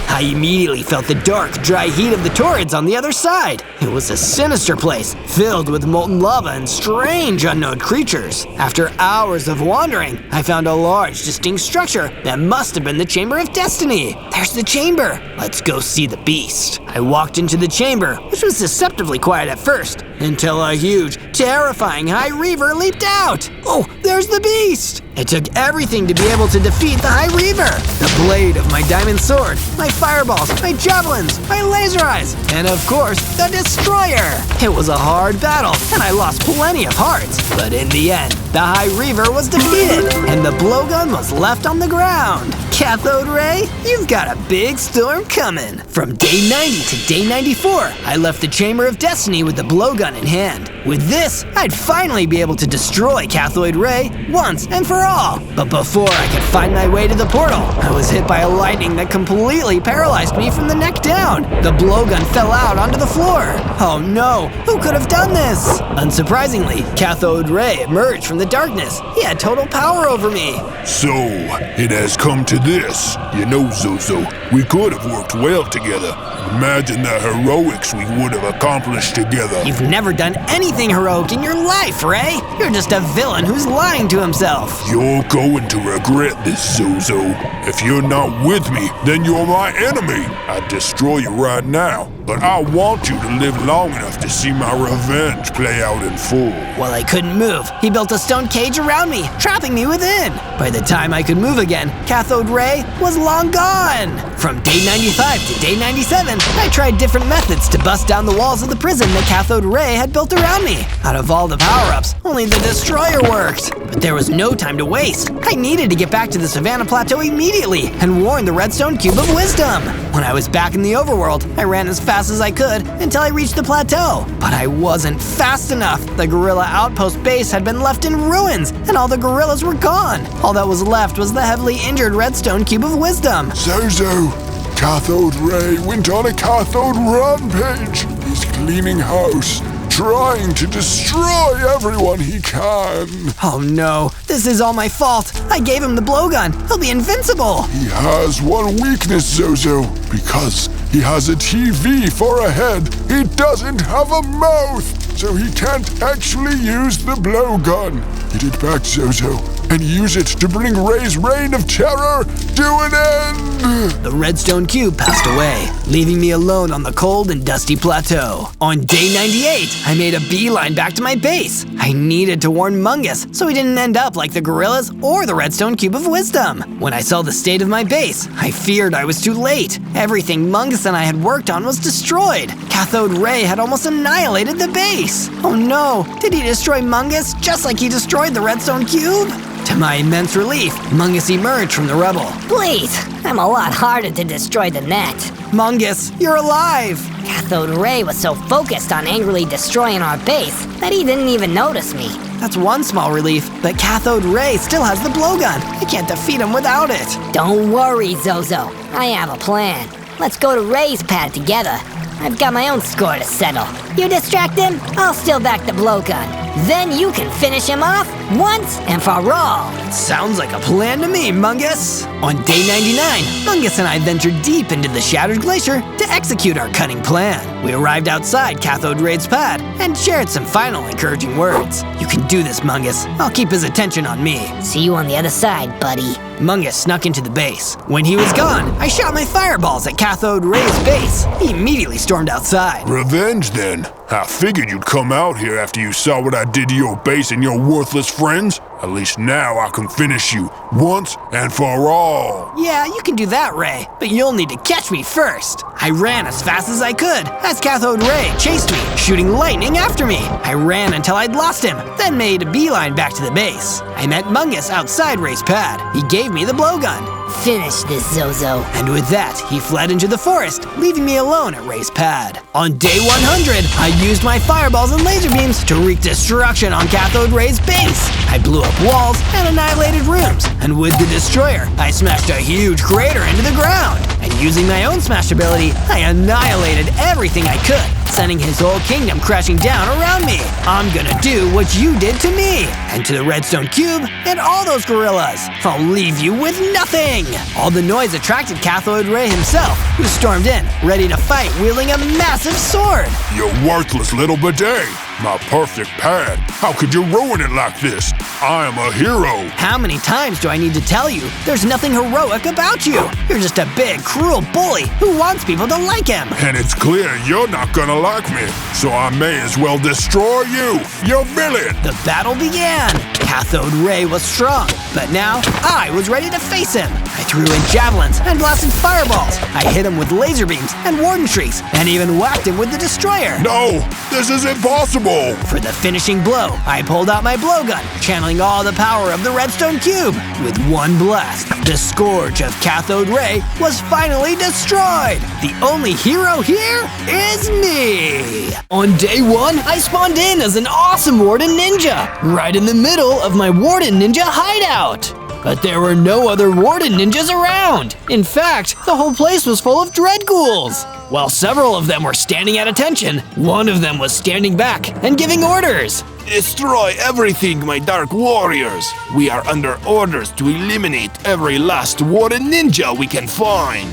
I immediately felt the dark, dry heat of the Torrens on the other side. It was a sinister place, filled with molten lava and strange unknown creatures. After hours of wandering, I found a large, distinct structure that must have been the Chamber of Destiny. Destiny! There's the chamber! Let's go see the beast. I walked into the chamber, which was deceptively quiet at first, until a huge, terrifying High Reaver leaped out! Oh, there's the beast! It took everything to be able to defeat the High Reaver. The blade of my diamond sword, my fireballs, my javelins, my laser eyes, and of course, the destroyer! It was a hard battle, and I lost plenty of hearts. But in the end, the High Reaver was defeated, and the blowgun was left on the ground. Cathode Ray, you've got a big storm coming. From day 90 to day 94, I left the Chamber of Destiny with the blowgun in hand. With this, I'd finally be able to destroy Cathode Ray once and for all. But before I could find my way to the portal, I was hit by a lightning that completely paralyzed me from the neck down. The blowgun fell out onto the floor. Oh no, who could have done this? Unsurprisingly, Cathode Ray emerged from the darkness. He had total power over me. So, it has come to this. You know, Zozo, we could have worked well together. Imagine the heroics we would have accomplished together. You've never done anything heroic in your life, Ray. You're just a villain who's lying to himself. You're going to regret this, Zozo. If you're not with me, then you're my enemy. I'd destroy you right now, but I want you to live long enough to see my revenge play out in full. While I couldn't move, he built a stone cage around me, trapping me within. By the time I could move again, Cathode Ray was long gone. From day 95 to day 97, I tried different methods to bust down the walls of the prison that Cathode Ray had built around me. Out of all the power-ups, only the destroyer worked. But there was no time to waste. I needed to get back to the Savannah Plateau immediately and warn the Redstone Cube of Wisdom. When I was back in the overworld, I ran as fast as I could until I reached the plateau. But I wasn't fast enough. The gorilla outpost base had been left in ruins, and all the gorillas were gone. All that was left was the heavily injured Redstone Cube of Wisdom. Zozo, Cathode Ray went on a cathode rampage. He's cleaning house, trying to destroy everyone he can. Oh no, this is all my fault. I gave him the blowgun. He'll be invincible. He has one weakness, Zozo. Because he has a TV for a head, he doesn't have a mouth, so he can't actually use the blowgun. Get it back, Zozo, and use it to bring Ray's reign of terror to an end! The Redstone Cube passed away, leaving me alone on the cold and dusty plateau. On day 98, I made a beeline back to my base. I needed to warn Mungus so he didn't end up like the gorillas or the Redstone Cube of Wisdom. When I saw the state of my base, I feared I was too late. Everything Mungus and I had worked on was destroyed. Cathode Ray had almost annihilated the base. Oh no, did he destroy Mungus just like he destroyed the Redstone Cube? To my immense relief, Mungus emerged from the rubble. Please, I'm a lot harder to destroy than that. Mungus, you're alive! Cathode Ray was so focused on angrily destroying our base that he didn't even notice me. That's one small relief, but Cathode Ray still has the blowgun. I can't defeat him without it. Don't worry, Zozo. I have a plan. Let's go to Ray's pad together. I've got my own score to settle. You distract him, I'll steal back the blowgun. Then you can finish him off once and for all. Sounds like a plan to me, Mungus. On day 99, Mungus and I ventured deep into the Shattered Glacier to execute our cunning plan. We arrived outside Cathode Ray's pad and shared some final encouraging words. You can do this, Mungus. I'll keep his attention on me. See you on the other side, buddy. Mungus snuck into the base. When he was gone, I shot my fireballs at Cathode Ray's base. He immediately stormed outside. Revenge, then? I figured you'd come out here after you saw what I did to your base and your worthless friends. At least now I can finish you, once and for all. Yeah, you can do that, Ray, but you'll need to catch me first. I ran as fast as I could as Cathode Ray chased me, shooting lightning after me. I ran until I'd lost him, then made a beeline back to the base. I met Mungus outside Ray's pad. He gave me the blowgun. Finish this, Zozo. And with that, he fled into the forest, leaving me alone at Ray's pad. On day 100, I used my fireballs and laser beams to wreak destruction on Cathode Ray's base. I blew up walls and annihilated rooms, and with the destroyer, I smashed a huge crater into the ground. And using my own smash ability, I annihilated everything I could, sending his whole kingdom crashing down around me. I'm gonna do what you did to me, and to the Redstone Cube, and all those gorillas. I'll leave you with nothing. All the noise attracted Cathode Ray himself, who stormed in, ready to fight, wielding a massive sword. You worthless little bidet. My perfect pad. How could you ruin it like this? I am a hero. How many times do I need to tell you? There's nothing heroic about you. You're just a big, cruel bully who wants people to like him. And it's clear you're not gonna like me, so I may as well destroy you, you villain. The battle began. Cathode Ray was strong, but now I was ready to face him. I threw in javelins and blasted fireballs. I hit him with laser beams and warden shrieks, and even whacked him with the destroyer. No, this is impossible. For the finishing blow, I pulled out my blowgun, channeling all the power of the redstone cube. With one blast, the scourge of Cathode Ray was finally destroyed. The only hero here is me. On day 1, I spawned in as an awesome Warden Ninja, right in the middle of my Warden Ninja hideout. But there were no other Warden Ninjas around. In fact, the whole place was full of Dread Ghouls. While several of them were standing at attention, one of them was standing back and giving orders. Destroy everything, my Dark Warriors. We are under orders to eliminate every last Warden Ninja we can find.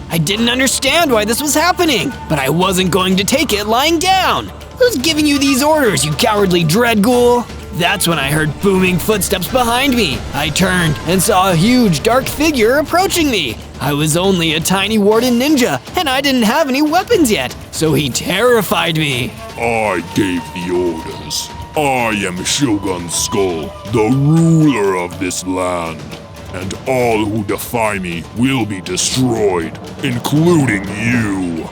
I didn't understand why this was happening, but I wasn't going to take it lying down. Who's giving you these orders, you cowardly Dread Ghoul? That's when I heard booming footsteps behind me. I turned and saw a huge dark figure approaching me. I was only a tiny Warden Ninja, and I didn't have any weapons yet, so he terrified me. I gave the orders. I am Shogun Skull, the ruler of this land. And all who defy me will be destroyed, including you.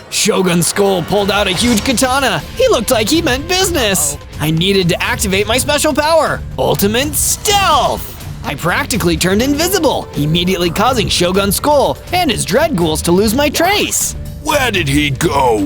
Shogun Skull pulled out a huge katana. He looked like he meant business. I needed to activate my special power, Ultimate Stealth. I practically turned invisible, immediately causing Shogun Skull and his Dread Ghouls to lose my trace. Where did he go?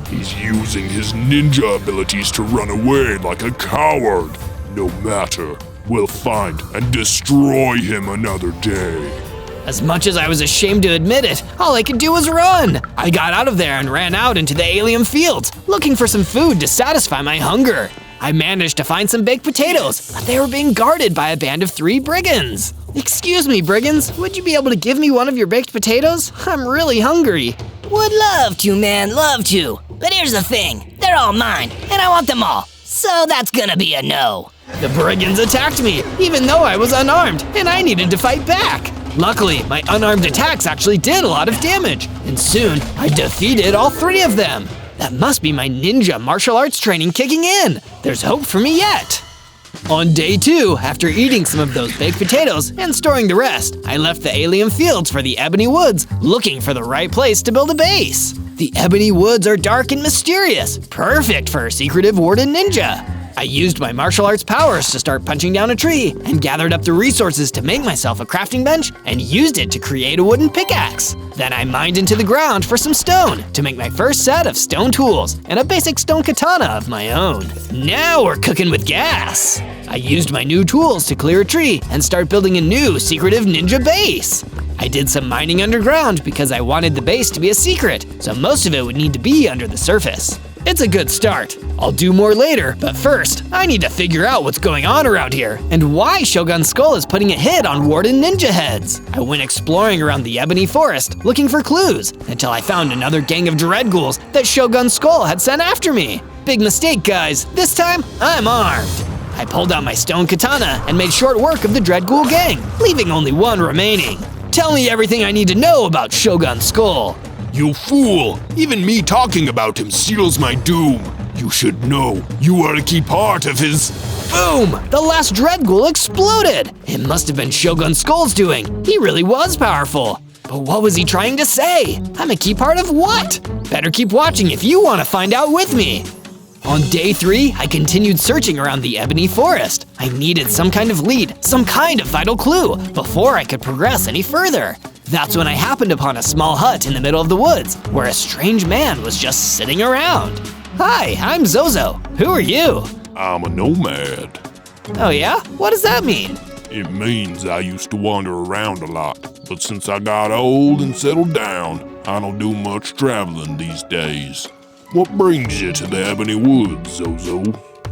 He's using his ninja abilities to run away like a coward. No matter, we'll find and destroy him another day. As much as I was ashamed to admit it, all I could do was run. I got out of there and ran out into the alien fields, looking for some food to satisfy my hunger. I managed to find some baked potatoes, but they were being guarded by a band of 3 brigands. Excuse me, brigands, would you be able to give me one of your baked potatoes? I'm really hungry. Would love to, man, love to. But here's the thing, they're all mine, and I want them all. So that's gonna be a no. The brigands attacked me, even though I was unarmed, and I needed to fight back. Luckily, my unarmed attacks actually did a lot of damage, and soon I defeated all 3 of them. That must be my ninja martial arts training kicking in. There's hope for me yet. On day 2, after eating some of those baked potatoes and storing the rest, I left the alien fields for the Ebony Woods, looking for the right place to build a base. The Ebony Woods are dark and mysterious, perfect for a secretive Warden Ninja. I used my martial arts powers to start punching down a tree and gathered up the resources to make myself a crafting bench and used it to create a wooden pickaxe. Then I mined into the ground for some stone to make my first set of stone tools and a basic stone katana of my own. Now we're cooking with gas. I used my new tools to clear a tree and start building a new secretive ninja base. I did some mining underground because I wanted the base to be a secret, so most of it would need to be under the surface. It's a good start. I'll do more later, but first, I need to figure out what's going on around here and why Shogun Skull is putting a hit on Warden Ninja heads. I went exploring around the Ebony Forest looking for clues until I found another gang of Dread Ghouls that Shogun Skull had sent after me. Big mistake, guys. This time, I'm armed. I pulled out my stone katana and made short work of the Dread Ghoul gang, leaving only one remaining. Tell me everything I need to know about Shogun Skull. You fool! Even me talking about him seals my doom. You should know, you are a key part of his… Boom! The last Dread Ghoul exploded! It must have been Shogun Skull's doing. He really was powerful. But what was he trying to say? I'm a key part of what? Better keep watching if you want to find out with me. On day 3, I continued searching around the Ebony Forest. I needed some kind of lead, some kind of vital clue, before I could progress any further. That's when I happened upon a small hut in the middle of the woods, where a strange man was just sitting around. Hi, I'm Zozo. Who are you? I'm a nomad. Oh yeah? What does that mean? It means I used to wander around a lot, but since I got old and settled down, I don't do much traveling these days. What brings you to the Ebony Woods, Zozo?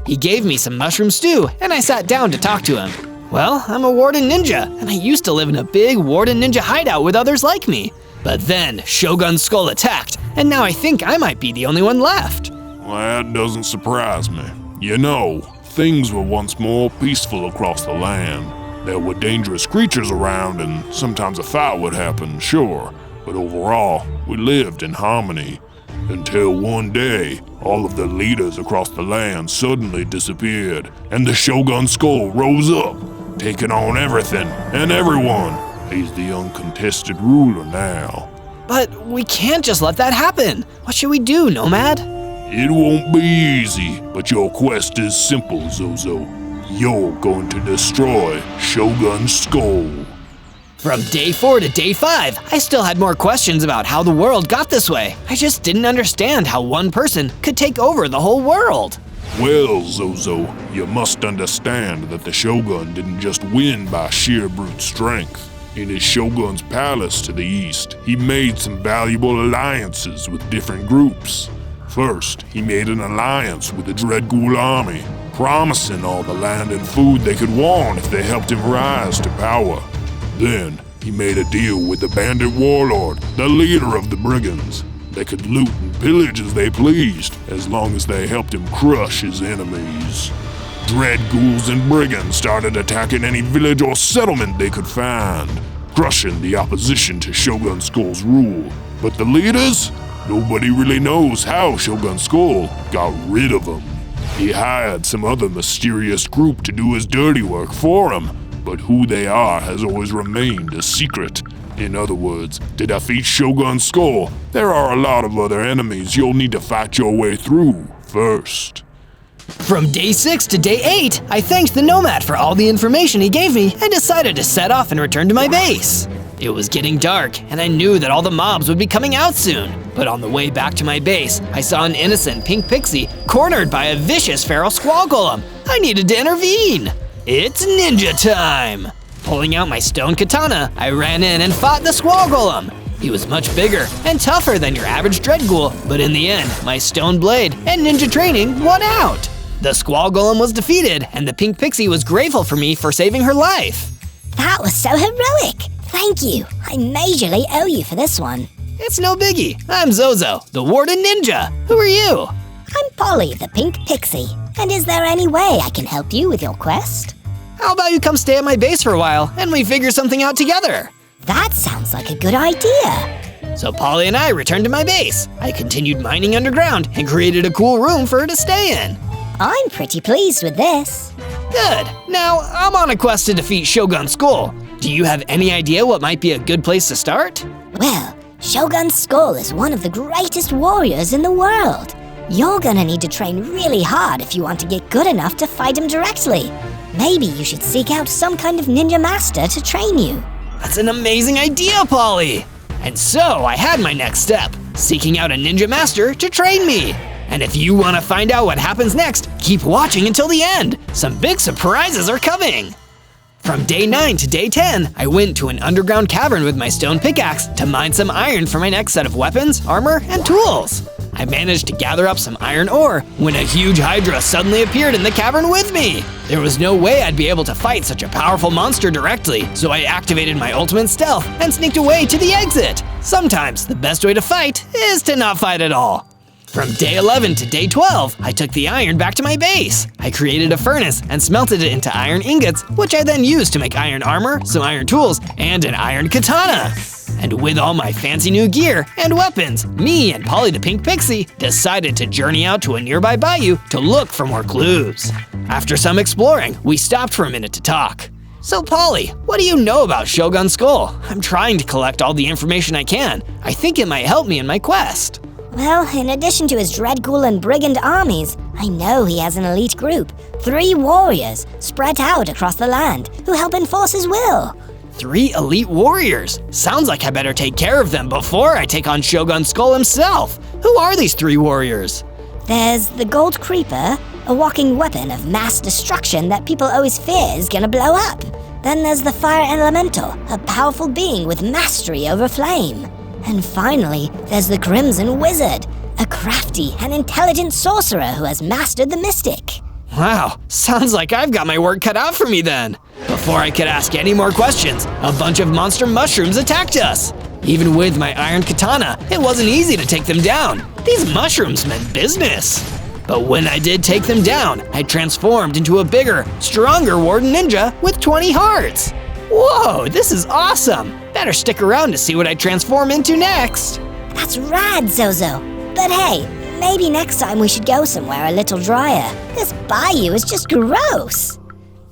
He gave me some mushroom stew, and I sat down to talk to him. Well, I'm a Warden Ninja, and I used to live in a big Warden Ninja hideout with others like me. But then, Shogun Skull attacked, and now I think I might be the only one left. Well, that doesn't surprise me. You know, things were once more peaceful across the land. There were dangerous creatures around and sometimes a fight would happen, sure, but overall, we lived in harmony. Until one day, all of the leaders across the land suddenly disappeared, and the Shogun Skull rose up, taking on everything and everyone. He's the uncontested ruler now. But we can't just let that happen. What should we do, Nomad? It won't be easy, but your quest is simple, Zozo. You're going to destroy Shogun Skull. From day 4 to day 5, I still had more questions about how the world got this way. I just didn't understand how one person could take over the whole world. Well, Zozo, you must understand that the Shogun didn't just win by sheer brute strength. In his Shogun's palace to the east, he made some valuable alliances with different groups. First, he made an alliance with the Dread Ghoul army, promising all the land and food they could want if they helped him rise to power. Then, he made a deal with the bandit warlord, the leader of the brigands. They could loot and pillage as they pleased, as long as they helped him crush his enemies. Dread ghouls and brigands started attacking any village or settlement they could find, crushing the opposition to Shogun Skull's rule. But the leaders? Nobody really knows how Shogun Skull got rid of them. He hired some other mysterious group to do his dirty work for him, but who they are has always remained a secret. In other words, to defeat Shogun Skull, there are a lot of other enemies you'll need to fight your way through first. From day 6 to day 8, I thanked the Nomad for all the information he gave me and decided to set off and return to my base. It was getting dark, and I knew that all the mobs would be coming out soon. But on the way back to my base, I saw an innocent pink pixie cornered by a vicious feral squall golem. I needed to intervene. It's ninja time! Pulling out my stone katana, I ran in and fought the squall golem. He was much bigger and tougher than your average dread ghoul, but in the end, my stone blade and ninja training won out. The squall golem was defeated, and the pink pixie was grateful for me for saving her life. That was so heroic. Thank you. I majorly owe you for this one. It's no biggie. I'm Zozo, the Warden Ninja. Who are you? I'm Polly, the pink pixie. And is there any way I can help you with your quest? How about you come stay at my base for a while and we figure something out together? That sounds like a good idea. So Polly and I returned to my base. I continued mining underground and created a cool room for her to stay in. I'm pretty pleased with this. Good. Now, I'm on a quest to defeat Shogun Skull. Do you have any idea what might be a good place to start? Well, Shogun Skull is one of the greatest warriors in the world. You're gonna need to train really hard if you want to get good enough to fight him directly. Maybe you should seek out some kind of ninja master to train you. That's an amazing idea, Polly! And so I had my next step, seeking out a ninja master to train me. And if you want to find out what happens next, keep watching until the end. Some big surprises are coming. From day 9 to day 10, I went to an underground cavern with my stone pickaxe to mine some iron for my next set of weapons, armor, and tools. I managed to gather up some iron ore when a huge hydra suddenly appeared in the cavern with me. There was no way I'd be able to fight such a powerful monster directly, so I activated my ultimate stealth and sneaked away to the exit. Sometimes the best way to fight is to not fight at all. From day 11 to day 12, I took the iron back to my base. I created a furnace and smelted it into iron ingots, which I then used to make iron armor, some iron tools, and an iron katana. And with all my fancy new gear and weapons, me and Polly the Pink Pixie decided to journey out to a nearby bayou to look for more clues. After some exploring, we stopped for a minute to talk. So Polly, what do you know about Shogun Skull? I'm trying to collect all the information I can. I think it might help me in my quest. Well, in addition to his Dread Ghoul and Brigand armies, I know he has an elite group, 3 warriors spread out across the land who help enforce his will. 3 elite warriors? Sounds like I better take care of them before I take on Shogun Skull himself. Who are these 3 warriors? There's the Gold Creeper, a walking weapon of mass destruction that people always fear is gonna blow up. Then there's the Fire Elemental, a powerful being with mastery over flame. And finally, there's the Crimson Wizard, a crafty and intelligent sorcerer who has mastered the Mystic. Wow, sounds like I've got my work cut out for me then. Before I could ask any more questions, a bunch of monster mushrooms attacked us. Even with my iron katana, it wasn't easy to take them down. These mushrooms meant business. But when I did take them down, I transformed into a bigger, stronger Warden Ninja with 20 hearts. Whoa, this is awesome! Better stick around to see what I transform into next. That's rad, Zozo. But hey, maybe next time we should go somewhere a little drier. This bayou is just gross.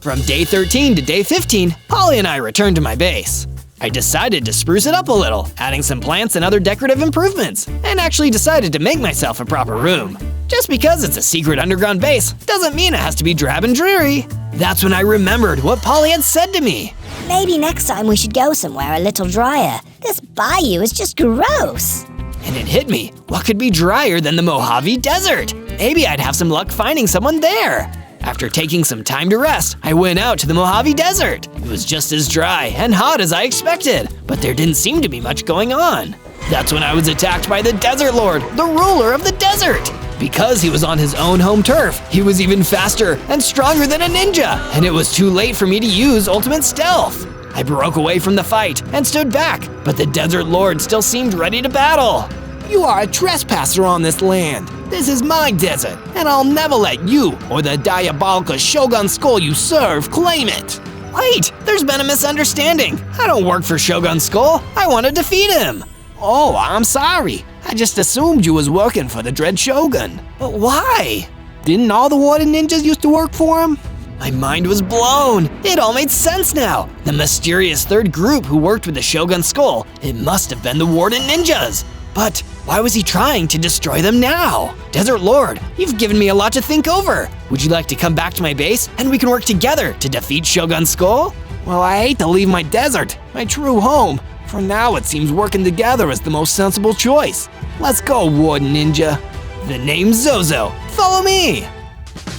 From day 13 to day 15, Polly and I returned to my base. I decided to spruce it up a little, adding some plants and other decorative improvements, and actually decided to make myself a proper room. Just because it's a secret underground base doesn't mean it has to be drab and dreary. That's when I remembered what Polly had said to me. Maybe next time we should go somewhere a little drier. This bayou is just gross. And it hit me, what could be drier than the Mojave Desert? Maybe I'd have some luck finding someone there. After taking some time to rest, I went out to the Mojave Desert. It was just as dry and hot as I expected, but there didn't seem to be much going on. That's when I was attacked by the Desert Lord, the ruler of the desert. Because he was on his own home turf, he was even faster and stronger than a ninja, and it was too late for me to use ultimate stealth. I broke away from the fight and stood back, but the Desert Lord still seemed ready to battle. You are a trespasser on this land. This is my desert, and I'll never let you or the diabolical Shogun Skull you serve claim it. Wait, there's been a misunderstanding. I don't work for Shogun Skull. I want to defeat him. Oh, I'm sorry. I just assumed you was working for the Dread Shogun. But why? Didn't all the Warden Ninjas used to work for him? My mind was blown. It all made sense now. The mysterious third group who worked with the Shogun Skull, it must have been the Warden Ninjas. But why was he trying to destroy them now? Desert Lord, you've given me a lot to think over. Would you like to come back to my base and we can work together to defeat Shogun Skull? Well, I hate to leave my desert, my true home. For now, it seems working together is the most sensible choice. Let's go, Warden Ninja. The name's Zozo. Follow me.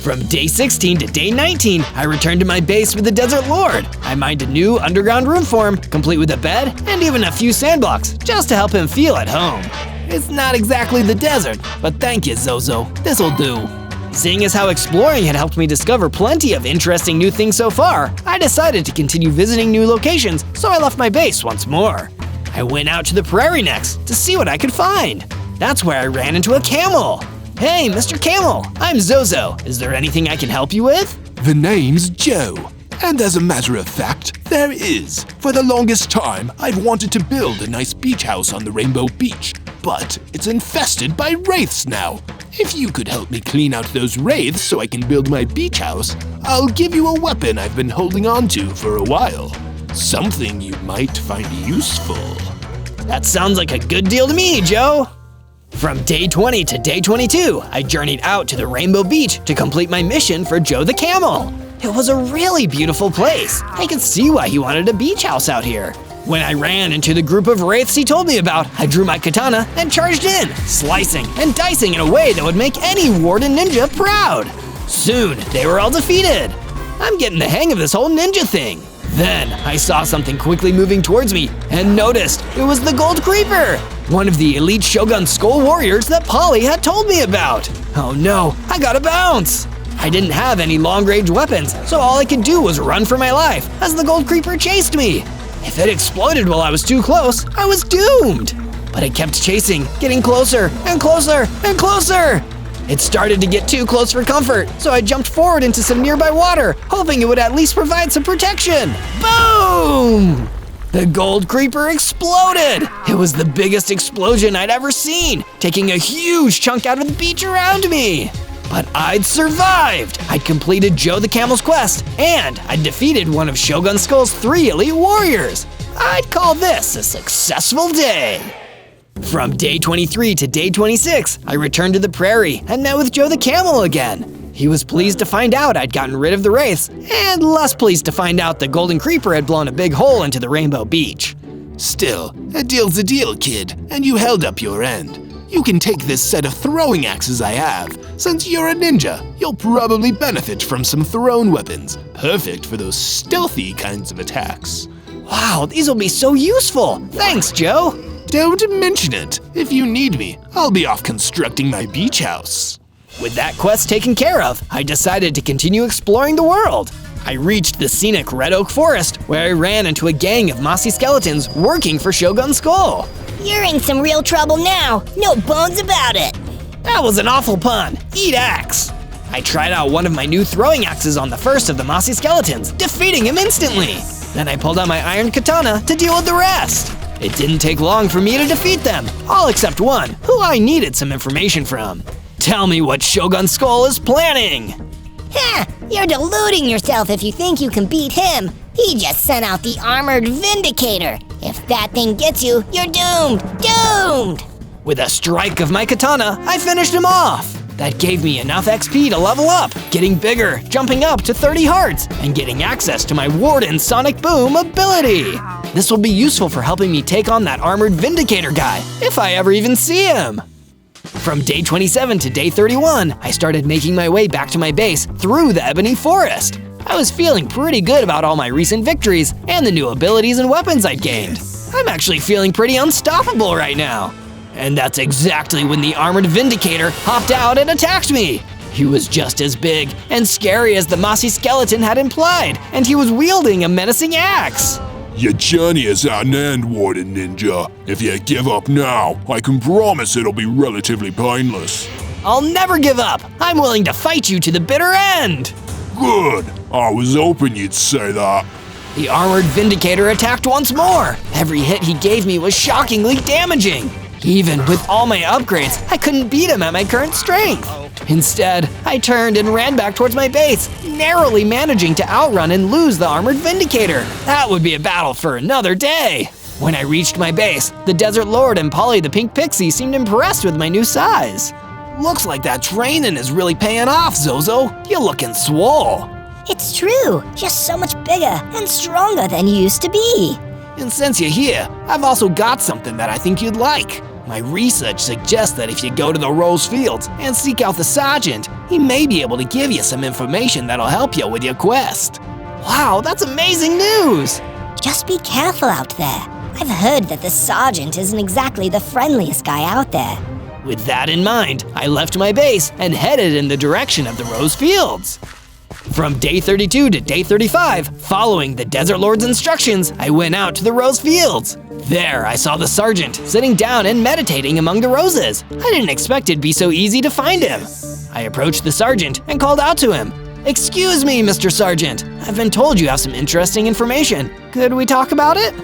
From day 16 to day 19, I returned to my base with the Desert Lord. I mined a new underground room for him, complete with a bed and even a few sandblocks, just to help him feel at home. It's not exactly the desert, but thank you, Zozo. This'll do. Seeing as how exploring had helped me discover plenty of interesting new things so far, I decided to continue visiting new locations, so I left my base once more. I went out to the prairie next to see what I could find. That's where I ran into a camel. Hey, Mr. Camel, I'm Zozo. Is there anything I can help you with? The name's Joe. And as a matter of fact, there is. For the longest time, I've wanted to build a nice beach house on the Rainbow Beach, but it's infested by wraiths now. If you could help me clean out those wraiths so I can build my beach house, I'll give you a weapon I've been holding on to for a while. Something you might find useful. That sounds like a good deal to me, Joe. From day 20 to day 22, I journeyed out to the Rainbow Beach to complete my mission for Joe the Camel. It was a really beautiful place. I could see why he wanted a beach house out here. When I ran into the group of wraiths he told me about, I drew my katana and charged in, slicing and dicing in a way that would make any Warden Ninja proud. Soon, they were all defeated. I'm getting the hang of this whole ninja thing. Then, I saw something quickly moving towards me and noticed it was the Gold Creeper, one of the elite Shogun Skull warriors that Polly had told me about. Oh no, I gotta bounce! I didn't have any long-range weapons, so all I could do was run for my life as the Gold Creeper chased me. If it exploded while I was too close, I was doomed. But I kept chasing, getting closer and closer and closer. It started to get too close for comfort, so I jumped forward into some nearby water, hoping it would at least provide some protection. Boom! The Gold Creeper exploded! It was the biggest explosion I'd ever seen, taking a huge chunk out of the beach around me. But I'd survived! I'd completed Joe the Camel's quest, and I'd defeated one of Shogun Skull's 3 elite warriors. I'd call this a successful day. From day 23 to day 26, I returned to the prairie and met with Joe the Camel again. He was pleased to find out I'd gotten rid of the wraiths, and less pleased to find out the Golden Creeper had blown a big hole into the Rainbow Beach. Still, a deal's a deal, kid, and you held up your end. You can take this set of throwing axes I have. Since you're a ninja, you'll probably benefit from some thrown weapons, perfect for those stealthy kinds of attacks. Wow, these will be so useful! Thanks, Joe! Don't mention it. If you need me, I'll be off constructing my beach house. With that quest taken care of, I decided to continue exploring the world. I reached the scenic Red Oak Forest, where I ran into a gang of mossy skeletons working for Shogun Skull. You're in some real trouble now. No bones about it. That was an awful pun. Eat axe. I tried out one of my new throwing axes on the first of the mossy skeletons, defeating him instantly. Then I pulled out my iron katana to deal with the rest. It didn't take long for me to defeat them, all except one, who I needed some information from. Tell me what Shogun Skull is planning. Ha! You're deluding yourself if you think you can beat him. He just sent out the armored Vindicator. If that thing gets you, you're doomed! Doomed! With a strike of my katana, I finished him off. That gave me enough XP to level up, getting bigger, jumping up to 30 hearts, and getting access to my Warden Sonic Boom ability. This will be useful for helping me take on that armored Vindicator guy, if I ever even see him. From day 27 to day 31, I started making my way back to my base through the Ebony Forest. I was feeling pretty good about all my recent victories and the new abilities and weapons I'd gained. I'm actually feeling pretty unstoppable right now. And that's exactly when the armored Vindicator hopped out and attacked me. He was just as big and scary as the mossy skeleton had implied, and he was wielding a menacing axe. Your journey is at an end, Warden Ninja. If you give up now, I can promise it'll be relatively painless. I'll never give up. I'm willing to fight you to the bitter end. Good. I was hoping you'd say that. The armored Vindicator attacked once more. Every hit he gave me was shockingly damaging. Even with all my upgrades, I couldn't beat him at my current strength. Instead, I turned and ran back towards my base, narrowly managing to outrun and lose the armored Vindicator. That would be a battle for another day. When I reached my base, the Desert Lord and Polly the Pink Pixie seemed impressed with my new size. Looks like that training is really paying off, Zozo. You're looking swole. It's true. Just so much bigger and stronger than you used to be. And since you're here, I've also got something that I think you'd like. My research suggests that if you go to the Rose Fields and seek out the Sergeant, he may be able to give you some information that'll help you with your quest. Wow, that's amazing news! Just be careful out there. I've heard that the Sergeant isn't exactly the friendliest guy out there. With that in mind, I left my base and headed in the direction of the Rose Fields. From day 32 to day 35, following the Desert Lord's instructions, I went out to the Rose Fields. There, I saw the Sergeant sitting down and meditating among the roses. I didn't expect it'd be so easy to find him. I approached the Sergeant and called out to him. "Excuse me, Mr. Sergeant. I've been told you have some interesting information. Could we talk about it?"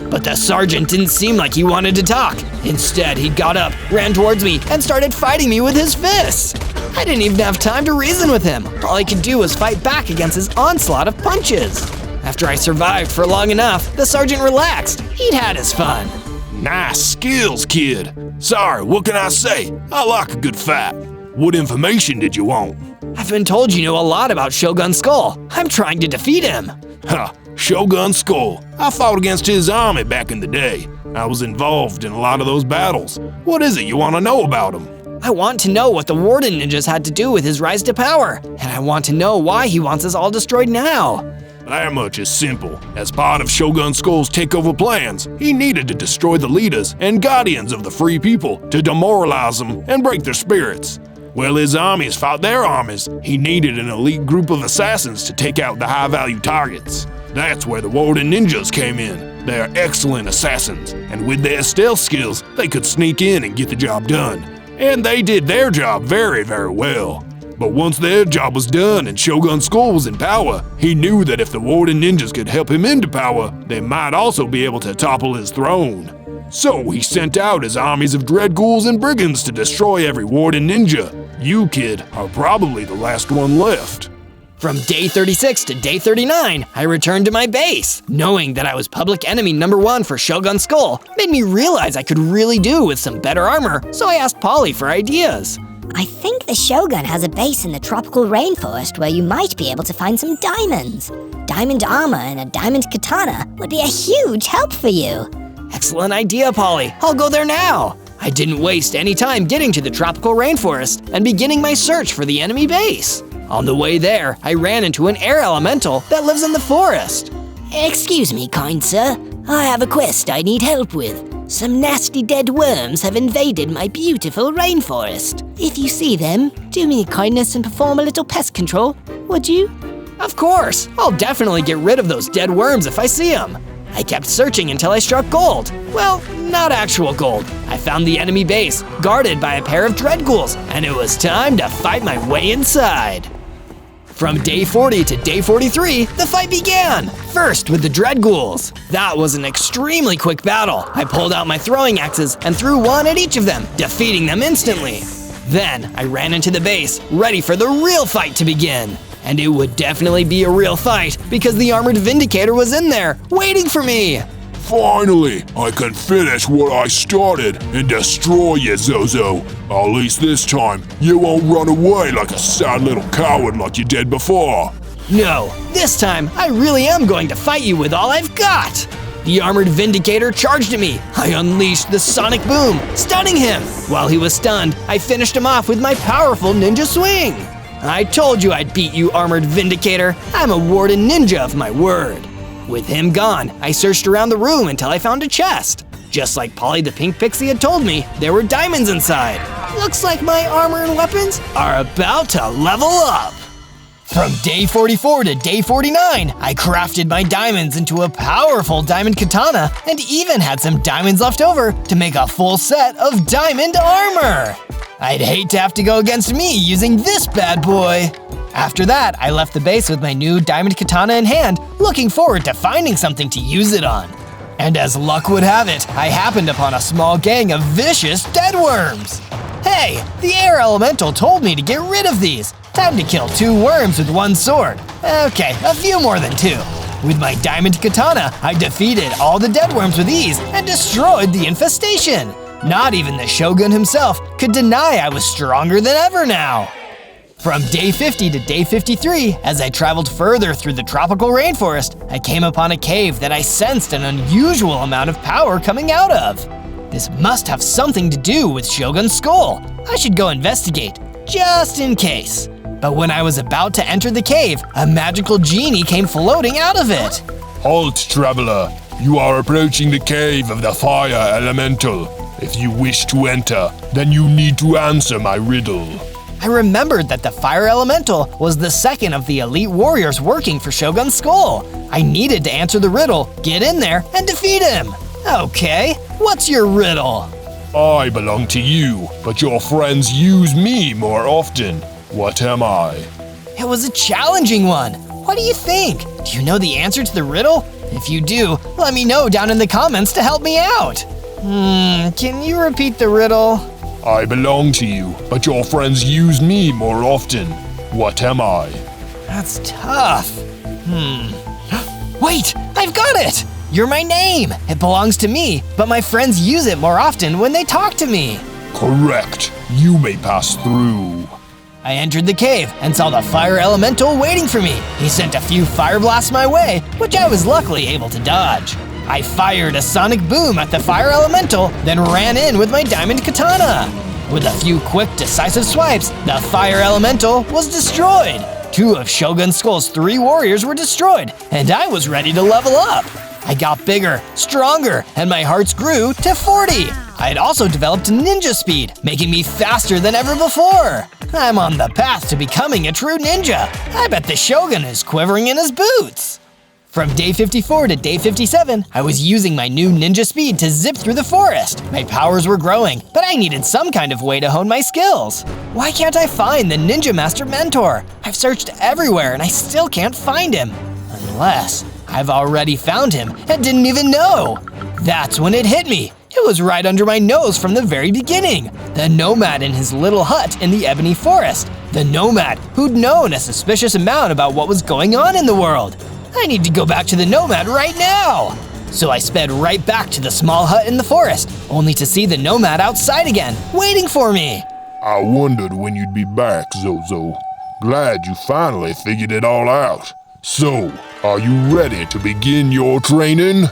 But the Sergeant didn't seem like he wanted to talk. Instead, he got up, ran towards me, and started fighting me with his fists. I didn't even have time to reason with him. All I could do was fight back against his onslaught of punches. After I survived for long enough, the Sergeant relaxed. He'd had his fun. Nice skills, kid. Sorry, what can I say? I like a good fight. What information did you want? I've been told you know a lot about Shogun Skull. I'm trying to defeat him. Ha, Shogun Skull. I fought against his army back in the day. I was involved in a lot of those battles. What is it you want to know about him? I want to know what the Warden ninjas had to do with his rise to power, and I want to know why he wants us all destroyed now. That much is simple. As part of Shogun Skull's takeover plans, he needed to destroy the leaders and guardians of the free people to demoralize them and break their spirits. While his armies fought their armies, he needed an elite group of assassins to take out the high-value targets. That's where the Warden ninjas came in. They're excellent assassins, and with their stealth skills, they could sneak in and get the job done. And they did their job very, very well. But once their job was done and Shogun Skull was in power, he knew that if the Warden ninjas could help him into power, they might also be able to topple his throne. So he sent out his armies of dread ghouls and brigands to destroy every Warden ninja. You, kid, are probably the last one left. From day 36 to day 39, I returned to my base. Knowing that I was public enemy #1 for Shogun Skull made me realize I could really do with some better armor, so I asked Polly for ideas. I think the Shogun has a base in the tropical rainforest where you might be able to find some diamonds. Diamond armor and a diamond katana would be a huge help for you. Excellent idea, Polly. I'll go there now. I didn't waste any time getting to the tropical rainforest and beginning my search for the enemy base. On the way there, I ran into an air elemental that lives in the forest. Excuse me, kind sir. I have a quest I need help with. Some nasty dead worms have invaded my beautiful rainforest. If you see them, do me a kindness and perform a little pest control, would you? Of course. I'll definitely get rid of those dead worms if I see them. I kept searching until I struck gold. Well, not actual gold. I found the enemy base, guarded by a pair of dread ghouls, and it was time to fight my way inside. From day 40 to day 43, the fight began! First with the dread ghouls. That was an extremely quick battle. I pulled out my throwing axes and threw one at each of them, defeating them instantly. Then I ran into the base, ready for the real fight to begin. And it would definitely be a real fight because the armored Vindicator was in there, waiting for me. Finally, I can finish what I started and destroy you, Zozo. At least this time, you won't run away like a sad little coward like you did before. No, this time I really am going to fight you with all I've got. The armored Vindicator charged at me. I unleashed the sonic boom, stunning him. While he was stunned, I finished him off with my powerful ninja swing. I told you I'd beat you, armored Vindicator. I'm a Warden ninja of my word. With him gone, I searched around the room until I found a chest. Just like Polly the Pink Pixie had told me, there were diamonds inside. Looks like my armor and weapons are about to level up. From day 44 to day 49, I crafted my diamonds into a powerful diamond katana and even had some diamonds left over to make a full set of diamond armor. I'd hate to have to go against me using this bad boy. After that, I left the base with my new diamond katana in hand, looking forward to finding something to use it on. And as luck would have it, I happened upon a small gang of vicious deadworms. Hey, the air elemental told me to get rid of these. Time to kill 2 worms with 1 sword. Okay, a few more than 2. With my diamond katana, I defeated all the deadworms with ease and destroyed the infestation. Not even the Shogun himself could deny I was stronger than ever now. From day 50 to day 53, as I traveled further through the tropical rainforest, I came upon a cave that I sensed an unusual amount of power coming out of. This must have something to do with Shogun's skull. I should go investigate, just in case. But when I was about to enter the cave, a magical genie came floating out of it. Halt, traveler. You are approaching the cave of the fire elemental. If you wish to enter, then you need to answer my riddle. I remembered that the fire elemental was the second of the elite warriors working for Shogun's skull. I needed to answer the riddle, get in there, and defeat him. Okay, what's your riddle? I belong to you, but your friends use me more often. What am I? It was a challenging one. What do you think? Do you know the answer to the riddle? If you do, let me know down in the comments to help me out. Can you repeat the riddle? I belong to you, but your friends use me more often. What am I? That's tough. Wait, I've got it! You're my name. It belongs to me, but my friends use it more often when they talk to me. Correct. You may pass through. I entered the cave and saw the fire elemental waiting for me. He sent a few fire blasts my way, which I was luckily able to dodge. I fired a sonic boom at the fire elemental, then ran in with my diamond katana. With a few quick, decisive swipes, the fire elemental was destroyed. 2 of Shogun Skull's 3 warriors were destroyed, and I was ready to level up. I got bigger, stronger, and my hearts grew to 40. I had also developed ninja speed, making me faster than ever before. I'm on the path to becoming a true ninja. I bet the Shogun is quivering in his boots. From day 54 to day 57, I was using my new ninja speed to zip through the forest. My powers were growing, but I needed some kind of way to hone my skills. Why can't I find the Ninja Master Mentor? I've searched everywhere and I still can't find him. Unless I've already found him and didn't even know. That's when it hit me. It was right under my nose from the very beginning. The nomad in his little hut in the ebony forest. The nomad who'd known a suspicious amount about what was going on in the world. I need to go back to the nomad right now. So I sped right back to the small hut in the forest, only to see the nomad outside again, waiting for me. I wondered when you'd be back, Zozo. Glad you finally figured it all out. So, are you ready to begin your training?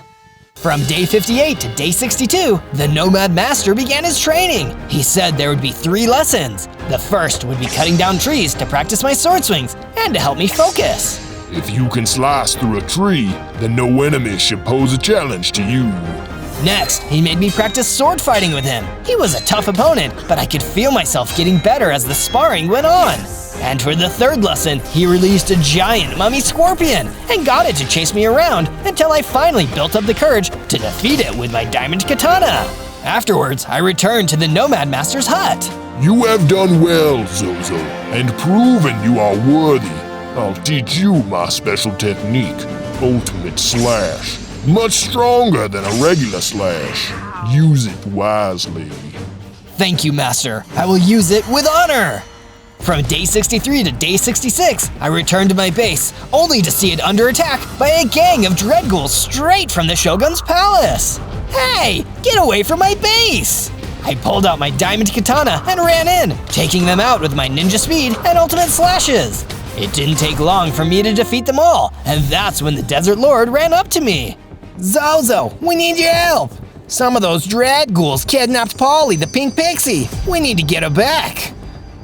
From day 58 to day 62, the Nomad Master began his training. He said there would be 3 lessons. The first would be cutting down trees to practice my sword swings and to help me focus. If you can slice through a tree, then no enemy should pose a challenge to you. Next, he made me practice sword fighting with him. He was a tough opponent, but I could feel myself getting better as the sparring went on. And for the third lesson, he released a giant mummy scorpion and got it to chase me around until I finally built up the courage to defeat it with my diamond katana. Afterwards, I returned to the Nomad Master's hut. You have done well, Zozo, and proven you are worthy. I'll teach you my special technique, Ultimate Slash. Much stronger than a regular slash. Use it wisely. Thank you, Master. I will use it with honor. From day 63 to day 66, I returned to my base, only to see it under attack by a gang of dread ghouls straight from the Shogun's palace. Hey, get away from my base! I pulled out my diamond katana and ran in, taking them out with my ninja speed and ultimate slashes. It didn't take long for me to defeat them all, and that's when the Desert Lord ran up to me. Zozo, we need your help! Some of those dread ghouls kidnapped Polly, the pink pixie. We need to get her back.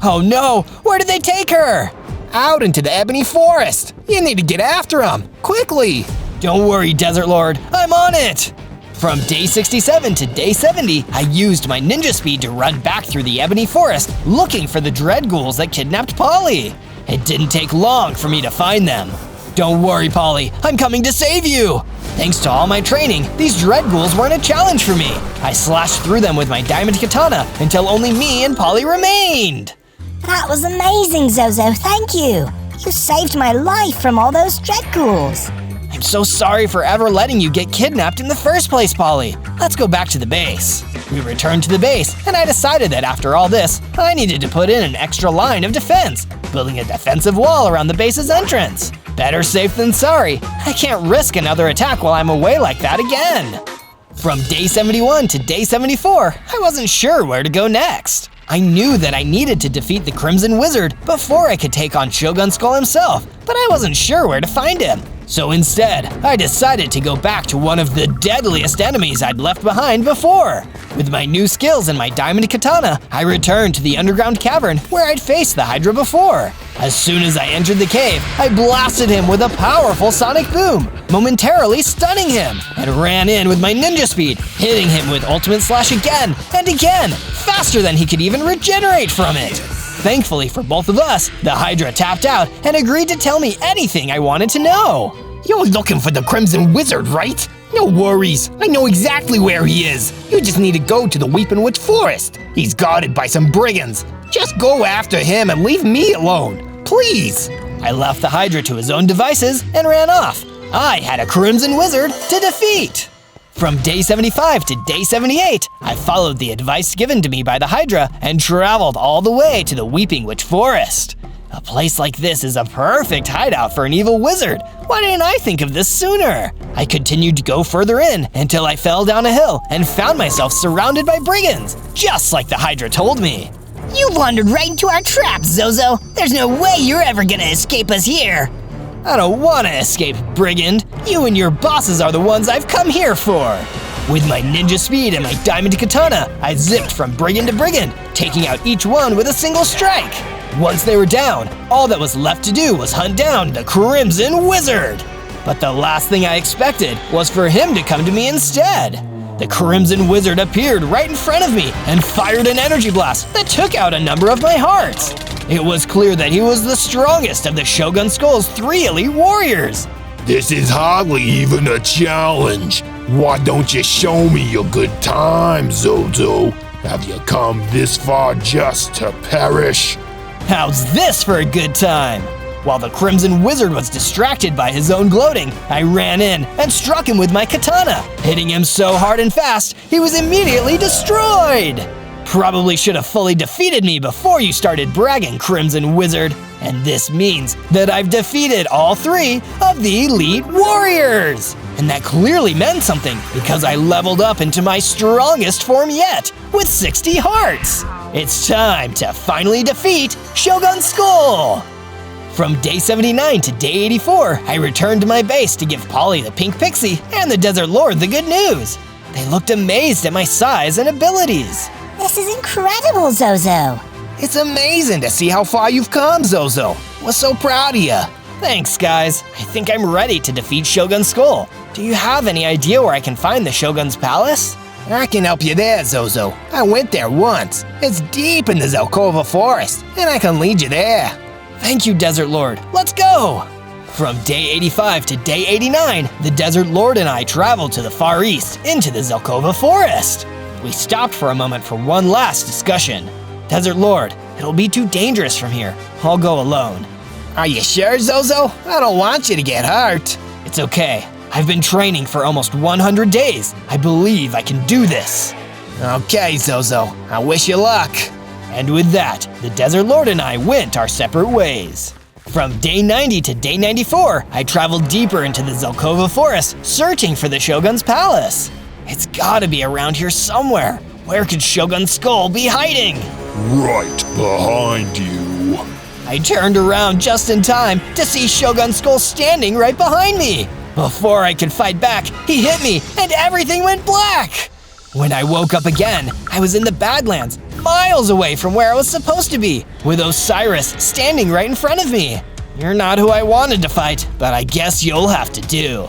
Oh no, where did they take her? Out into the ebony forest. You need to get after them, quickly. Don't worry, Desert Lord, I'm on it. From day 67 to day 70, I used my ninja speed to run back through the ebony forest looking for the dread ghouls that kidnapped Polly. It didn't take long for me to find them. Don't worry, Polly, I'm coming to save you! Thanks to all my training, these dread ghouls weren't a challenge for me. I slashed through them with my diamond katana until only me and Polly remained. That was amazing, Zozo, thank you. You saved my life from all those dread ghouls. I'm so sorry for ever letting you get kidnapped in the first place, Polly. Let's go back to the base. We returned to the base, and I decided that after all this, I needed to put in an extra line of defense, building a defensive wall around the base's entrance. Better safe than sorry. I can't risk another attack while I'm away like that again. From day 71 to day 74, I wasn't sure where to go next. I knew that I needed to defeat the Crimson Wizard before I could take on Shogun Skull himself, but I wasn't sure where to find him. So instead, I decided to go back to one of the deadliest enemies I'd left behind before. With my new skills and my diamond katana, I returned to the underground cavern where I'd faced the Hydra before. As soon as I entered the cave, I blasted him with a powerful sonic boom, momentarily stunning him, and ran in with my ninja speed, hitting him with ultimate slash again and again, faster than he could even regenerate from it. Thankfully for both of us, the Hydra tapped out and agreed to tell me anything I wanted to know. You're looking for the Crimson Wizard, right? No worries, I know exactly where he is. You just need to go to the Weeping Witch Forest. He's guarded by some brigands. Just go after him and leave me alone, please. I left the Hydra to his own devices and ran off. I had a Crimson Wizard to defeat. From day 75 to day 78, I followed the advice given to me by the Hydra and traveled all the way to the Weeping Witch Forest. A place like this is a perfect hideout for an evil wizard. Why didn't I think of this sooner? I continued to go further in until I fell down a hill and found myself surrounded by brigands, just like the Hydra told me. You wandered right into our trap, Zozo. There's no way you're ever gonna escape us here. I don't want to escape, brigand. You and your bosses are the ones I've come here for. With my ninja speed and my diamond katana, I zipped from brigand to brigand, taking out each one with a single strike. Once they were down, all that was left to do was hunt down the Crimson Wizard. But the last thing I expected was for him to come to me instead. The Crimson Wizard appeared right in front of me and fired an energy blast that took out a number of my hearts. It was clear that he was the strongest of the Shogun Skull's 3 elite warriors. This is hardly even a challenge. Why don't you show me your good time, Zozo? Have you come this far just to perish? How's this for a good time? While the Crimson Wizard was distracted by his own gloating, I ran in and struck him with my katana, hitting him so hard and fast, he was immediately destroyed. Probably should have fully defeated me before you started bragging, Crimson Wizard. And this means that I've defeated all 3 of the elite warriors. And that clearly meant something because I leveled up into my strongest form yet, with 60 hearts. It's time to finally defeat Shogun Skull. From day 79 to day 84, I returned to my base to give Polly the pink pixie and the Desert Lord the good news. They looked amazed at my size and abilities. This is incredible, Zozo. It's amazing to see how far you've come, Zozo. We're so proud of you. Thanks, guys. I think I'm ready to defeat Shogun Skull. Do you have any idea where I can find the Shogun's palace? I can help you there, Zozo. I went there once. It's deep in the Zelkova forest, and I can lead you there. Thank you, Desert Lord. Let's go! From day 85 to day 89, the Desert Lord and I traveled to the far east, into the Zelkova forest. We stopped for a moment for one last discussion. Desert Lord, it'll be too dangerous from here. I'll go alone. Are you sure, Zozo? I don't want you to get hurt. It's okay. I've been training for almost 100 days. I believe I can do this. Okay, Zozo. I wish you luck. And with that, the Desert Lord and I went our separate ways. From day 90 to day 94, I traveled deeper into the Zelkova forest, searching for the Shogun's palace. It's gotta be around here somewhere. Where could Shogun's skull be hiding? Right behind you. I turned around just in time to see Shogun's skull standing right behind me. Before I could fight back, he hit me and everything went black. When I woke up again, I was in the Badlands, miles away from where I was supposed to be, with Osiris standing right in front of me. You're not who I wanted to fight, but I guess you'll have to do.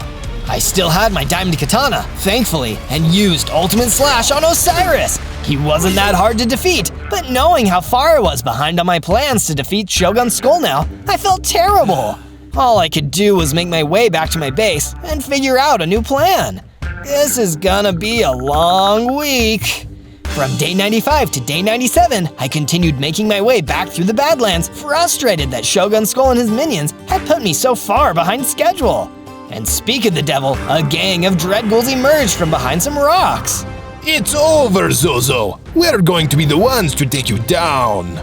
I still had my diamond katana, thankfully, and used Ultimate Slash on Osiris. He wasn't that hard to defeat, but knowing how far I was behind on my plans to defeat Shogun's skull now, I felt terrible. All I could do was make my way back to my base and figure out a new plan. This is gonna be a long week. From day 95 to day 97, I continued making my way back through the Badlands, frustrated that Shogun's skull and his minions had put me so far behind schedule. And speak of the devil, a gang of dread ghouls emerged from behind some rocks. It's over, Zozo. We're going to be the ones to take you down.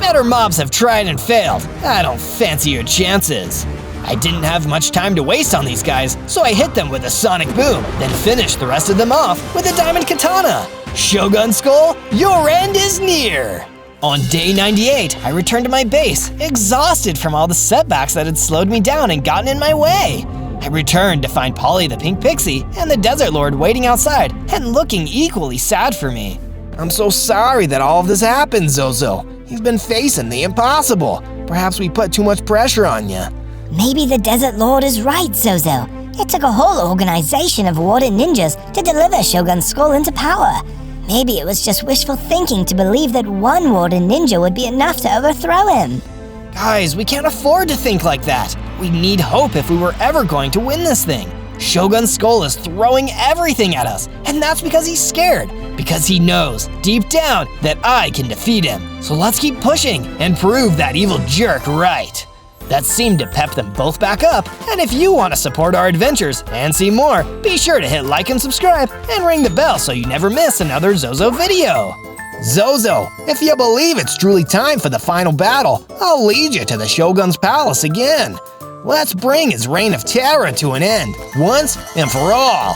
Better mobs have tried and failed. I don't fancy your chances. I didn't have much time to waste on these guys, so I hit them with a sonic boom, then finished the rest of them off with a diamond katana. Shogun Skull, your end is near! On day 98, I returned to my base, exhausted from all the setbacks that had slowed me down and gotten in my way. I returned to find Polly the Pink Pixie and the Desert Lord waiting outside and looking equally sad for me. I'm so sorry that all of this happened, Zozo. You've been facing the impossible. Perhaps we put too much pressure on you. Maybe the Desert Lord is right, Zozo. It took a whole organization of warden ninjas to deliver Shogun's skull into power. Maybe it was just wishful thinking to believe that one warden ninja would be enough to overthrow him. Guys, we can't afford to think like that. We need hope if we were ever going to win this thing. Shogun's skull is throwing everything at us, and that's because he's scared. Because he knows, deep down, that I can defeat him. So let's keep pushing and prove that evil jerk right. That seemed to pep them both back up, and if you want to support our adventures and see more, be sure to hit like and subscribe and ring the bell so you never miss another Zozo video. Zozo, if you believe it's truly time for the final battle, I'll lead you to the Shogun's palace again. Let's bring his reign of terror to an end, once and for all.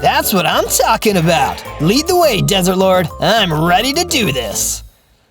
That's what I'm talking about. Lead the way, Desert Lord. I'm ready to do this.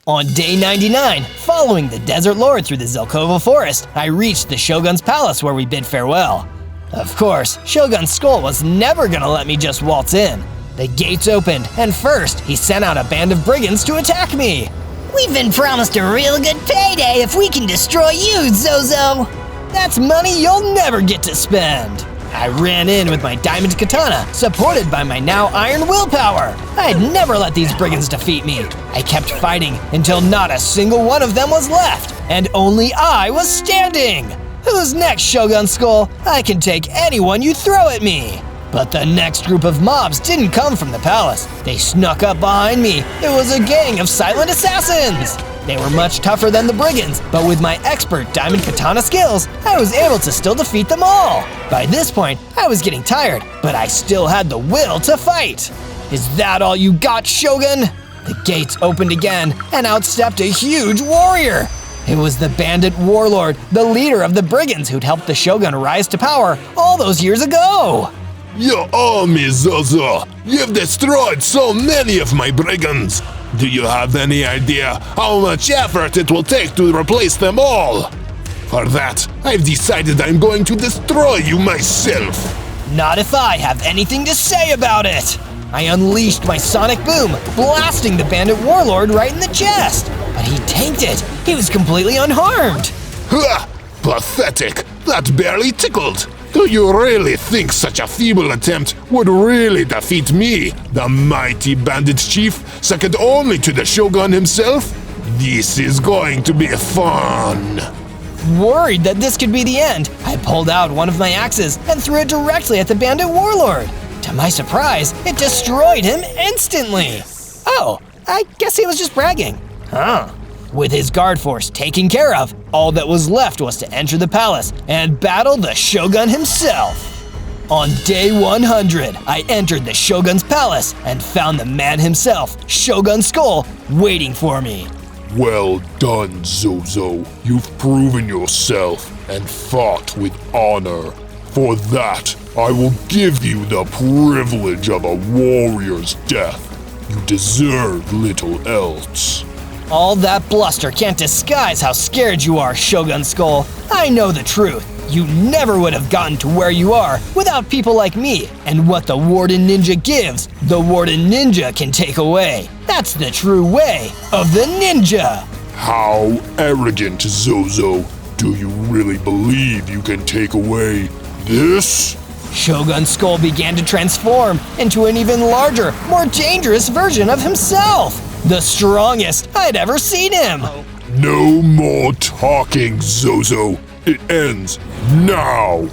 On day 99, following the Desert Lord through the Zelkova forest, I reached the Shogun's palace where we bid farewell. Of course, Shogun's skull was never gonna let me just waltz in. The gates opened, and first, he sent out a band of brigands to attack me. We've been promised a real good payday if we can destroy you, Zozo. That's money you'll never get to spend. I ran in with my diamond katana, supported by my now iron willpower. I'd never let these brigands defeat me. I kept fighting until not a single one of them was left, and only I was standing. Who's next, Shogun Skull? I can take anyone you throw at me. But the next group of mobs didn't come from the palace. They snuck up behind me. It was a gang of silent assassins. They were much tougher than the brigands, but with my expert diamond katana skills, I was able to still defeat them all. By this point, I was getting tired, but I still had the will to fight. Is that all you got, Shogun? The gates opened again, and out stepped a huge warrior. It was the bandit warlord, the leader of the brigands who'd helped the Shogun rise to power all those years ago. Your army, Zozo! You've destroyed so many of my brigands! Do you have any idea how much effort it will take to replace them all? For that, I've decided I'm going to destroy you myself! Not if I have anything to say about it! I unleashed my sonic boom, blasting the bandit warlord right in the chest! But he tanked it! He was completely unharmed! Ha! Pathetic! That barely tickled! Do you really think such a feeble attempt would really defeat me, the mighty bandit chief, second only to the Shogun himself? This is going to be fun. Worried that this could be the end, I pulled out one of my axes and threw it directly at the bandit warlord. To my surprise, it destroyed him instantly. Oh, I guess he was just bragging. Huh. With his guard force taken care of, all that was left was to enter the palace and battle the Shogun himself. On day 100, I entered the Shogun's palace and found the man himself, Shogun Skull, waiting for me. Well done, Zozo. You've proven yourself and fought with honor. For that, I will give you the privilege of a warrior's death. You deserve little else. All that bluster can't disguise how scared you are, Shogun Skull. I know the truth. You never would have gotten to where you are without people like me. And what the Warden Ninja gives, the Warden Ninja can take away. That's the true way of the ninja. How arrogant, Zozo. Do you really believe you can take away this? Shogun Skull began to transform into an even larger, more dangerous version of himself. The strongest I'd ever seen him. No more talking, Zozo. It ends now.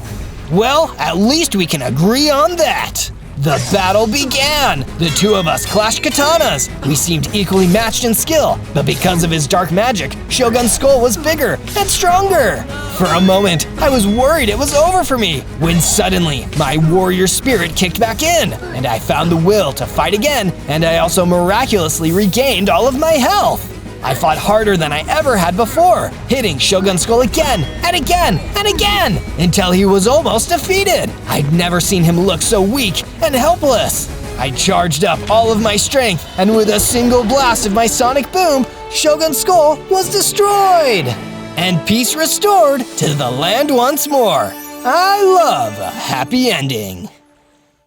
Well, at least we can agree on that. The battle began. The two of us clashed katanas. We seemed equally matched in skill, but because of his dark magic, Shogun Skull was bigger and stronger. For a moment, I was worried it was over for me, when suddenly my warrior spirit kicked back in, and I found the will to fight again, and I also miraculously regained all of my health. I fought harder than I ever had before, hitting Shogun Skull again and again and again, until he was almost defeated. I'd never seen him look so weak and helpless. I charged up all of my strength, and with a single blast of my sonic boom, Shogun Skull was destroyed, and peace restored to the land once more. I love a happy ending.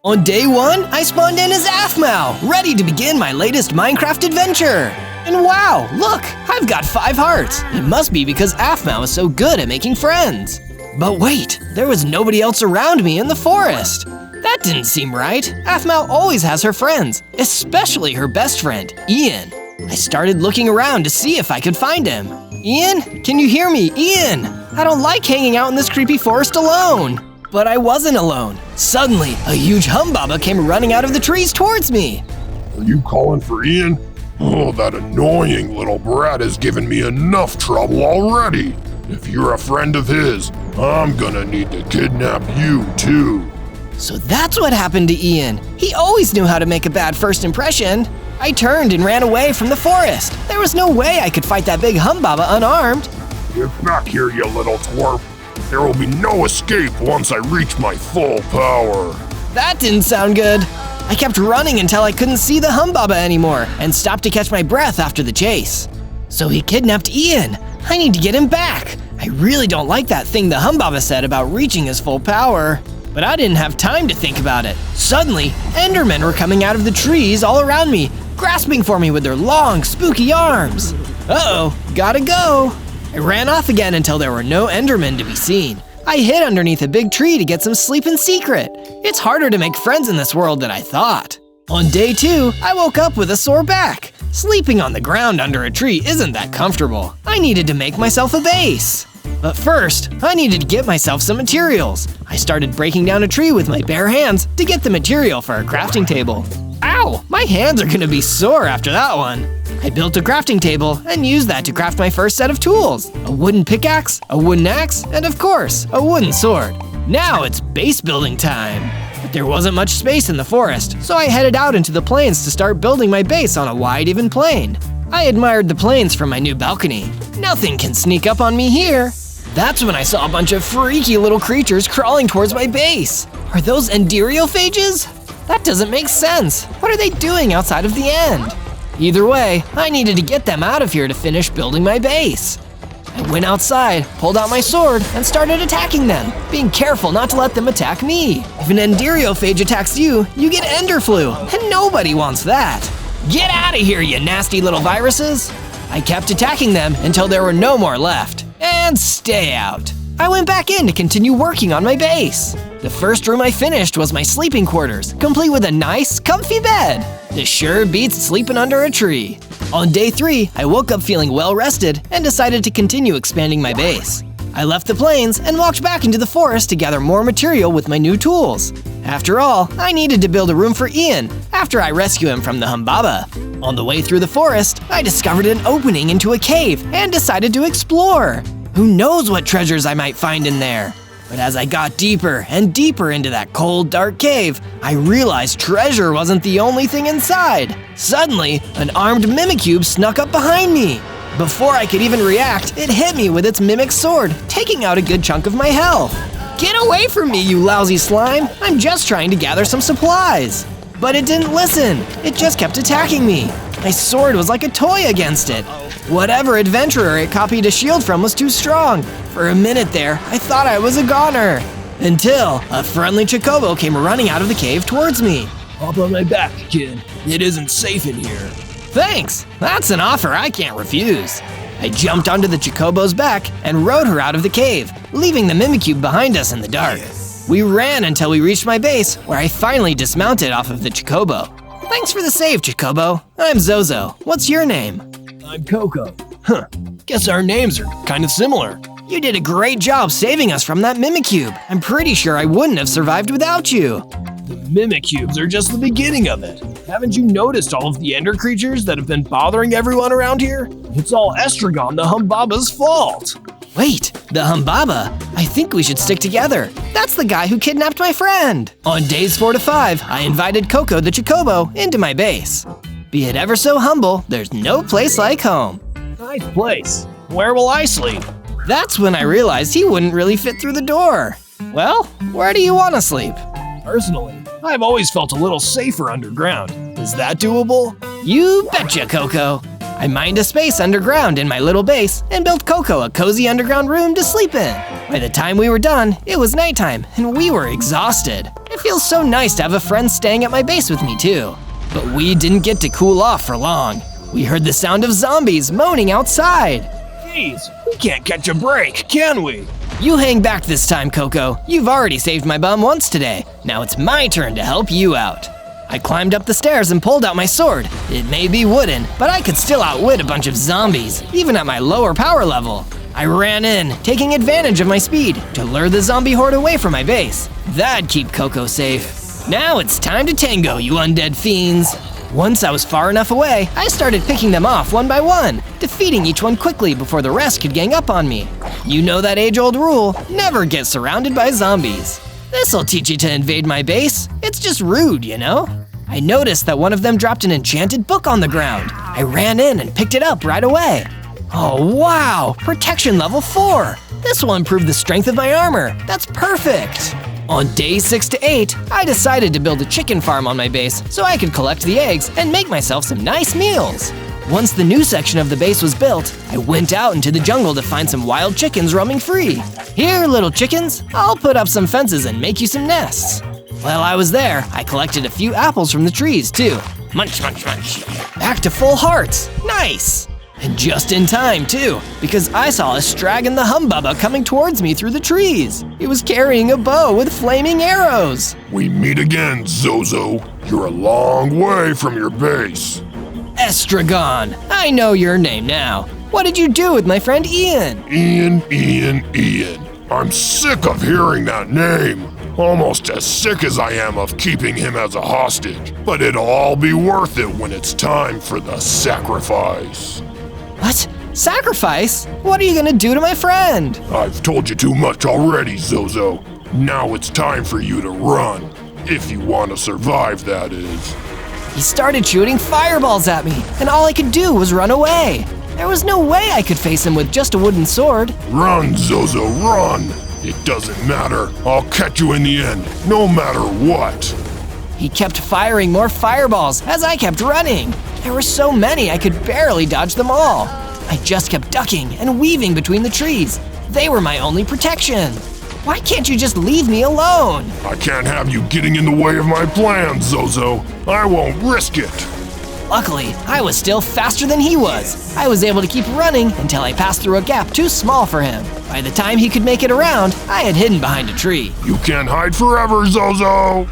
On day 1, I spawned in as APHMAU, ready to begin my latest Minecraft adventure. And wow, look, I've got 5 hearts. It must be because APHMAU is so good at making friends. But wait, there was nobody else around me in the forest. That didn't seem right. APHMAU always has her friends, especially her best friend, Ian. I started looking around to see if I could find him. Ian, can you hear me? Ian! I don't like hanging out in this creepy forest alone. But I wasn't alone. Suddenly, a huge humbaba came running out of the trees towards me. Are you calling for Ian? Oh, that annoying little brat has given me enough trouble already. If you're a friend of his, I'm gonna need to kidnap you too. So that's what happened to Ian. He always knew how to make a bad first impression. I turned and ran away from the forest. There was no way I could fight that big humbaba unarmed. Get back here, you little twerp. There will be no escape once I reach my full power. That didn't sound good. I kept running until I couldn't see the humbaba anymore and stopped to catch my breath after the chase. So he kidnapped Ian. I need to get him back. I really don't like that thing the humbaba said about reaching his full power. But I didn't have time to think about it. Suddenly, Endermen were coming out of the trees all around me, grasping for me with their long, spooky arms. Uh-oh, gotta go. I ran off again until there were no Endermen to be seen. I hid underneath a big tree to get some sleep in secret. It's harder to make friends in this world than I thought. On day 2, I woke up with a sore back. Sleeping on the ground under a tree isn't that comfortable. I needed to make myself a base. But first, I needed to get myself some materials. I started breaking down a tree with my bare hands to get the material for a crafting table. Ow! My hands are gonna be sore after that one. I built a crafting table and used that to craft my first set of tools. A wooden pickaxe, a wooden axe, and of course, a wooden sword. Now it's base building time. But there wasn't much space in the forest, so I headed out into the plains to start building my base on a wide, even plain. I admired the plains from my new balcony. Nothing can sneak up on me here. That's when I saw a bunch of freaky little creatures crawling towards my base. Are those enteriophages? That doesn't make sense. What are they doing outside of the end? Either way, I needed to get them out of here to finish building my base. I went outside, pulled out my sword, and started attacking them, being careful not to let them attack me. If an enteriophage attacks you, you get ender flu, and nobody wants that. Get out of here, you nasty little viruses! I kept attacking them until there were no more left. And stay out. I went back in to continue working on my base. The first room I finished was my sleeping quarters, complete with a nice, comfy bed. This sure beats sleeping under a tree. On day 3, I woke up feeling well rested and decided to continue expanding my base. I left the plains and walked back into the forest to gather more material with my new tools. After all, I needed to build a room for Ian after I rescue him from the Humbaba. On the way through the forest, I discovered an opening into a cave and decided to explore. Who knows what treasures I might find in there? But as I got deeper and deeper into that cold, dark cave, I realized treasure wasn't the only thing inside. Suddenly, an armed Mimikyu snuck up behind me. Before I could even react, it hit me with its mimic sword, taking out a good chunk of my health. Get away from me, you lousy slime! I'm just trying to gather some supplies. But it didn't listen. It just kept attacking me. My sword was like a toy against it. Whatever adventurer it copied a shield from was too strong. For a minute there, I thought I was a goner. Until a friendly Chocobo came running out of the cave towards me. Hop on my back, kid. It isn't safe in here. Thanks, that's an offer I can't refuse. I jumped onto the Chocobo's back and rode her out of the cave, leaving the Mimikyu behind us in the dark. We ran until we reached my base, where I finally dismounted off of the Chocobo. Thanks for the save, Chocobo. I'm Zozo. What's your name? I'm Coco. Guess our names are kind of similar. You did a great job saving us from that Mimikyu. I'm pretty sure I wouldn't have survived without you. The Mimikyu are just the beginning of it. Haven't you noticed all of the ender creatures that have been bothering everyone around here? It's all Estragon the Humbaba's fault. Wait, the Humbaba? I think we should stick together. That's the guy who kidnapped my friend. On days 4 to 5, I invited Coco the Chocobo into my base. Be it ever so humble, there's no place like home. Nice place. Where will I sleep? That's when I realized he wouldn't really fit through the door. Well, where do you want to sleep? Personally, I've always felt a little safer underground. Is that doable? You betcha, Coco. I mined a space underground in my little base and built Coco a cozy underground room to sleep in. By the time we were done, it was nighttime and we were exhausted. It feels so nice to have a friend staying at my base with me too. But we didn't get to cool off for long. We heard the sound of zombies moaning outside. Jeez, we can't catch a break, can we? You hang back this time, Coco. You've already saved my bum once today. Now it's my turn to help you out. I climbed up the stairs and pulled out my sword. It may be wooden, but I could still outwit a bunch of zombies, even at my lower power level. I ran in, taking advantage of my speed to lure the zombie horde away from my base. That'd keep Coco safe. Now it's time to tango, you undead fiends. Once I was far enough away, I started picking them off one by one, defeating each one quickly before the rest could gang up on me. You know that age-old rule, never get surrounded by zombies. This'll teach you to invade my base. It's just rude, you know? I noticed that one of them dropped an enchanted book on the ground. I ran in and picked it up right away. Oh wow, protection level 4. This will improve the strength of my armor. That's perfect. On days 6 to 8, I decided to build a chicken farm on my base so I could collect the eggs and make myself some nice meals. Once the new section of the base was built, I went out into the jungle to find some wild chickens roaming free. Here, little chickens, I'll put up some fences and make you some nests. While I was there, I collected a few apples from the trees too. Munch, munch, munch. Back to full hearts. Nice. And just in time too, because I saw a Stragon the Humbaba coming towards me through the trees. He was carrying a bow with flaming arrows. We meet again, Zozo. You're a long way from your base. Estragon, I know your name now. What did you do with my friend Ian? Ian. I'm sick of hearing that name. Almost as sick as I am of keeping him as a hostage. But it'll all be worth it when it's time for the sacrifice. What? Sacrifice? What are you gonna do to my friend? I've told you too much already, Zozo. Now it's time for you to run. If you want to survive, that is. He started shooting fireballs at me, and all I could do was run away. There was no way I could face him with just a wooden sword. Run, Zozo, run! It doesn't matter. I'll catch you in the end, no matter what. He kept firing more fireballs as I kept running. There were so many I could barely dodge them all. I just kept ducking and weaving between the trees. They were my only protection. Why can't you just leave me alone? I can't have you getting in the way of my plans, Zozo. I won't risk it. Luckily, I was still faster than he was. I was able to keep running until I passed through a gap too small for him. By the time he could make it around, I had hidden behind a tree. You can't hide forever, Zozo!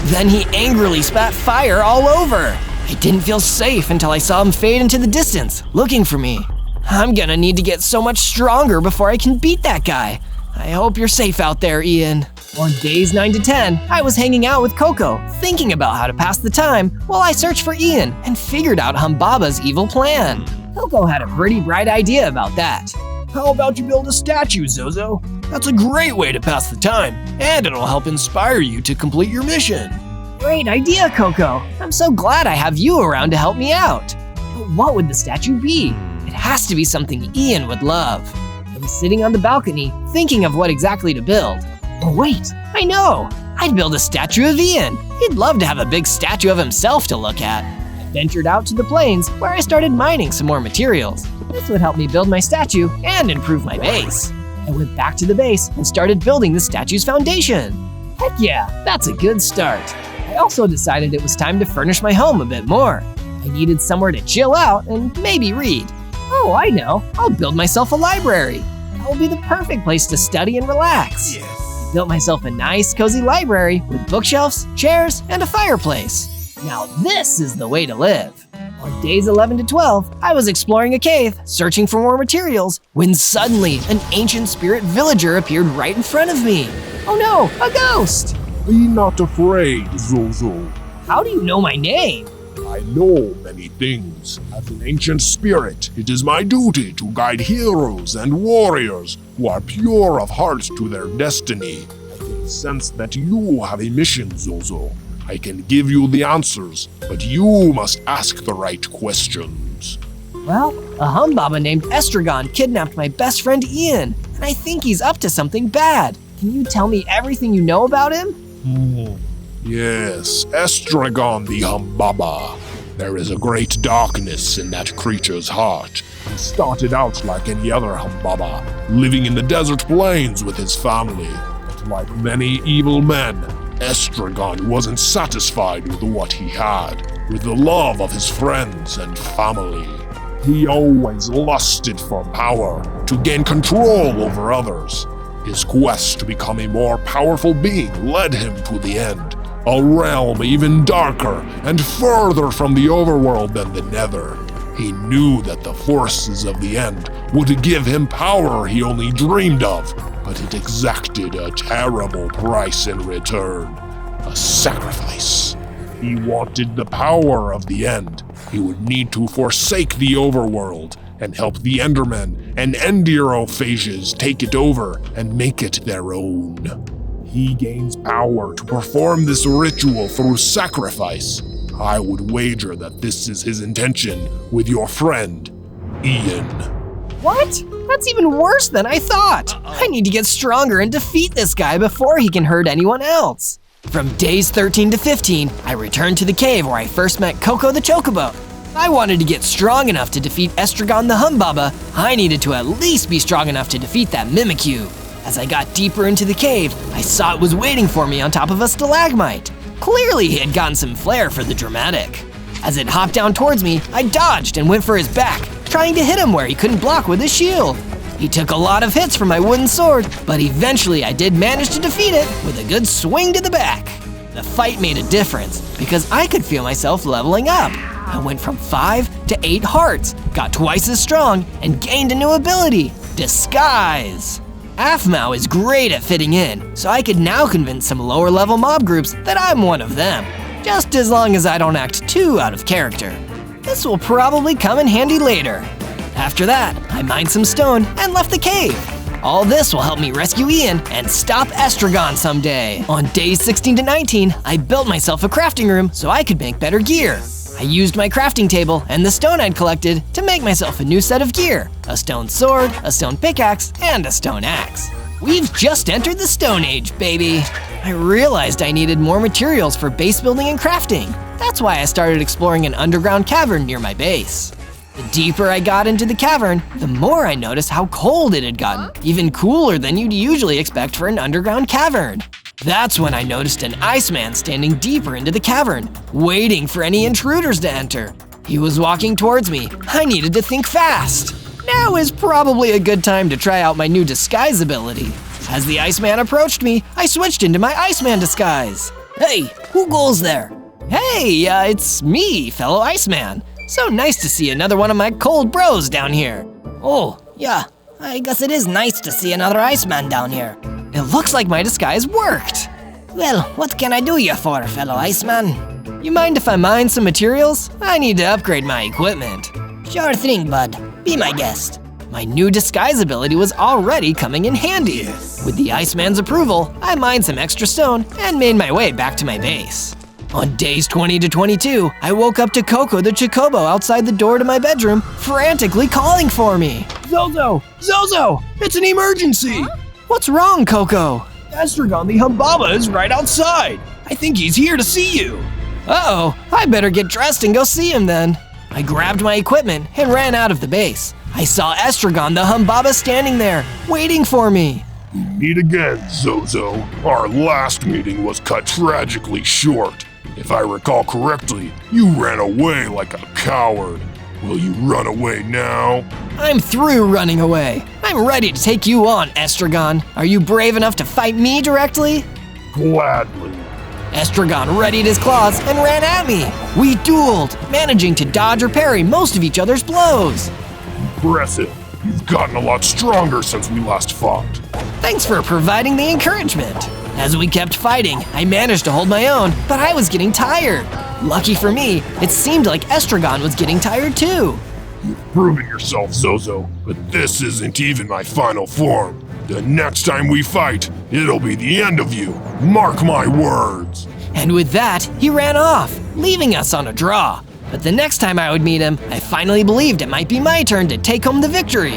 Then he angrily spat fire all over. I didn't feel safe until I saw him fade into the distance, looking for me. I'm gonna need to get so much stronger before I can beat that guy. I hope you're safe out there, Ian. On days 9 to 10, I was hanging out with Coco, thinking about how to pass the time while I searched for Ian and figured out Humbaba's evil plan. Coco had a pretty bright idea about that. How about you build a statue, Zozo? That's a great way to pass the time, and it'll help inspire you to complete your mission. Great idea, Coco. I'm so glad I have you around to help me out. But what would the statue be? It has to be something Ian would love. I was sitting on the balcony, thinking of what exactly to build. Oh wait, I know! I'd build a statue of Ian. He'd love to have a big statue of himself to look at. I ventured out to the plains where I started mining some more materials. This would help me build my statue and improve my base. I went back to the base and started building the statue's foundation. Heck yeah, that's a good start. I also decided it was time to furnish my home a bit more. I needed somewhere to chill out and maybe read. Oh, I know, I'll build myself a library. That will be the perfect place to study and relax. Yes. I built myself a nice, cozy library with bookshelves, chairs, and a fireplace. Now this is the way to live. On days 11 to 12, I was exploring a cave, searching for more materials, when suddenly an ancient spirit villager appeared right in front of me. Oh no, a ghost! Be not afraid, Zozo. How do you know my name? I know many things. As an ancient spirit, it is my duty to guide heroes and warriors who are pure of heart to their destiny. I can sense that you have a mission, Zozo. I can give you the answers, but you must ask the right questions. Well, a Humbaba named Estragon kidnapped my best friend Ian, and I think he's up to something bad. Can you tell me everything you know about him? Yes, Estragon the Humbaba. There is a great darkness in that creature's heart. He started out like any other Humbaba, living in the desert plains with his family. But like many evil men, Estragon wasn't satisfied with what he had, with the love of his friends and family. He always lusted for power, to gain control over others. His quest to become a more powerful being led him to the end, a realm even darker and further from the overworld than the Nether. He knew that the forces of the end would give him power he only dreamed of, but it exacted a terrible price in return. A sacrifice. If he wanted the power of the end, he would need to forsake the overworld and help the Endermen and Enderophages take it over and make it their own. He gains power to perform this ritual through sacrifice. I would wager that this is his intention with your friend, Ian. What? That's even worse than I thought. I need to get stronger and defeat this guy before he can hurt anyone else. From days 13 to 15, I returned to the cave where I first met Coco the Chocobo. I wanted to get strong enough to defeat Estragon the Humbaba. I needed to at least be strong enough to defeat that Mimikyu. As I got deeper into the cave, I saw it was waiting for me on top of a stalagmite. Clearly he had gotten some flair for the dramatic. As it hopped down towards me, I dodged and went for his back, trying to hit him where he couldn't block with his shield. He took a lot of hits from my wooden sword, but eventually I did manage to defeat it with a good swing to the back. The fight made a difference because I could feel myself leveling up. I went from 5 to 8 hearts, got twice as strong, and gained a new ability, Disguise. APHMAU is great at fitting in, so I could now convince some lower level mob groups that I'm one of them, just as long as I don't act too out of character. This will probably come in handy later. After that, I mined some stone and left the cave. All this will help me rescue Ian and stop Estragon someday. On days 16 to 19, I built myself a crafting room so I could make better gear. I used my crafting table and the stone I'd collected to make myself a new set of gear, a stone sword, a stone pickaxe, and a stone axe. We've just entered the Stone Age, baby. I realized I needed more materials for base building and crafting. That's why I started exploring an underground cavern near my base. The deeper I got into the cavern, the more I noticed how cold it had gotten, even cooler than you'd usually expect for an underground cavern. That's when I noticed an Iceman standing deeper into the cavern, waiting for any intruders to enter. He was walking towards me. I needed to think fast. Now is probably a good time to try out my new disguise ability. As the Iceman approached me, I switched into my Iceman disguise. Hey, who goes there? Hey, it's me, fellow Iceman. So nice to see another one of my cold bros down here. Oh, yeah, I guess it is nice to see another Iceman down here. It looks like my disguise worked. Well, what can I do you for, fellow Iceman? You mind if I mine some materials? I need to upgrade my equipment. Sure thing, bud. Be my guest. My new disguise ability was already coming in handy. With the Iceman's approval, I mined some extra stone and made my way back to my base. On days 20 to 22, I woke up to Coco the Chocobo outside the door to my bedroom, frantically calling for me. Zozo! Zozo! It's an emergency! What's wrong, Coco? Estragon the Humbaba is right outside. I think he's here to see you. Uh-oh, I better get dressed and go see him then. I grabbed my equipment and ran out of the base. I saw Estragon the Humbaba standing there, waiting for me. Meet again, Zozo. Our last meeting was cut tragically short. If I recall correctly, you ran away like a coward. Will you run away now? I'm through running away. I'm ready to take you on, Estragon. Are you brave enough to fight me directly? Gladly. Estragon readied his claws and ran at me. We dueled, managing to dodge or parry most of each other's blows. Impressive. You've gotten a lot stronger since we last fought. Thanks for providing the encouragement. As we kept fighting, I managed to hold my own, but I was getting tired. Lucky for me, it seemed like Estragon was getting tired too. You've proven yourself, Zozo, but this isn't even my final form. The next time we fight, it'll be the end of you. Mark my words. And with that, he ran off, leaving us on a draw. But the next time I would meet him, I finally believed it might be my turn to take home the victory.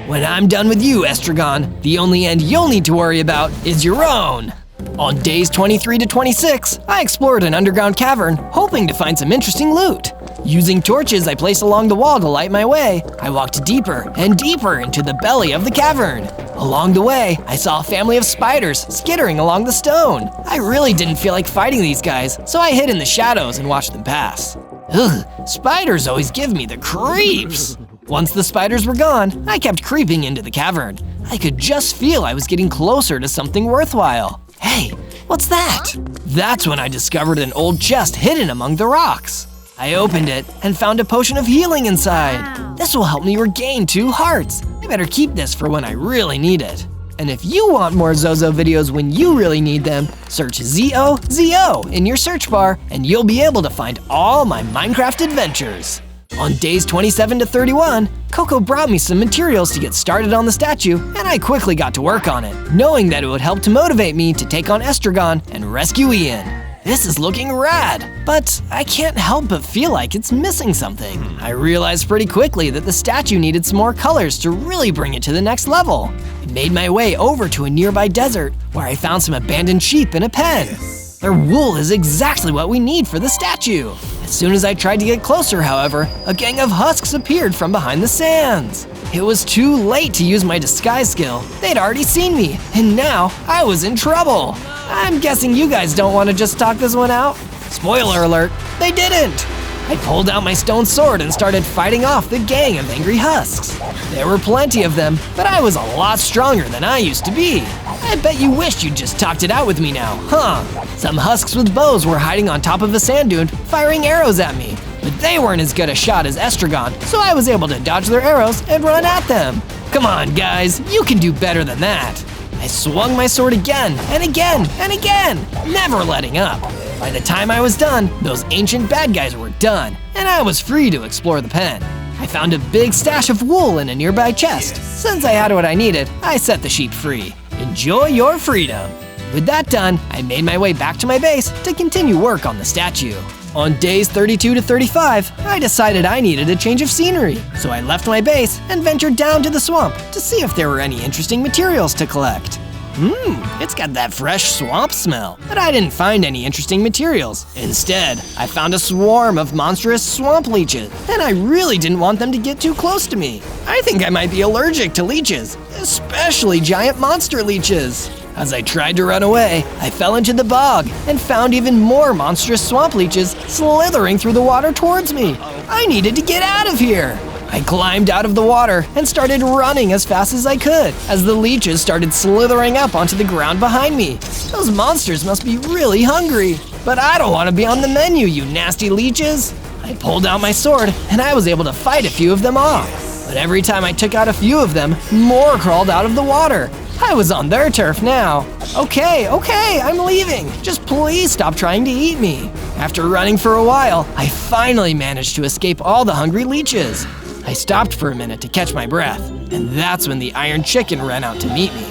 When I'm done with you, Estragon, the only end you'll need to worry about is your own. On days 23 to 26, I explored an underground cavern, hoping to find some interesting loot. Using torches I placed along the wall to light my way, I walked deeper and deeper into the belly of the cavern. Along the way, I saw a family of spiders skittering along the stone. I really didn't feel like fighting these guys, so I hid in the shadows and watched them pass. Ugh, spiders always give me the creeps. Once the spiders were gone, I kept creeping into the cavern. I could just feel I was getting closer to something worthwhile. Hey, what's that? That's when I discovered an old chest hidden among the rocks. I opened it and found a potion of healing inside. This will help me regain 2 hearts. I better keep this for when I really need it. And if you want more Zozo videos when you really need them, search ZOZO in your search bar and you'll be able to find all my Minecraft adventures. On days 27 to 31, Coco brought me some materials to get started on the statue, and I quickly got to work on it, knowing that it would help to motivate me to take on Estragon and rescue Ian. This is looking rad, but I can't help but feel like it's missing something. I realized pretty quickly that the statue needed some more colors to really bring it to the next level. I made my way over to a nearby desert where I found some abandoned sheep in a pen. Their wool is exactly what we need for the statue. As soon as I tried to get closer, however, a gang of husks appeared from behind the sands. It was too late to use my disguise skill. They'd already seen me, and now I was in trouble. I'm guessing you guys don't want to just talk this one out? Spoiler alert, they didn't. I pulled out my stone sword and started fighting off the gang of angry husks. There were plenty of them, but I was a lot stronger than I used to be. I bet you wished you'd just talked it out with me now, huh? Some husks with bows were hiding on top of a sand dune, firing arrows at me. But they weren't as good a shot as Estragon, so I was able to dodge their arrows and run at them. Come on, guys, you can do better than that. I swung my sword again and again and again, never letting up. By the time I was done, those ancient bad guys were done, and I was free to explore the pen. I found a big stash of wool in a nearby chest. Since I had what I needed, I set the sheep free. Enjoy your freedom. With that done, I made my way back to my base to continue work on the statue. On days 32 to 35, I decided I needed a change of scenery, so I left my base and ventured down to the swamp to see if there were any interesting materials to collect. It's got that fresh swamp smell, but I didn't find any interesting materials. Instead, I found a swarm of monstrous swamp leeches, and I really didn't want them to get too close to me. I think I might be allergic to leeches, especially giant monster leeches. As I tried to run away, I fell into the bog and found even more monstrous swamp leeches slithering through the water towards me. I needed to get out of here. I climbed out of the water and started running as fast as I could as the leeches started slithering up onto the ground behind me. Those monsters must be really hungry. But I don't want to be on the menu, you nasty leeches. I pulled out my sword and I was able to fight a few of them off. But every time I took out a few of them, more crawled out of the water. I was on their turf now. Okay, I'm leaving. Just please stop trying to eat me. After running for a while, I finally managed to escape all the hungry leeches. I stopped for a minute to catch my breath, and that's when the Iron Chicken ran out to meet me.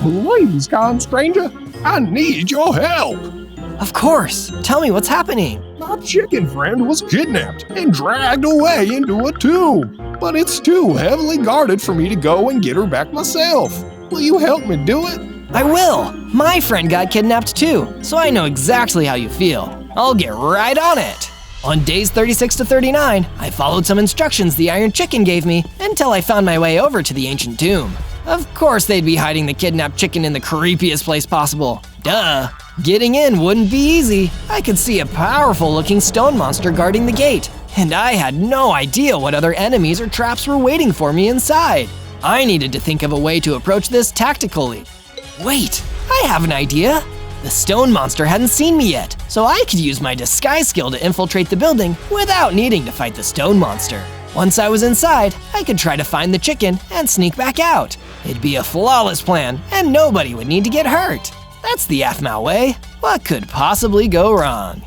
Please, kind stranger, I need your help. Of course, tell me what's happening. My chicken friend was kidnapped and dragged away into a tomb, but it's too heavily guarded for me to go and get her back myself. Will you help me do it? I will. My friend got kidnapped too, so I know exactly how you feel. I'll get right on it. On days 36 to 39, I followed some instructions the Iron Chicken gave me until I found my way over to the ancient tomb. Of course they'd be hiding the kidnapped chicken in the creepiest place possible. Duh. Getting in wouldn't be easy. I could see a powerful looking stone monster guarding the gate, and I had no idea what other enemies or traps were waiting for me inside. I needed to think of a way to approach this tactically. Wait, I have an idea. The stone monster hadn't seen me yet, so I could use my disguise skill to infiltrate the building without needing to fight the stone monster. Once I was inside, I could try to find the chicken and sneak back out. It'd be a flawless plan, and nobody would need to get hurt. That's the APHMAU way. What could possibly go wrong?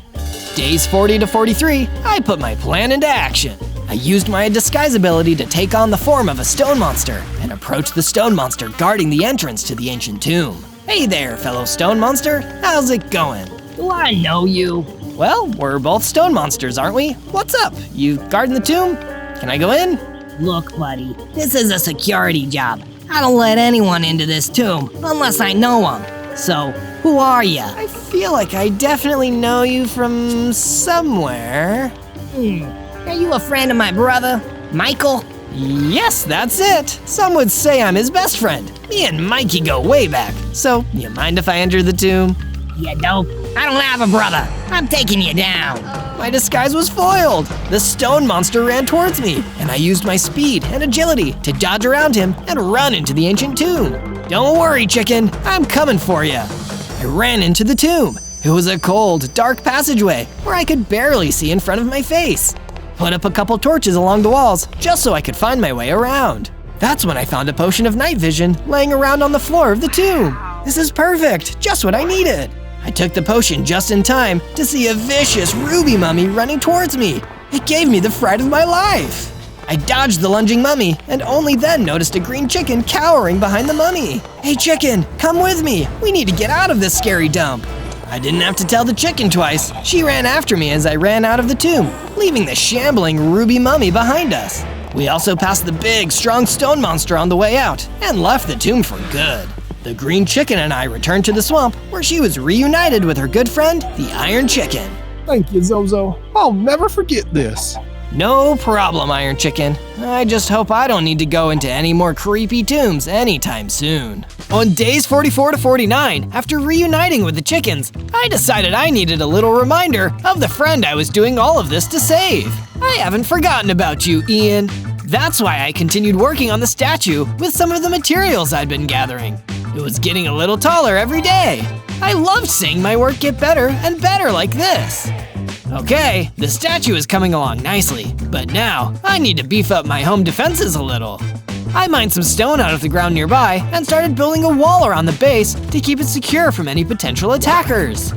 Days 40 to 43, I put my plan into action. I used my disguise ability to take on the form of a stone monster and approach the stone monster guarding the entrance to the ancient tomb. Hey there, fellow stone monster. How's it going? Do I know you? Well, we're both stone monsters, aren't we? What's up? You guarding the tomb? Can I go in? Look, buddy, this is a security job. I don't let anyone into this tomb unless I know them. So, who are ya? I feel like I definitely know you from somewhere. Are you a friend of my brother, Michael? Yes, that's it. Some would say I'm his best friend. Me and Mikey go way back. So, you mind if I enter the tomb? You dope. I don't have a brother. I'm taking you down. My disguise was foiled. The stone monster ran towards me, and I used my speed and agility to dodge around him and run into the ancient tomb. Don't worry, chicken. I'm coming for you. I ran into the tomb. It was a cold, dark passageway where I could barely see in front of my face. Put up a couple torches along the walls just so I could find my way around. That's when I found a potion of night vision laying around on the floor of the tomb. This is perfect, just what I needed. I took the potion just in time to see a vicious ruby mummy running towards me. It gave me the fright of my life. I dodged the lunging mummy and only then noticed a green chicken cowering behind the mummy. Hey chicken, come with me. We need to get out of this scary dump. I didn't have to tell the chicken twice. She ran after me as I ran out of the tomb, leaving the shambling ruby mummy behind us. We also passed the big, strong stone monster on the way out and left the tomb for good. The green chicken and I returned to the swamp where she was reunited with her good friend, the Iron Chicken. Thank you, Zozo. I'll never forget this. No problem, Iron Chicken. I just hope I don't need to go into any more creepy tombs anytime soon. On days 44 to 49, after reuniting with the chickens, I decided I needed a little reminder of the friend I was doing all of this to save. I haven't forgotten about you, Ian. That's why I continued working on the statue with some of the materials I'd been gathering. It was getting a little taller every day. I loved seeing my work get better and better like this. Okay, the statue is coming along nicely, but now I need to beef up my home defenses a little. I mined some stone out of the ground nearby and started building a wall around the base to keep it secure from any potential attackers.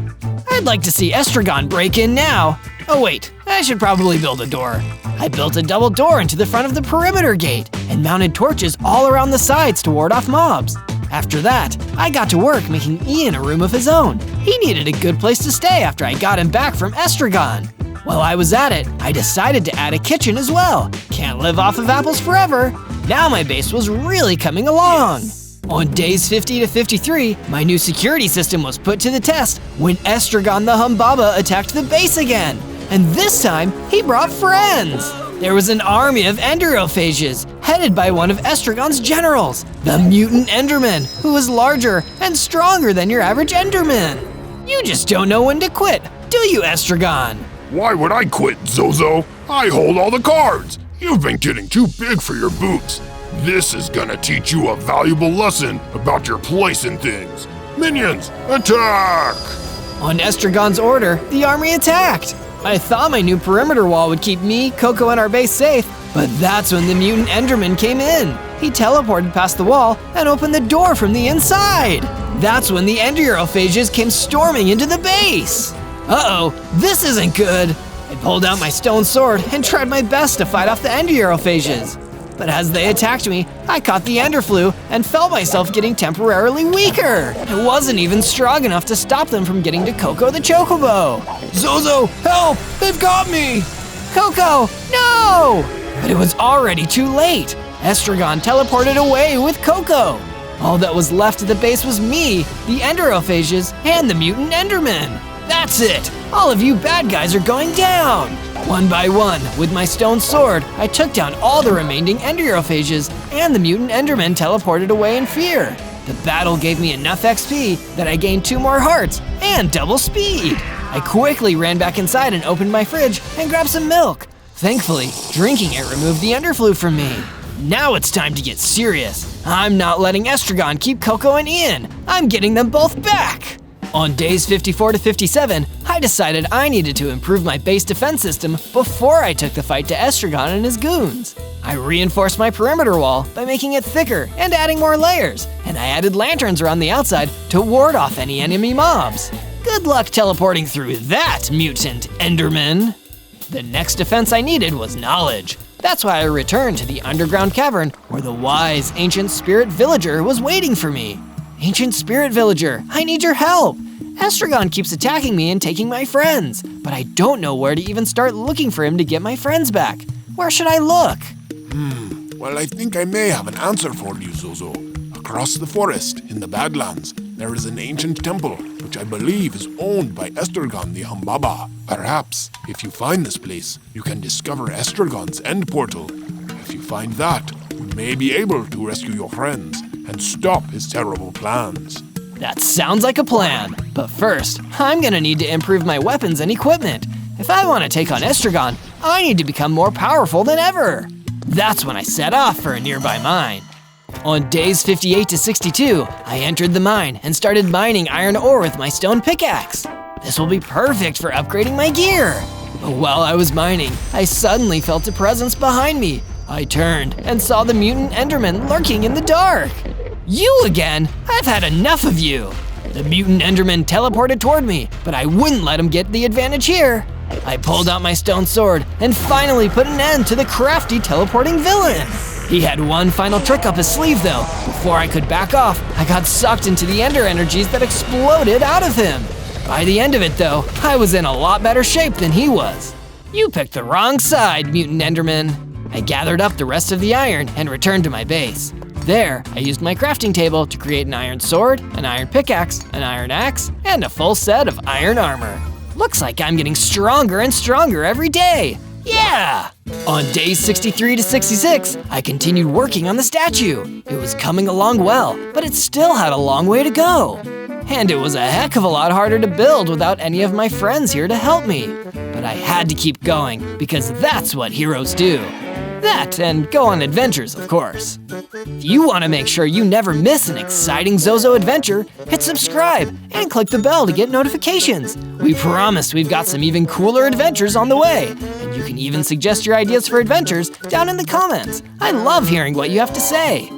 I'd like to see Estragon break in now. Oh wait, I should probably build a door. I built a double door into the front of the perimeter gate and mounted torches all around the sides to ward off mobs. After that, I got to work making Ian a room of his own. He needed a good place to stay after I got him back from Estragon. While I was at it, I decided to add a kitchen as well. Can't live off of apples forever. Now my base was really coming along. On days 50 to 53, my new security system was put to the test when Estragon the Humbaba attacked the base again. And this time, he brought friends. There was an army of Enderophages, headed by one of Estragon's generals, the mutant Enderman, who was larger and stronger than your average Enderman. You just don't know when to quit, do you, Estragon? Why would I quit, Zozo? I hold all the cards. You've been getting too big for your boots. This is gonna teach you a valuable lesson about your place in things. Minions, attack! On Estragon's order, the army attacked. I thought my new perimeter wall would keep me, Coco, and our base safe, but that's when the mutant Enderman came in. He teleported past the wall and opened the door from the inside. That's when the Enderophages came storming into the base. Uh-oh, this isn't good. I pulled out my stone sword and tried my best to fight off the Enderophages. But as they attacked me, I caught the Ender Flu and felt myself getting temporarily weaker. I wasn't even strong enough to stop them from getting to Coco the Chocobo. Zozo, help! They've got me! Coco, no! But it was already too late. Estragon teleported away with Coco. All that was left of the base was me, the Enderophages, and the mutant Enderman. That's it! All of you bad guys are going down! One by one, with my stone sword, I took down all the remaining Enderophages, and the mutant Enderman teleported away in fear. The battle gave me enough XP that I gained 2 more hearts and double speed. I quickly ran back inside and opened my fridge and grabbed some milk. Thankfully, drinking it removed the Enderflu from me. Now it's time to get serious. I'm not letting Estragon keep Coco and Ian. I'm getting them both back. On days 54 to 57, I decided I needed to improve my base defense system before I took the fight to Estragon and his goons. I reinforced my perimeter wall by making it thicker and adding more layers, and I added lanterns around the outside to ward off any enemy mobs. Good luck teleporting through that, mutant Enderman! The next defense I needed was knowledge. That's why I returned to the underground cavern where the wise ancient spirit villager was waiting for me. Ancient spirit villager, I need your help. Estragon keeps attacking me and taking my friends, but I don't know where to even start looking for him to get my friends back. Where should I look? Well, I think I may have an answer for you, Zozo. Across the forest, in the Badlands, there is an ancient temple, which I believe is owned by Estragon the Humbaba. Perhaps, if you find this place, you can discover Estragon's end portal. If you find that, you may be able to rescue your friends and stop his terrible plans. That sounds like a plan, but first, I'm gonna need to improve my weapons and equipment. If I want to take on Estragon, I need to become more powerful than ever. That's when I set off for a nearby mine. On days 58 to 62, I entered the mine and started mining iron ore with my stone pickaxe. This will be perfect for upgrading my gear. But while I was mining, I suddenly felt a presence behind me. I turned and saw the mutant Enderman lurking in the dark. You again? I've had enough of you. The mutant Enderman teleported toward me, but I wouldn't let him get the advantage here. I pulled out my stone sword and finally put an end to the crafty teleporting villain. He had one final trick up his sleeve though. Before I could back off, I got sucked into the ender energies that exploded out of him. By the end of it though, I was in a lot better shape than he was. You picked the wrong side, mutant Enderman. I gathered up the rest of the iron and returned to my base. There, I used my crafting table to create an iron sword, an iron pickaxe, an iron axe, and a full set of iron armor. Looks like I'm getting stronger and stronger every day. Yeah! On days 63 to 66, I continued working on the statue. It was coming along well, but it still had a long way to go. And it was a heck of a lot harder to build without any of my friends here to help me. But I had to keep going, because that's what heroes do. That, and go on adventures, of course. If you want to make sure you never miss an exciting Zozo adventure, hit subscribe and click the bell to get notifications. We promise we've got some even cooler adventures on the way, and you can even suggest your ideas for adventures down in the comments. I love hearing what you have to say.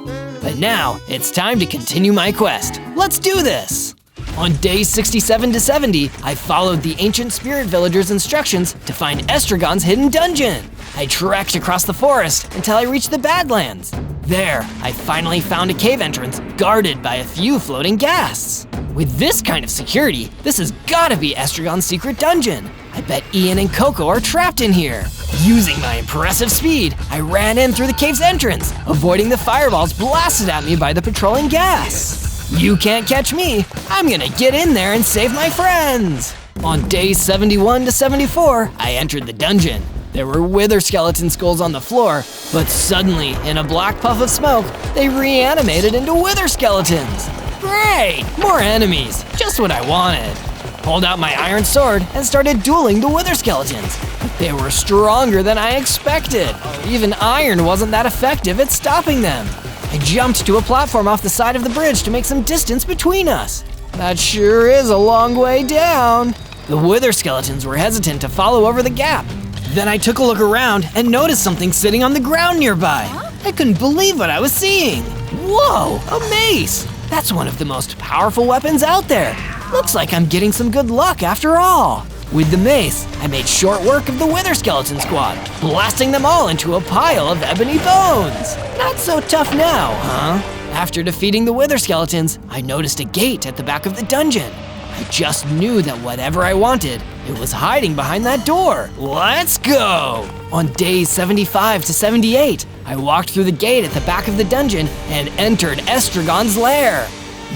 But now, it's time to continue my quest. Let's do this! On days 67 to 70, I followed the ancient spirit villager's instructions to find Estragon's hidden dungeon. I trekked across the forest until I reached the Badlands. There, I finally found a cave entrance guarded by a few floating ghasts. With this kind of security, this has gotta be Estragon's secret dungeon. I bet Ian and Coco are trapped in here. Using my impressive speed, I ran in through the cave's entrance, avoiding the fireballs blasted at me by the patrolling ghast. You can't catch me. I'm gonna get in there and save my friends. On days 71 to 74, I entered the dungeon. There were wither skeleton skulls on the floor, but suddenly, in a black puff of smoke, they reanimated into wither skeletons. Great! More enemies, just what I wanted. Pulled out my iron sword and started dueling the wither skeletons. They were stronger than I expected. Even iron wasn't that effective at stopping them. I jumped to a platform off the side of the bridge to make some distance between us. That sure is a long way down. The wither skeletons were hesitant to follow over the gap. Then I took a look around and noticed something sitting on the ground nearby. I couldn't believe what I was seeing. Whoa, a mace! That's one of the most powerful weapons out there. Looks like I'm getting some good luck after all. With the mace, I made short work of the wither skeleton squad, blasting them all into a pile of ebony bones. Not so tough now, huh? After defeating the wither skeletons, I noticed a gate at the back of the dungeon. I just knew that whatever I wanted, it was hiding behind that door. Let's go! On days 75 to 78, I walked through the gate at the back of the dungeon and entered Estragon's lair.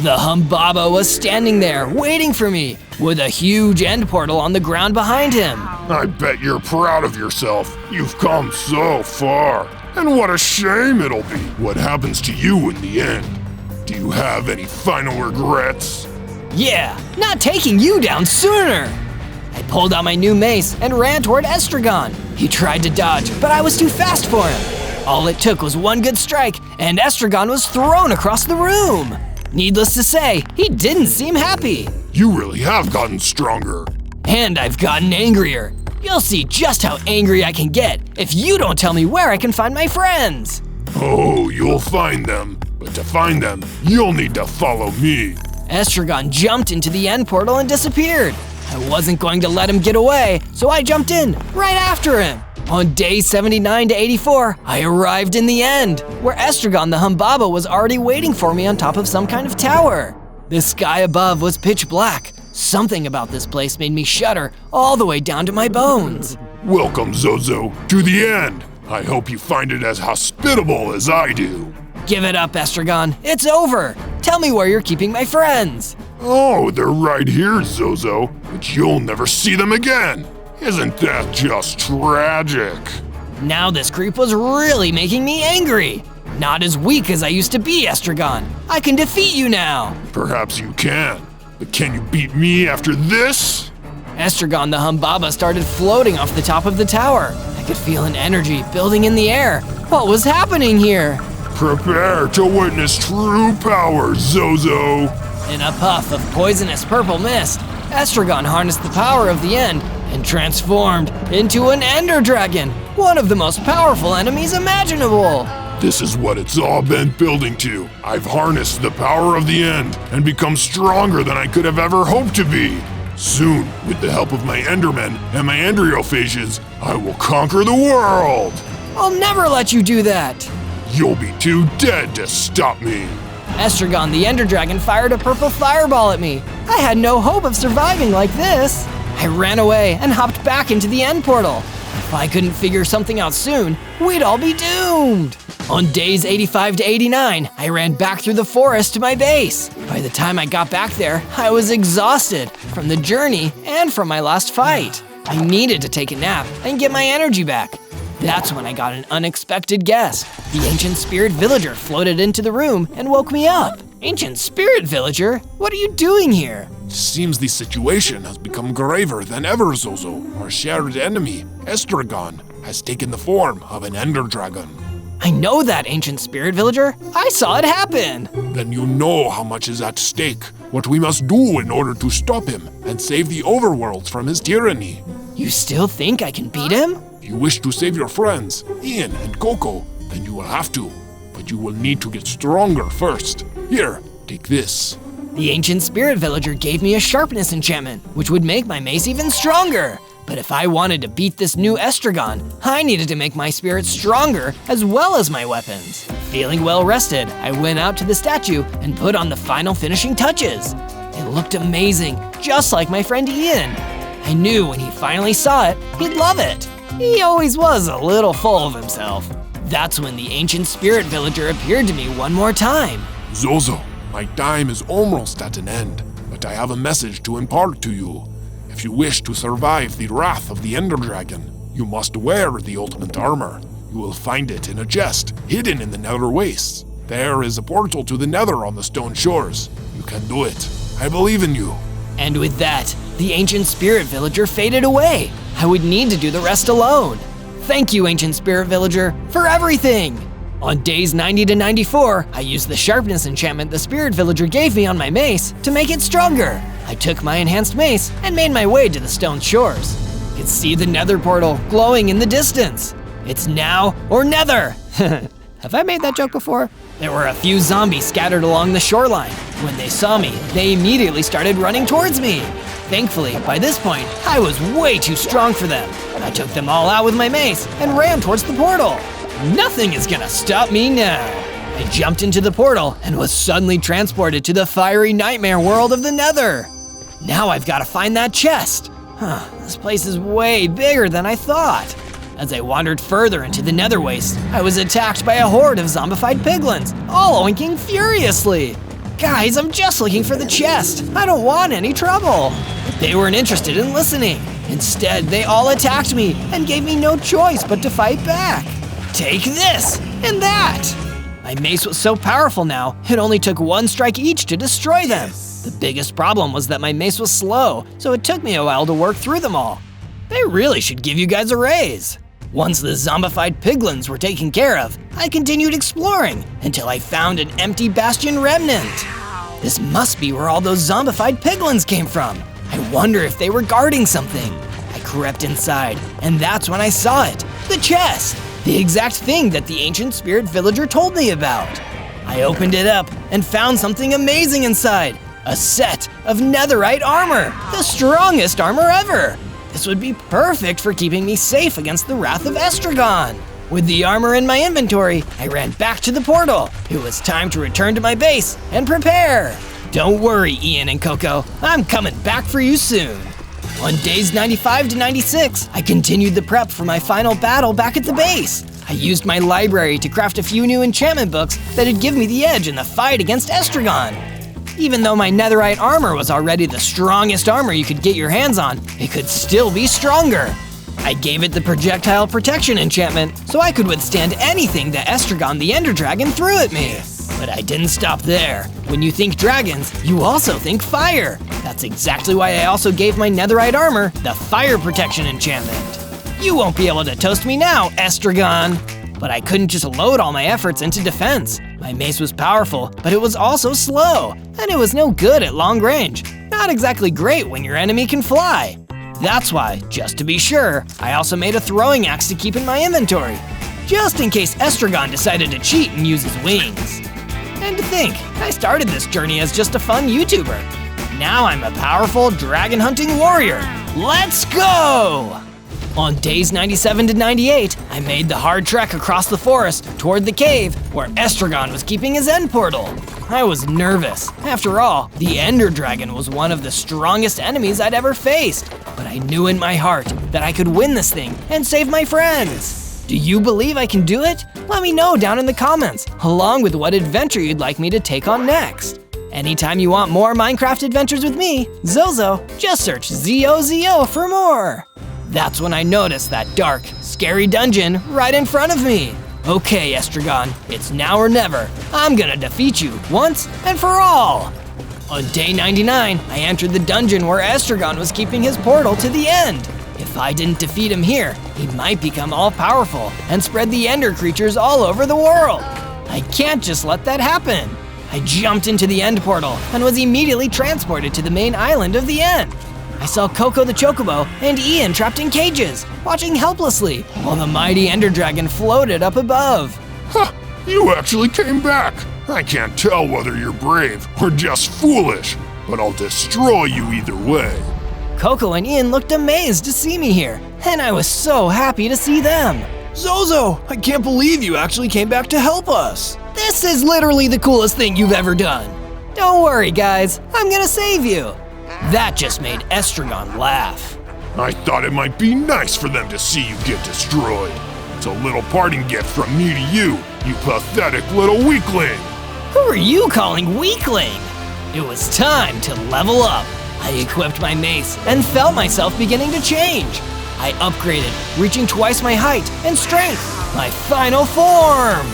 The Humbaba was standing there, waiting for me, with a huge end portal on the ground behind him. I bet you're proud of yourself. You've come so far. And what a shame it'll be what happens to you in the end. Do you have any final regrets? Yeah, not taking you down sooner! I pulled out my new mace and ran toward Estragon. He tried to dodge, but I was too fast for him. All it took was one good strike, and Estragon was thrown across the room. Needless to say, he didn't seem happy. You really have gotten stronger. And I've gotten angrier. You'll see just how angry I can get if you don't tell me where I can find my friends. Oh, you'll find them. But to find them, you'll need to follow me. Estragon jumped into the end portal and disappeared. I wasn't going to let him get away, so I jumped in right after him. On days 79 to 84, I arrived in the end, where Estragon the Humbaba was already waiting for me on top of some kind of tower. The sky above was pitch black. Something about this place made me shudder all the way down to my bones. Welcome, Zozo, to the end. I hope you find it as hospitable as I do. Give it up, Estragon. It's over. Tell me where you're keeping my friends. Oh, they're right here, Zozo, but you'll never see them again. Isn't that just tragic? Now this creep was really making me angry. Not as weak as I used to be, Estragon. I can defeat you now. Perhaps you can, but can you beat me after this? Estragon the Humbaba started floating off the top of the tower. I could feel an energy building in the air. What was happening here? Prepare to witness true power, Zozo. In a puff of poisonous purple mist, Estragon harnessed the power of the end and transformed into an Ender Dragon, one of the most powerful enemies imaginable. This is what it's all been building to. I've harnessed the power of the end and become stronger than I could have ever hoped to be. Soon, with the help of my Endermen and my Endriophages, I will conquer the world. I'll never let you do that. You'll be too dead to stop me. Estragon the Ender Dragon fired a purple fireball at me. I had no hope of surviving like this. I ran away and hopped back into the end portal. If I couldn't figure something out soon, we'd all be doomed. On days 85 to 89, I ran back through the forest to my base. By the time I got back there, I was exhausted from the journey and from my last fight. I needed to take a nap and get my energy back. That's when I got an unexpected guest. The ancient spirit villager floated into the room and woke me up. Ancient spirit villager, what are you doing here? Seems the situation has become graver than ever, Zozo. Our shared enemy, Estragon, has taken the form of an Ender Dragon. I know that, ancient spirit villager. I saw it happen. Then you know how much is at stake, what we must do in order to stop him and save the overworld from his tyranny. You still think I can beat him? If you wish to save your friends, Ian and Coco, then you will have to. But you will need to get stronger first. Here, take this. The ancient spirit villager gave me a sharpness enchantment, which would make my mace even stronger. But if I wanted to beat this new Estragon, I needed to make my spirit stronger as well as my weapons. Feeling well rested, I went out to the statue and put on the final finishing touches. It looked amazing, just like my friend Ian. I knew when he finally saw it, he'd love it. He always was a little full of himself. That's when the ancient spirit villager appeared to me one more time. Zozo, my time is almost at an end, but I have a message to impart to you. If you wish to survive the wrath of the Ender Dragon, You must wear the ultimate armor. You will find it in a chest, hidden in the nether wastes. There is a portal to the nether on the stone shores. You can do it. I believe in you. And with that, the ancient spirit villager faded away. I would need to do the rest alone. Thank you, ancient spirit villager, for everything! On days 90 to 94, I used the sharpness enchantment the spirit villager gave me on my mace to make it stronger. I took my enhanced mace and made my way to the stone shores. You can see the nether portal glowing in the distance. It's now or never. Have I made that joke before? There were a few zombies scattered along the shoreline. When they saw me, they immediately started running towards me. Thankfully, by this point, I was way too strong for them. I took them all out with my mace and ran towards the portal. Nothing is gonna stop me now. I jumped into the portal and was suddenly transported to the fiery nightmare world of the Nether. Now I've gotta find that chest. This place is way bigger than I thought. As I wandered further into the nether waste, I was attacked by a horde of zombified piglins, all oinking furiously. Guys, I'm just looking for the chest. I don't want any trouble. But they weren't interested in listening. Instead, they all attacked me and gave me no choice but to fight back. Take this and that. My mace was so powerful now, it only took one strike each to destroy them. The biggest problem was that my mace was slow, so it took me a while to work through them all. They really should give you guys a raise. Once the zombified piglins were taken care of, I continued exploring until I found an empty bastion remnant. This must be where all those zombified piglins came from. I wonder if they were guarding something. I crept inside, and that's when I saw it, the chest, the exact thing that the ancient spirit villager told me about. I opened it up and found something amazing inside, a set of netherite armor, the strongest armor ever. This would be perfect for keeping me safe against the wrath of Estragon. With the armor in my inventory, I ran back to the portal. It was time to return to my base and prepare. Don't worry, Ian and Coco, I'm coming back for you soon. On days 95 to 96, I continued the prep for my final battle back at the base. I used my library to craft a few new enchantment books that'd give me the edge in the fight against Estragon. Even though my netherite armor was already the strongest armor you could get your hands on, it could still be stronger. I gave it the projectile protection enchantment so I could withstand anything that Estragon the Ender Dragon threw at me. But I didn't stop there. When you think dragons, you also think fire. That's exactly why I also gave my netherite armor the fire protection enchantment. You won't be able to toast me now, Estragon. But I couldn't just load all my efforts into defense. My mace was powerful, but it was also slow, and it was no good at long range. Not exactly great when your enemy can fly. That's why, just to be sure, I also made a throwing axe to keep in my inventory, just in case Estragon decided to cheat and use his wings. And to think, I started this journey as just a fun YouTuber. Now I'm a powerful dragon hunting warrior. Let's go! On days 97 to 98, I made the hard trek across the forest toward the cave where Estragon was keeping his end portal. I was nervous. After all, the Ender Dragon was one of the strongest enemies I'd ever faced. But I knew in my heart that I could win this thing and save my friends. Do you believe I can do it? Let me know down in the comments, along with what adventure you'd like me to take on next. Anytime you want more Minecraft adventures with me, Zozo, just search ZOZO for more. That's when I noticed that dark, scary dungeon right in front of me. Okay, Estragon, it's now or never. I'm gonna defeat you once and for all. On day 99, I entered the dungeon where Estragon was keeping his portal to the end. If I didn't defeat him here, he might become all-powerful and spread the Ender creatures all over the world. I can't just let that happen. I jumped into the end portal and was immediately transported to the main island of the end. I saw Coco the Chocobo and Ian trapped in cages, watching helplessly, while the mighty Ender Dragon floated up above. Huh, you actually came back. I can't tell whether you're brave or just foolish, but I'll destroy you either way. Coco and Ian looked amazed to see me here, and I was so happy to see them. Zozo, I can't believe you actually came back to help us. This is literally the coolest thing you've ever done. Don't worry, guys, I'm gonna save you. That just made Estragon laugh. I thought it might be nice for them to see you get destroyed. It's a little parting gift from me to you, you pathetic little weakling. Who are you calling weakling? It was time to level up. I equipped my mace and felt myself beginning to change. I upgraded, reaching twice my height and strength. My final form!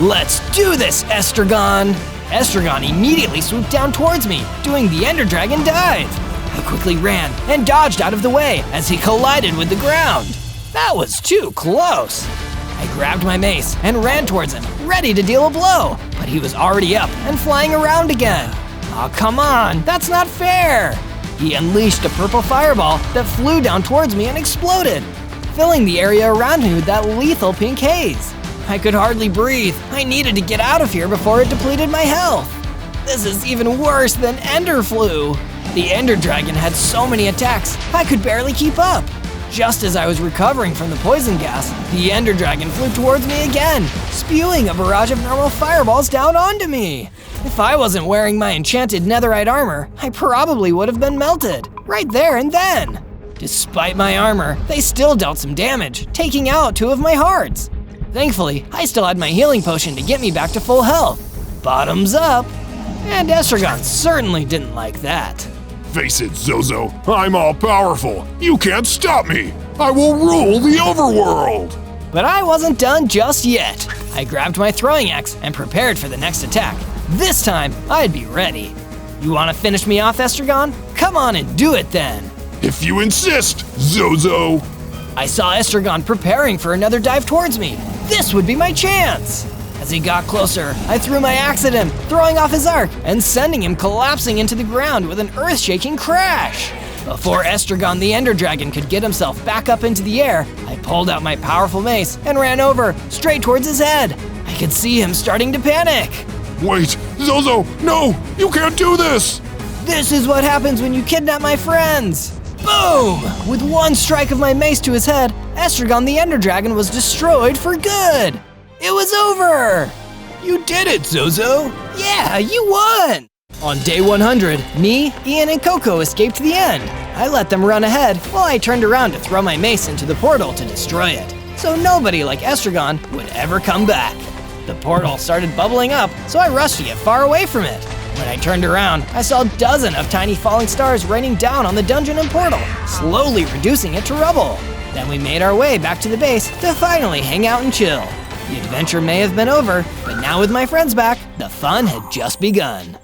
Let's do this, Estragon! Estragon immediately swooped down towards me, doing the Ender Dragon dive. I quickly ran and dodged out of the way as he collided with the ground. That was too close. I grabbed my mace and ran towards him, ready to deal a blow, but he was already up and flying around again. Oh, come on, that's not fair. He unleashed a purple fireball that flew down towards me and exploded, filling the area around me with that lethal pink haze. I could hardly breathe. I needed to get out of here before it depleted my health. This is even worse than Ender Flu. The Ender Dragon had so many attacks, I could barely keep up. Just as I was recovering from the poison gas, the Ender Dragon flew towards me again, spewing a barrage of normal fireballs down onto me. If I wasn't wearing my enchanted netherite armor, I probably would have been melted, right there and then. Despite my armor, they still dealt some damage, taking out 2 of my hearts. Thankfully, I still had my healing potion to get me back to full health. Bottoms up. And Estragon certainly didn't like that. Face it, Zozo, I'm all-powerful. You can't stop me. I will rule the overworld. But I wasn't done just yet. I grabbed my throwing axe and prepared for the next attack. This time, I'd be ready. You want to finish me off, Estragon? Come on and do it then. If you insist, Zozo. I saw Estragon preparing for another dive towards me. This would be my chance. As he got closer, I threw my axe at him, throwing off his arc and sending him collapsing into the ground with an earth-shaking crash. Before Estragon the Ender Dragon could get himself back up into the air, I pulled out my powerful mace and ran over, straight towards his head. I could see him starting to panic. Wait, Zozo, no, you can't do this! This is what happens when you kidnap my friends. Boom! With one strike of my mace to his head, Estragon the Ender Dragon was destroyed for good. It was over! You did it, Zozo! Yeah, you won! On day 100, me, Ian, and Coco escaped the end. I let them run ahead while I turned around to throw my mace into the portal to destroy it, so nobody like Estragon would ever come back. The portal started bubbling up, so I rushed to get far away from it. When I turned around, I saw a dozen of tiny falling stars raining down on the dungeon and portal, slowly reducing it to rubble. Then we made our way back to the base to finally hang out and chill. The adventure may have been over, but now with my friends back, the fun had just begun.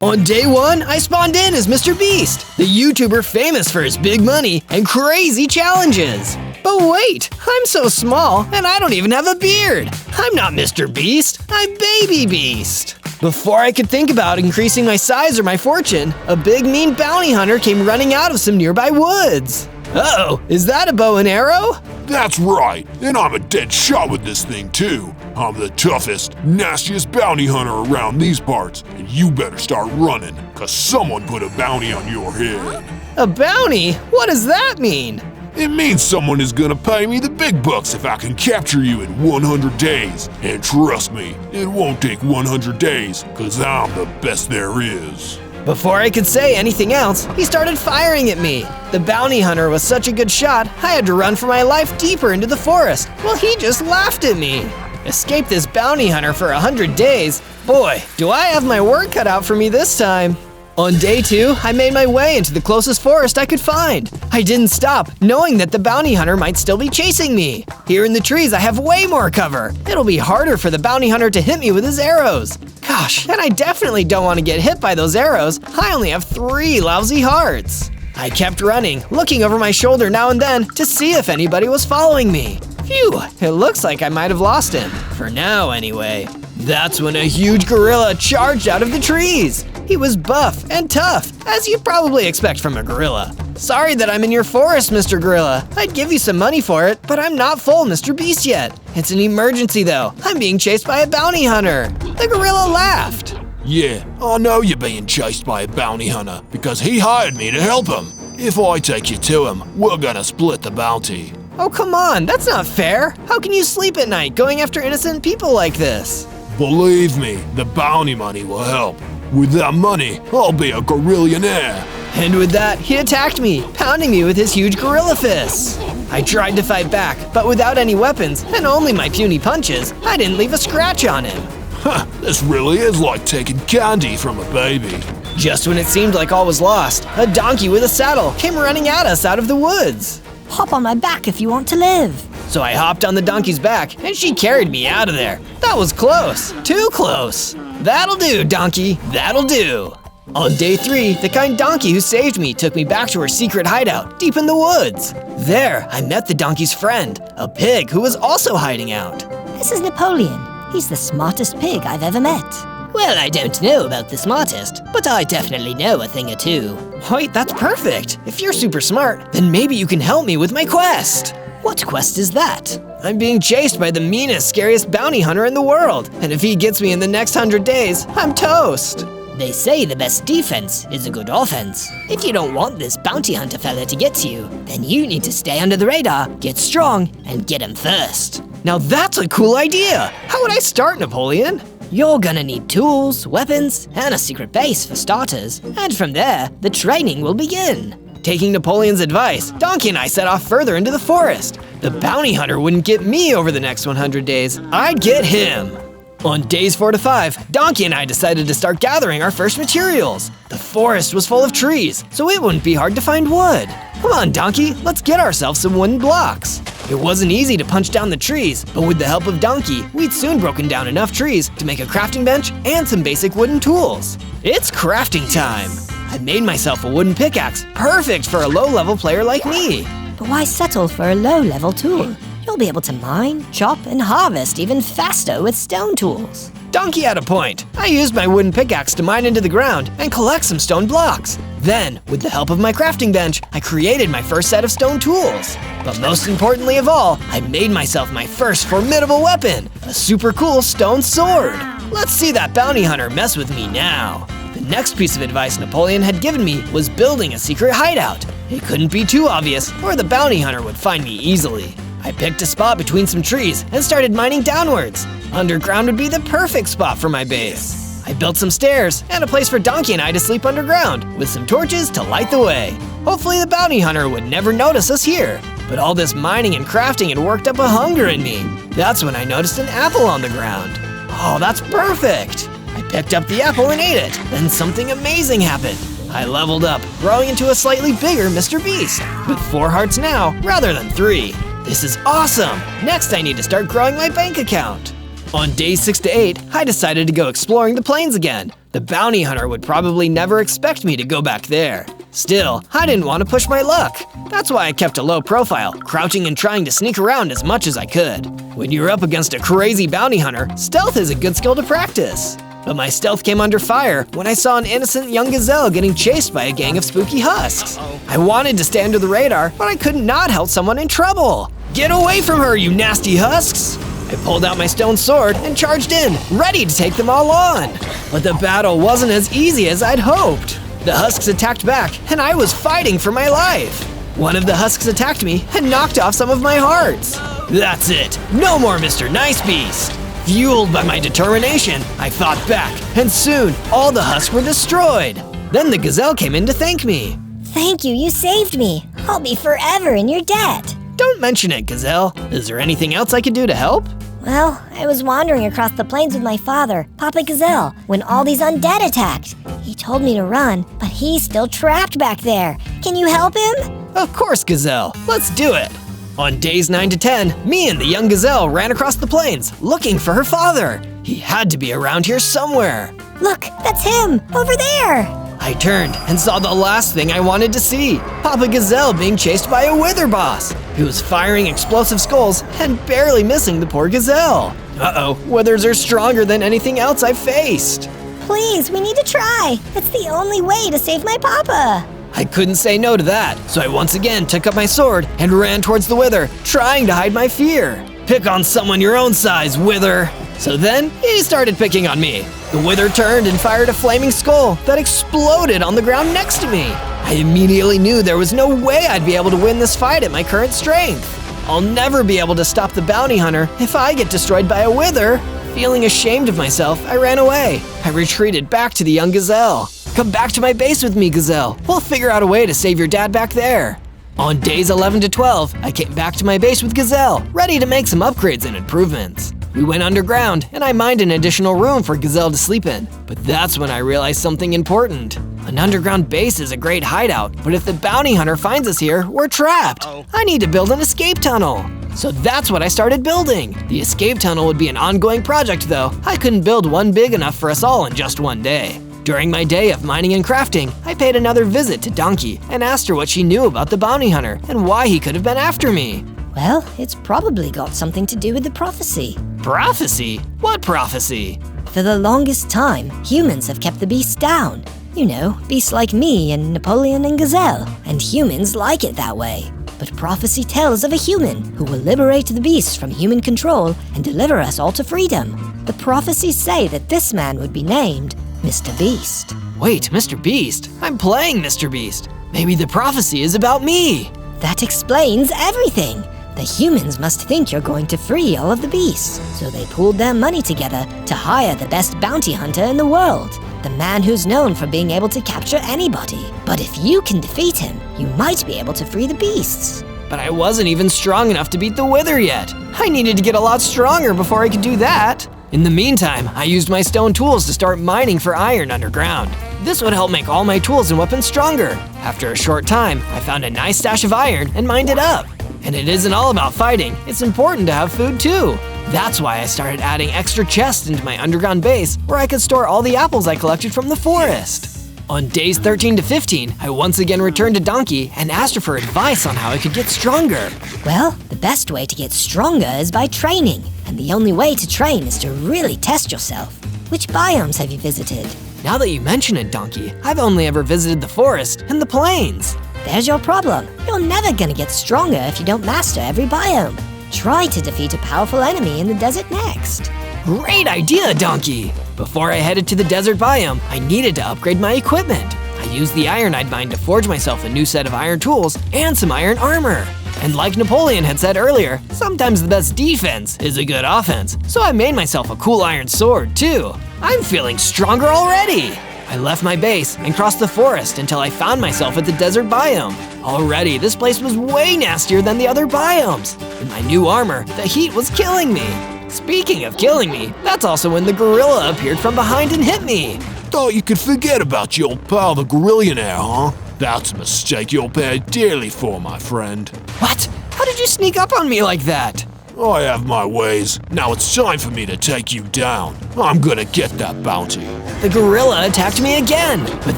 On day 1, I spawned in as MrBeast, the YouTuber famous for his big money and crazy challenges. But wait, I'm so small and I don't even have a beard. I'm not MrBeast, I'm Baby Beast. Before I could think about increasing my size or my fortune, a big mean bounty hunter came running out of some nearby woods. Uh-oh, is that a bow and arrow? That's right, and I'm a dead shot with this thing too. I'm the toughest, nastiest bounty hunter around these parts, and you better start running, cause someone put a bounty on your head. A bounty? What does that mean? It means someone is gonna pay me the big bucks if I can capture you in 100 days. And trust me, it won't take 100 days, cause I'm the best there is. Before I could say anything else, he started firing at me. The bounty hunter was such a good shot, I had to run for my life deeper into the forest, while he just laughed at me. Escape this bounty hunter for 100 days? Boy, do I have my work cut out for me this time. On day 2, I made my way into the closest forest I could find. I didn't stop, knowing that the bounty hunter might still be chasing me. Here in the trees, I have way more cover. It'll be harder for the bounty hunter to hit me with his arrows. Gosh, and I definitely don't want to get hit by those arrows. I only have 3 lousy hearts. I kept running, looking over my shoulder now and then to see if anybody was following me. Phew, it looks like I might have lost him. For now, anyway. That's when a huge gorilla charged out of the trees. He was buff and tough, as you'd probably expect from a gorilla. Sorry that I'm in your forest, Mr. Gorilla. I'd give you some money for it, but I'm not full MrBeast yet. It's an emergency though. I'm being chased by a bounty hunter. The gorilla laughed. Yeah, I know you're being chased by a bounty hunter because he hired me to help him. If I take you to him, we're gonna split the bounty. Oh, come on, that's not fair. How can you sleep at night going after innocent people like this? Believe me, the bounty money will help. With that money, I'll be a gorillionaire. And with that, he attacked me, pounding me with his huge gorilla fists. I tried to fight back, but without any weapons and only my puny punches, I didn't leave a scratch on him. Huh, this really is like taking candy from a baby. Just when it seemed like all was lost, a donkey with a saddle came running at us out of the woods. Hop on my back if you want to live. So I hopped on the donkey's back, and she carried me out of there. That was close. Too close. That'll do, donkey. That'll do. On day 3, the kind donkey who saved me took me back to her secret hideout, deep in the woods. There, I met the donkey's friend, a pig who was also hiding out. This is Napoleon. He's the smartest pig I've ever met. Well, I don't know about the smartest, but I definitely know a thing or two. Wait, that's perfect. If you're super smart, then maybe you can help me with my quest. What quest is that? I'm being chased by the meanest, scariest bounty hunter in the world, and if he gets me in the next 100 days, I'm toast. They say the best defense is a good offense. If you don't want this bounty hunter fella to get to you, then you need to stay under the radar, get strong, and get him first. Now that's a cool idea! How would I start, Napoleon? You're gonna need tools, weapons, and a secret base for starters, and from there, the training will begin. Taking Napoleon's advice, Donkey and I set off further into the forest. The bounty hunter wouldn't get me over the next 100 days, I'd get him. On days 4 to 5, Donkey and I decided to start gathering our first materials. The forest was full of trees, so it wouldn't be hard to find wood. Come on, Donkey, let's get ourselves some wooden blocks. It wasn't easy to punch down the trees, but with the help of Donkey, we'd soon broken down enough trees to make a crafting bench and some basic wooden tools. It's crafting time! I made myself a wooden pickaxe, perfect for a low-level player like me. But why settle for a low-level tool? You'll be able to mine, chop, and harvest even faster with stone tools. Donkey had a point. I used my wooden pickaxe to mine into the ground and collect some stone blocks. Then, with the help of my crafting bench, I created my first set of stone tools. But most importantly of all, I made myself my first formidable weapon, a super cool stone sword. Let's see that bounty hunter mess with me now. The next piece of advice Napoleon had given me was building a secret hideout. It couldn't be too obvious, or the bounty hunter would find me easily. I picked a spot between some trees and started mining downwards. Underground would be the perfect spot for my base. I built some stairs and a place for Donkey and I to sleep underground, with some torches to light the way. Hopefully the bounty hunter would never notice us here. But all this mining and crafting had worked up a hunger in me. That's when I noticed an apple on the ground. Oh, that's perfect! I picked up the apple and ate it. Then something amazing happened. I leveled up, growing into a slightly bigger MRBEAST, with 4 hearts now rather than 3. This is awesome! Next I need to start growing my bank account. On days 6 to 8, I decided to go exploring the plains again. The bounty hunter would probably never expect me to go back there. Still, I didn't want to push my luck. That's why I kept a low profile, crouching and trying to sneak around as much as I could. When you're up against a crazy bounty hunter, stealth is a good skill to practice. But my stealth came under fire when I saw an innocent young gazelle getting chased by a gang of spooky husks. I wanted to stay under the radar, but I could not help someone in trouble. Get away from her, you nasty husks! I pulled out my stone sword and charged in, ready to take them all on. But the battle wasn't as easy as I'd hoped. The husks attacked back, and I was fighting for my life. One of the husks attacked me and knocked off some of my hearts. That's it, no more Mr. Nice Beast. Fueled by my determination, I fought back, and soon all the husks were destroyed. Then the gazelle came in to thank me. Thank you, you saved me. I'll be forever in your debt. Don't mention it, Gazelle. Is there anything else I could do to help? Well, I was wandering across the plains with my father, Papa Gazelle, when all these undead attacked. He told me to run, but he's still trapped back there. Can you help him? Of course, Gazelle. Let's do it. On days 9 to 10, me and the young gazelle ran across the plains, looking for her father. He had to be around here somewhere. Look, that's him, over there. I turned and saw the last thing I wanted to see. Papa Gazelle being chased by a wither boss. He was firing explosive skulls and barely missing the poor gazelle. Uh-oh, withers are stronger than anything else I've faced. Please, we need to try. It's the only way to save my papa. I couldn't say no to that, so I once again took up my sword and ran towards the wither, trying to hide my fear. Pick on someone your own size, wither. So then, he started picking on me. The wither turned and fired a flaming skull that exploded on the ground next to me. I immediately knew there was no way I'd be able to win this fight at my current strength. I'll never be able to stop the bounty hunter if I get destroyed by a wither. Feeling ashamed of myself, I ran away. I retreated back to the young gazelle. Come back to my base with me, Gazelle. We'll figure out a way to save your dad back there. On days 11 to 12, I came back to my base with Gazelle, ready to make some upgrades and improvements. We went underground, and I mined an additional room for Gazelle to sleep in. But that's when I realized something important. An underground base is a great hideout, but if the bounty hunter finds us here, we're trapped. I need to build an escape tunnel. So that's what I started building. The escape tunnel would be an ongoing project though. I couldn't build one big enough for us all in just one day. During my day of mining and crafting, I paid another visit to Donkey and asked her what she knew about the bounty hunter and why he could have been after me. Well, it's probably got something to do with the prophecy. Prophecy? What prophecy? For the longest time, humans have kept the beasts down. You know, beasts like me and Napoleon and Gazelle, and humans like it that way. But prophecy tells of a human who will liberate the beasts from human control and deliver us all to freedom. The prophecies say that this man would be named Mr. Beast. Wait, Mr. Beast? I'm playing Mr. Beast. Maybe the prophecy is about me. That explains everything. The humans must think you're going to free all of the beasts, so they pooled their money together to hire the best bounty hunter in the world, the man who's known for being able to capture anybody. But if you can defeat him, you might be able to free the beasts. But I wasn't even strong enough to beat the Wither yet. I needed to get a lot stronger before I could do that. In the meantime, I used my stone tools to start mining for iron underground. This would help make all my tools and weapons stronger. After a short time, I found a nice stash of iron and mined it up. And it isn't all about fighting, it's important to have food too. That's why I started adding extra chests into my underground base where I could store all the apples I collected from the forest. On days 13 to 15, I once again returned to Donkey and asked her for advice on how I could get stronger. Well, the best way to get stronger is by training, and the only way to train is to really test yourself. Which biomes have you visited? Now that you mention it, Donkey, I've only ever visited the forest and the plains. There's your problem. You're never gonna get stronger if you don't master every biome. Try to defeat a powerful enemy in the desert next. Great idea, Donkey! Before I headed to the desert biome, I needed to upgrade my equipment. I used the iron I'd mined to forge myself a new set of iron tools and some iron armor. And like Napoleon had said earlier, sometimes the best defense is a good offense, so I made myself a cool iron sword too. I'm feeling stronger already! I left my base and crossed the forest until I found myself at the desert biome. Already, this place was way nastier than the other biomes. In my new armor, the heat was killing me. Speaking of killing me, that's also when the gorilla appeared from behind and hit me. Thought you could forget about your pal the Gorillionaire, huh? That's a mistake you'll pay dearly for, my friend. What? How did you sneak up on me like that? I have my ways. Now it's time for me to take you down. I'm gonna get that bounty. The gorilla attacked me again, but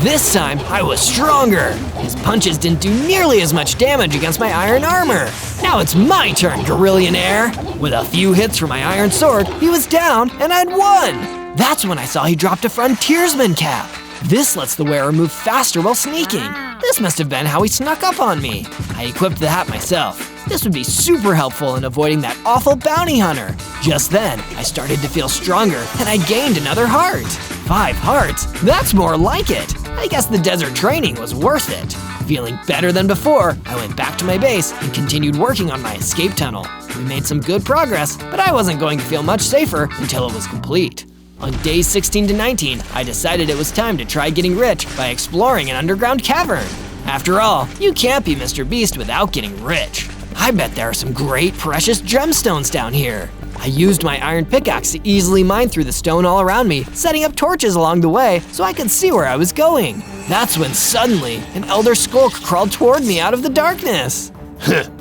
this time I was stronger. His punches didn't do nearly as much damage against my iron armor. Now it's my turn, Gorillionaire. With a few hits from my iron sword, he was down and I'd won. That's when I saw he dropped a frontiersman cap. This lets the wearer move faster while sneaking. This must have been how he snuck up on me. I equipped the hat myself. This would be super helpful in avoiding that awful bounty hunter. Just then, I started to feel stronger and I gained another heart. 5 hearts? That's more like it. I guess the desert training was worth it. Feeling better than before, I went back to my base and continued working on my escape tunnel. We made some good progress, but I wasn't going to feel much safer until it was complete. On days 16 to 19, I decided it was time to try getting rich by exploring an underground cavern. After all, you can't be Mr. Beast without getting rich. I bet there are some great precious gemstones down here. I used my iron pickaxe to easily mine through the stone all around me, setting up torches along the way so I could see where I was going. That's when suddenly, an elder skulk crawled toward me out of the darkness.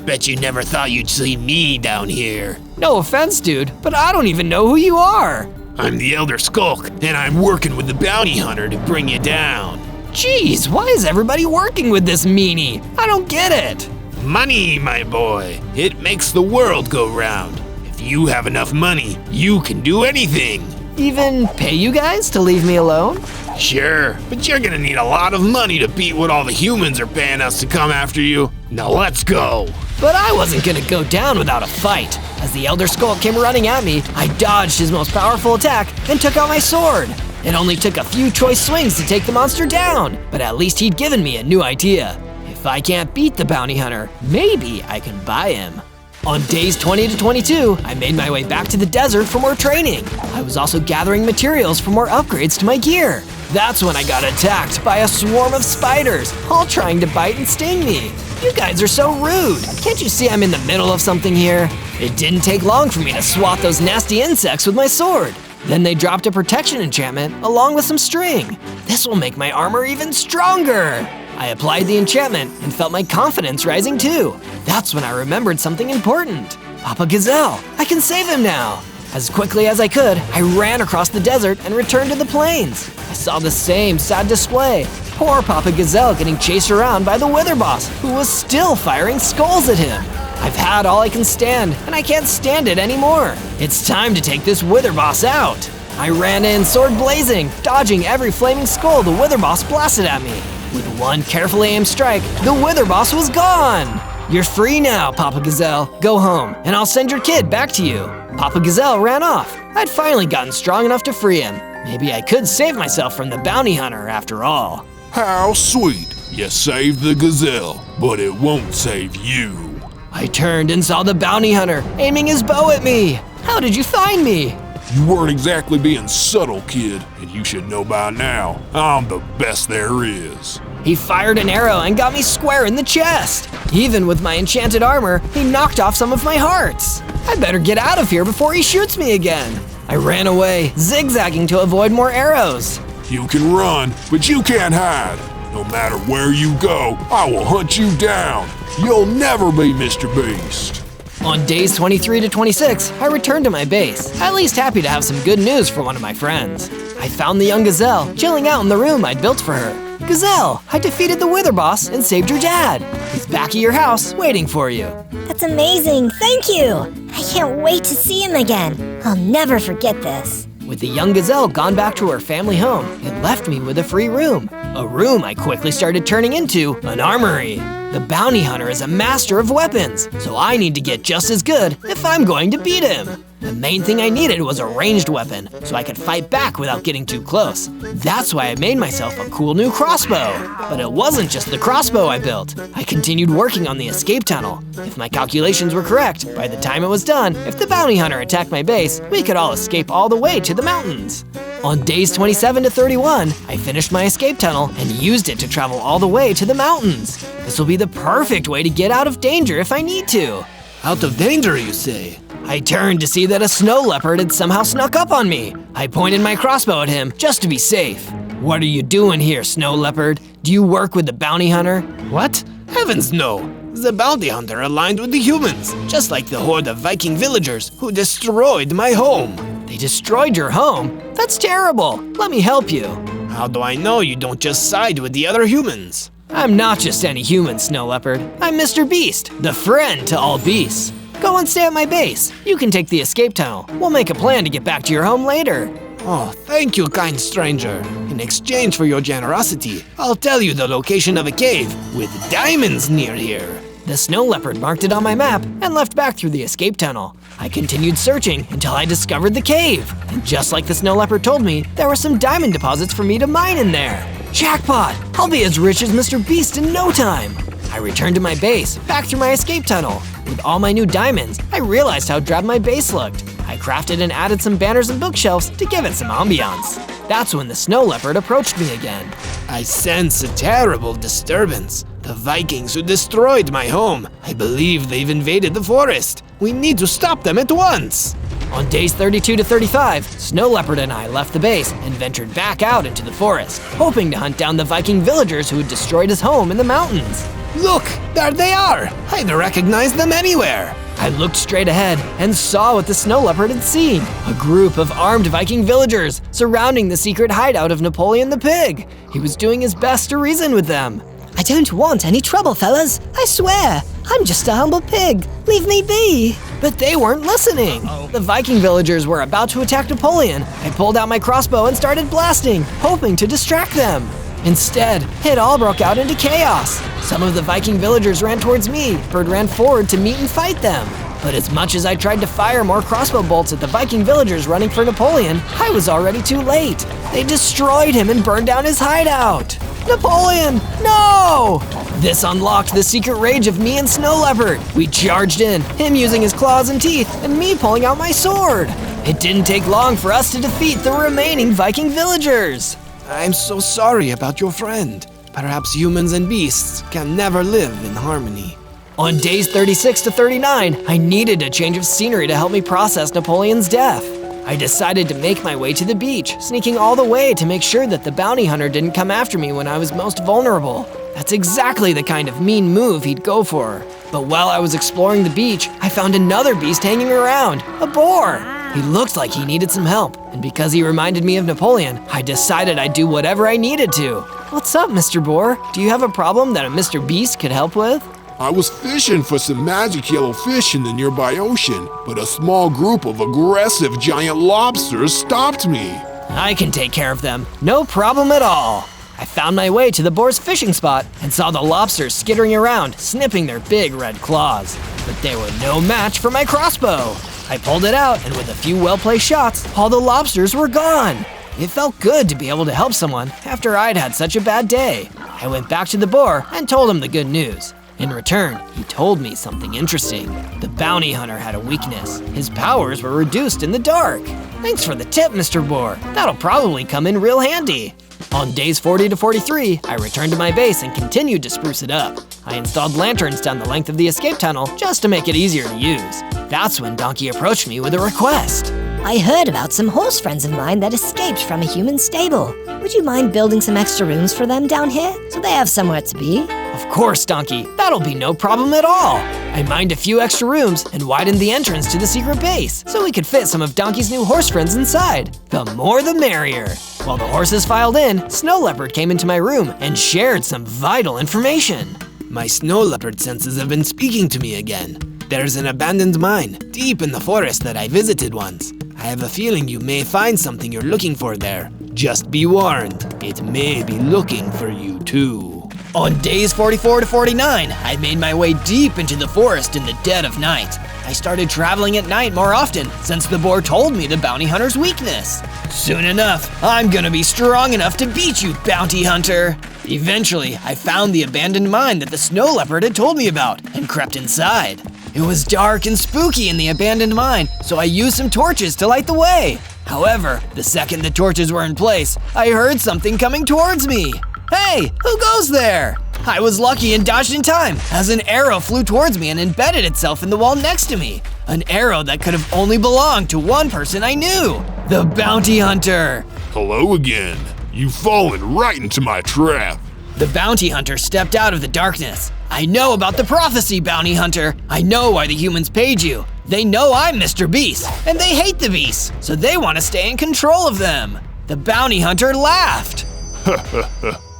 Bet you never thought you'd see me down here. No offense, dude, but I don't even know who you are. I'm the Elder Skulk, and I'm working with the bounty hunter to bring you down. Jeez, why is everybody working with this meanie? I don't get it. Money, my boy. It makes the world go round. If you have enough money, you can do anything. Even pay you guys to leave me alone? Sure, but you're gonna need a lot of money to beat what all the humans are paying us to come after you. Now let's go. But I wasn't gonna go down without a fight. As the Elder Skulk came running at me, I dodged his most powerful attack and took out my sword. It only took a few choice swings to take the monster down, but at least he'd given me a new idea. If I can't beat the bounty hunter, maybe I can buy him. On days 20 to 22, I made my way back to the desert for more training. I was also gathering materials for more upgrades to my gear. That's when I got attacked by a swarm of spiders, all trying to bite and sting me. You guys are so rude. Can't you see I'm in the middle of something here? It didn't take long for me to swat those nasty insects with my sword. Then they dropped a protection enchantment along with some string. This will make my armor even stronger. I applied the enchantment and felt my confidence rising too. That's when I remembered something important. Papa Gazelle, I can save him now. As quickly as I could, I ran across the desert and returned to the plains. I saw the same sad display. Poor Papa Gazelle getting chased around by the Wither Boss, who was still firing skulls at him. I've had all I can stand, and I can't stand it anymore. It's time to take this Wither Boss out. I ran in, sword blazing, dodging every flaming skull the Wither Boss blasted at me. With one carefully aimed strike, the Wither Boss was gone. You're free now, Papa Gazelle. Go home, and I'll send your kid back to you. Papa Gazelle ran off. I'd finally gotten strong enough to free him. Maybe I could save myself from the bounty hunter after all. How sweet. You saved the gazelle, but it won't save you. I turned and saw the bounty hunter aiming his bow at me. How did you find me? You weren't exactly being subtle, kid, and you should know by now, I'm the best there is. He fired an arrow and got me square in the chest. Even with my enchanted armor, he knocked off some of my hearts. I better get out of here before he shoots me again. I ran away, zigzagging to avoid more arrows. You can run, but you can't hide. No matter where you go, I will hunt you down. You'll never be Mr. Beast. On days 23 to 26, I returned to my base, at least happy to have some good news for one of my friends. I found the young Gazelle chilling out in the room I'd built for her. Gazelle, I defeated the Wither Boss and saved your dad. He's back at your house waiting for you. That's amazing, thank you! I can't wait to see him again. I'll never forget this. With the young Gazelle gone back to her family home, it left me with a free room. A room I quickly started turning into an armory. The bounty hunter is a master of weapons, so I need to get just as good if I'm going to beat him. The main thing I needed was a ranged weapon, so I could fight back without getting too close. That's why I made myself a cool new crossbow. But it wasn't just the crossbow I built. I continued working on the escape tunnel. If my calculations were correct, by the time it was done, if the bounty hunter attacked my base, we could all escape all the way to the mountains. On days 27 to 31, I finished my escape tunnel and used it to travel all the way to the mountains. This will be the perfect way to get out of danger if I need to. Out of danger, you say? I turned to see that a snow leopard had somehow snuck up on me. I pointed my crossbow at him just to be safe. What are you doing here, snow leopard? Do you work with the bounty hunter? What? Heavens no! The bounty hunter aligned with the humans, just like the horde of Viking villagers who destroyed my home. They destroyed your home? That's terrible. Let me help you. How do I know you don't just side with the other humans? I'm not just any human, Snow Leopard. I'm Mr. Beast, the friend to all beasts. Go and stay at my base. You can take the escape tunnel. We'll make a plan to get back to your home later. Oh, thank you, kind stranger. In exchange for your generosity, I'll tell you the location of a cave with diamonds near here. The snow leopard marked it on my map and left back through the escape tunnel. I continued searching until I discovered the cave. And just like the snow leopard told me, there were some diamond deposits for me to mine in there. Jackpot! I'll be as rich as Mr. Beast in no time. I returned to my base, back through my escape tunnel. With all my new diamonds, I realized how drab my base looked. I crafted and added some banners and bookshelves to give it some ambiance. That's when the snow leopard approached me again. I sense a terrible disturbance. The Vikings who destroyed my home. I believe they've invaded the forest. We need to stop them at once. On days 32 to 35, Snow Leopard and I left the base and ventured back out into the forest, hoping to hunt down the Viking villagers who had destroyed his home in the mountains. Look, there they are! I'd recognize them anywhere! I looked straight ahead and saw what the Snow Leopard had seen. A group of armed Viking villagers surrounding the secret hideout of Napoleon the Pig. He was doing his best to reason with them. I don't want any trouble, fellas. I swear. I'm just a humble pig. Leave me be. But they weren't listening. The Viking villagers were about to attack Napoleon. I pulled out my crossbow and started blasting, hoping to distract them. Instead, it all broke out into chaos. Some of the Viking villagers ran towards me. Bird ran forward to meet and fight them. But as much as I tried to fire more crossbow bolts at the Viking villagers running for Napoleon, I was already too late. They destroyed him and burned down his hideout. Napoleon, no! This unlocked the secret rage of me and Snow Leopard. We charged in, him using his claws and teeth, and me pulling out my sword. It didn't take long for us to defeat the remaining Viking villagers. I'm so sorry about your friend. Perhaps humans and beasts can never live in harmony. On days 36 to 39, I needed a change of scenery to help me process Napoleon's death. I decided to make my way to the beach, sneaking all the way to make sure that the bounty hunter didn't come after me when I was most vulnerable. That's exactly the kind of mean move he'd go for. But while I was exploring the beach, I found another beast hanging around, a boar. He looked like he needed some help, and because he reminded me of Napoleon, I decided I'd do whatever I needed to. What's up, Mr. Boar? Do you have a problem that a Mr. Beast could help with? I was fishing for some magic yellow fish in the nearby ocean, but a small group of aggressive giant lobsters stopped me. I can take care of them, no problem at all. I found my way to the boar's fishing spot and saw the lobsters skittering around, snipping their big red claws. But they were no match for my crossbow. I pulled it out, and with a few well-placed shots, all the lobsters were gone. It felt good to be able to help someone after I'd had such a bad day. I went back to the boar and told him the good news. In return, he told me something interesting. The bounty hunter had a weakness. His powers were reduced in the dark. Thanks for the tip, Mr. Boar. That'll probably come in real handy. On days 40 to 43, I returned to my base and continued to spruce it up. I installed lanterns down the length of the escape tunnel just to make it easier to use. That's when Donkey approached me with a request. I heard about some horse friends of mine that escaped from a human stable. Would you mind building some extra rooms for them down here so they have somewhere to be? Of course, Donkey. That'll be no problem at all. I mined a few extra rooms and widened the entrance to the secret base so we could fit some of Donkey's new horse friends inside. The more the merrier. While the horses filed in, Snow Leopard came into my room and shared some vital information. My snow leopard senses have been speaking to me again. There's an abandoned mine deep in the forest that I visited once. I have a feeling you may find something you're looking for there. Just be warned, it may be looking for you too. On days 44 to 49, I made my way deep into the forest in the dead of night. I started traveling at night more often since the boar told me the bounty hunter's weakness. Soon enough, I'm gonna be strong enough to beat you, bounty hunter. Eventually, I found the abandoned mine that the snow leopard had told me about and crept inside. It was dark and spooky in the abandoned mine, so I used some torches to light the way. However, the second the torches were in place, I heard something coming towards me. Hey, who goes there? I was lucky and dodged in time as an arrow flew towards me and embedded itself in the wall next to me. An arrow that could have only belonged to one person I knew, the bounty hunter. Hello again. You've fallen right into my trap. The bounty hunter stepped out of the darkness. I know about the prophecy, bounty hunter. I know why the humans paid you. They know I'm Mr. Beast, and they hate the beasts, so they want to stay in control of them. The bounty hunter laughed.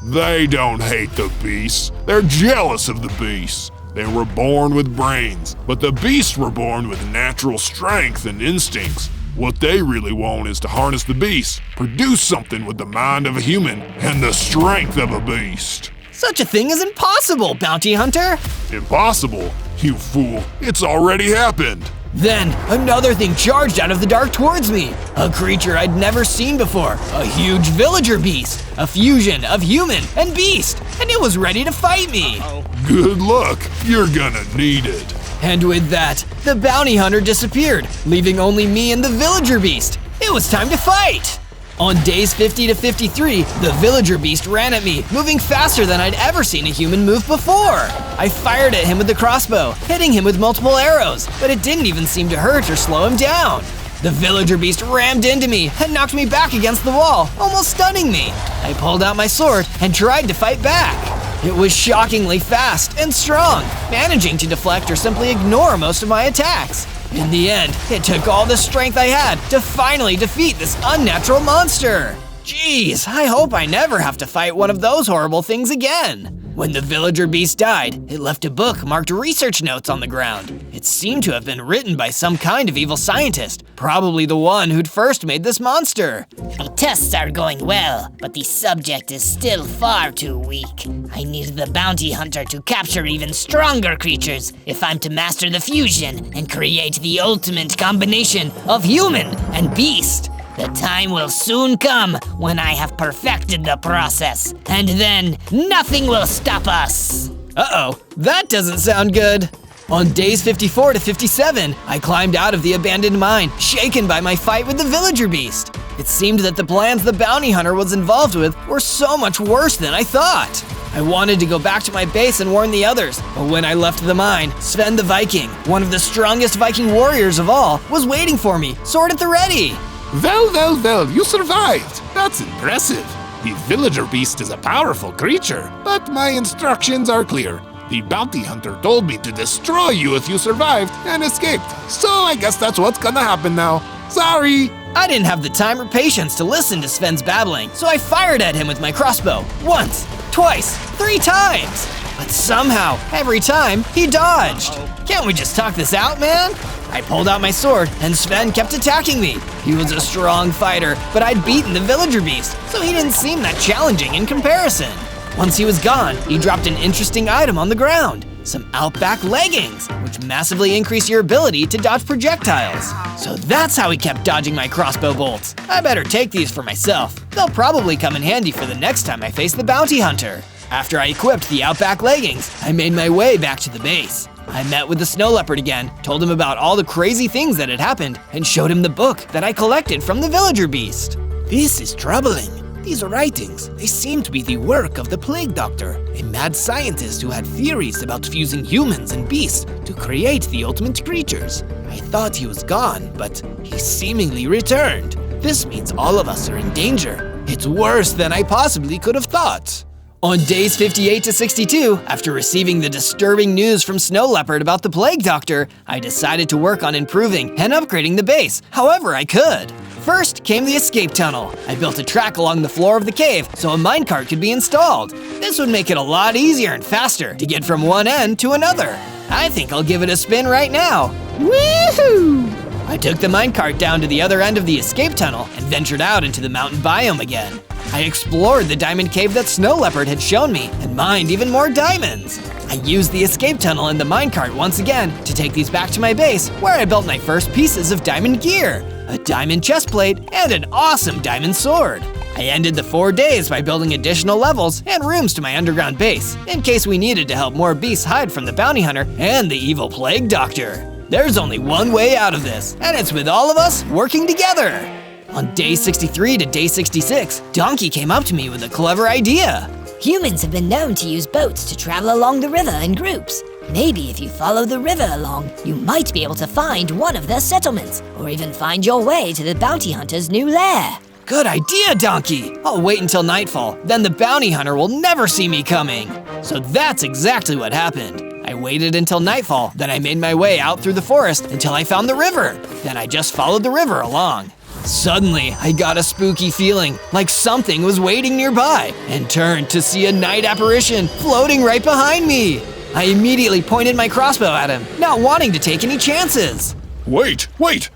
They don't hate the beasts. They're jealous of the beasts. They were born with brains, but the beasts were born with natural strength and instincts. What they really want is to harness the beast, produce something with the mind of a human and the strength of a beast. Such a thing is impossible, bounty hunter. Impossible? You fool, it's already happened. Then, another thing charged out of the dark towards me. A creature I'd never seen before. A huge villager beast. A fusion of human and beast. And it was ready to fight me. Good luck. You're gonna need it. And with that, the bounty hunter disappeared, leaving only me and the villager beast. It was time to fight. On days 50 to 53, the villager beast ran at me, moving faster than I'd ever seen a human move before. I fired at him with the crossbow, hitting him with multiple arrows, but it didn't even seem to hurt or slow him down. The villager beast rammed into me and knocked me back against the wall, almost stunning me. I pulled out my sword and tried to fight back. It was shockingly fast and strong, managing to deflect or simply ignore most of my attacks. In the end, it took all the strength I had to finally defeat this unnatural monster. Jeez, I hope I never have to fight one of those horrible things again. When the villager beast died, it left a book marked research notes on the ground. It seemed to have been written by some kind of evil scientist, probably the one who'd first made this monster. The tests are going well, but the subject is still far too weak. I need the bounty hunter to capture even stronger creatures if I'm to master the fusion and create the ultimate combination of human and beast. The time will soon come when I have perfected the process, and then nothing will stop us. Uh-oh, that doesn't sound good. On days 54 to 57, I climbed out of the abandoned mine, shaken by my fight with the villager beast. It seemed that the plans the bounty hunter was involved with were so much worse than I thought. I wanted to go back to my base and warn the others, but when I left the mine, Sven the Viking, one of the strongest Viking warriors of all, was waiting for me, sword at the ready. Well, you survived. That's impressive. The villager beast is a powerful creature, but my instructions are clear. The bounty hunter told me to destroy you if you survived and escaped. So I guess that's what's gonna happen now. Sorry. I didn't have the time or patience to listen to Sven's babbling, so I fired at him with my crossbow. Once, twice, 3 times. But somehow, every time, he dodged. Can't we just talk this out, man? I pulled out my sword, and Sven kept attacking me. He was a strong fighter, but I'd beaten the villager beast, so he didn't seem that challenging in comparison. Once he was gone, he dropped an interesting item on the ground. Some Outback leggings, which massively increase your ability to dodge projectiles. So that's how he kept dodging my crossbow bolts. I better take these for myself. They'll probably come in handy for the next time I face the bounty hunter. After I equipped the Outback leggings, I made my way back to the base. I met with the snow leopard again, told him about all the crazy things that had happened, and showed him the book that I collected from the villager beast. This is troubling. These writings, they seem to be the work of the Plague Doctor, a mad scientist who had theories about fusing humans and beasts to create the ultimate creatures. I thought he was gone, but he seemingly returned. This means all of us are in danger. It's worse than I possibly could have thought. On days 58 to 62, after receiving the disturbing news from Snow Leopard about the Plague Doctor, I decided to work on improving and upgrading the base however I could. First came the escape tunnel. I built a track along the floor of the cave so a minecart could be installed. This would make it a lot easier and faster to get from one end to another. I think I'll give it a spin right now. Woohoo! I took the minecart down to the other end of the escape tunnel and ventured out into the mountain biome again. I explored the diamond cave that Snow Leopard had shown me and mined even more diamonds. I used the escape tunnel and the minecart once again to take these back to my base, where I built my first pieces of diamond gear, a diamond chest plate, and an awesome diamond sword. I ended the 4 days by building additional levels and rooms to my underground base, in case we needed to help more beasts hide from the bounty hunter and the evil Plague Doctor. There's only one way out of this, and it's with all of us working together. On day 63 to day 66, Donkey came up to me with a clever idea. Humans have been known to use boats to travel along the river in groups. Maybe if you follow the river along, you might be able to find one of their settlements, or even find your way to the bounty hunter's new lair. Good idea, Donkey! I'll wait until nightfall, then the bounty hunter will never see me coming. So that's exactly what happened. I waited until nightfall, then I made my way out through the forest until I found the river. Then I just followed the river along. Suddenly, I got a spooky feeling, like something was waiting nearby, and turned to see a night apparition floating right behind me. I immediately pointed my crossbow at him, not wanting to take any chances. Wait,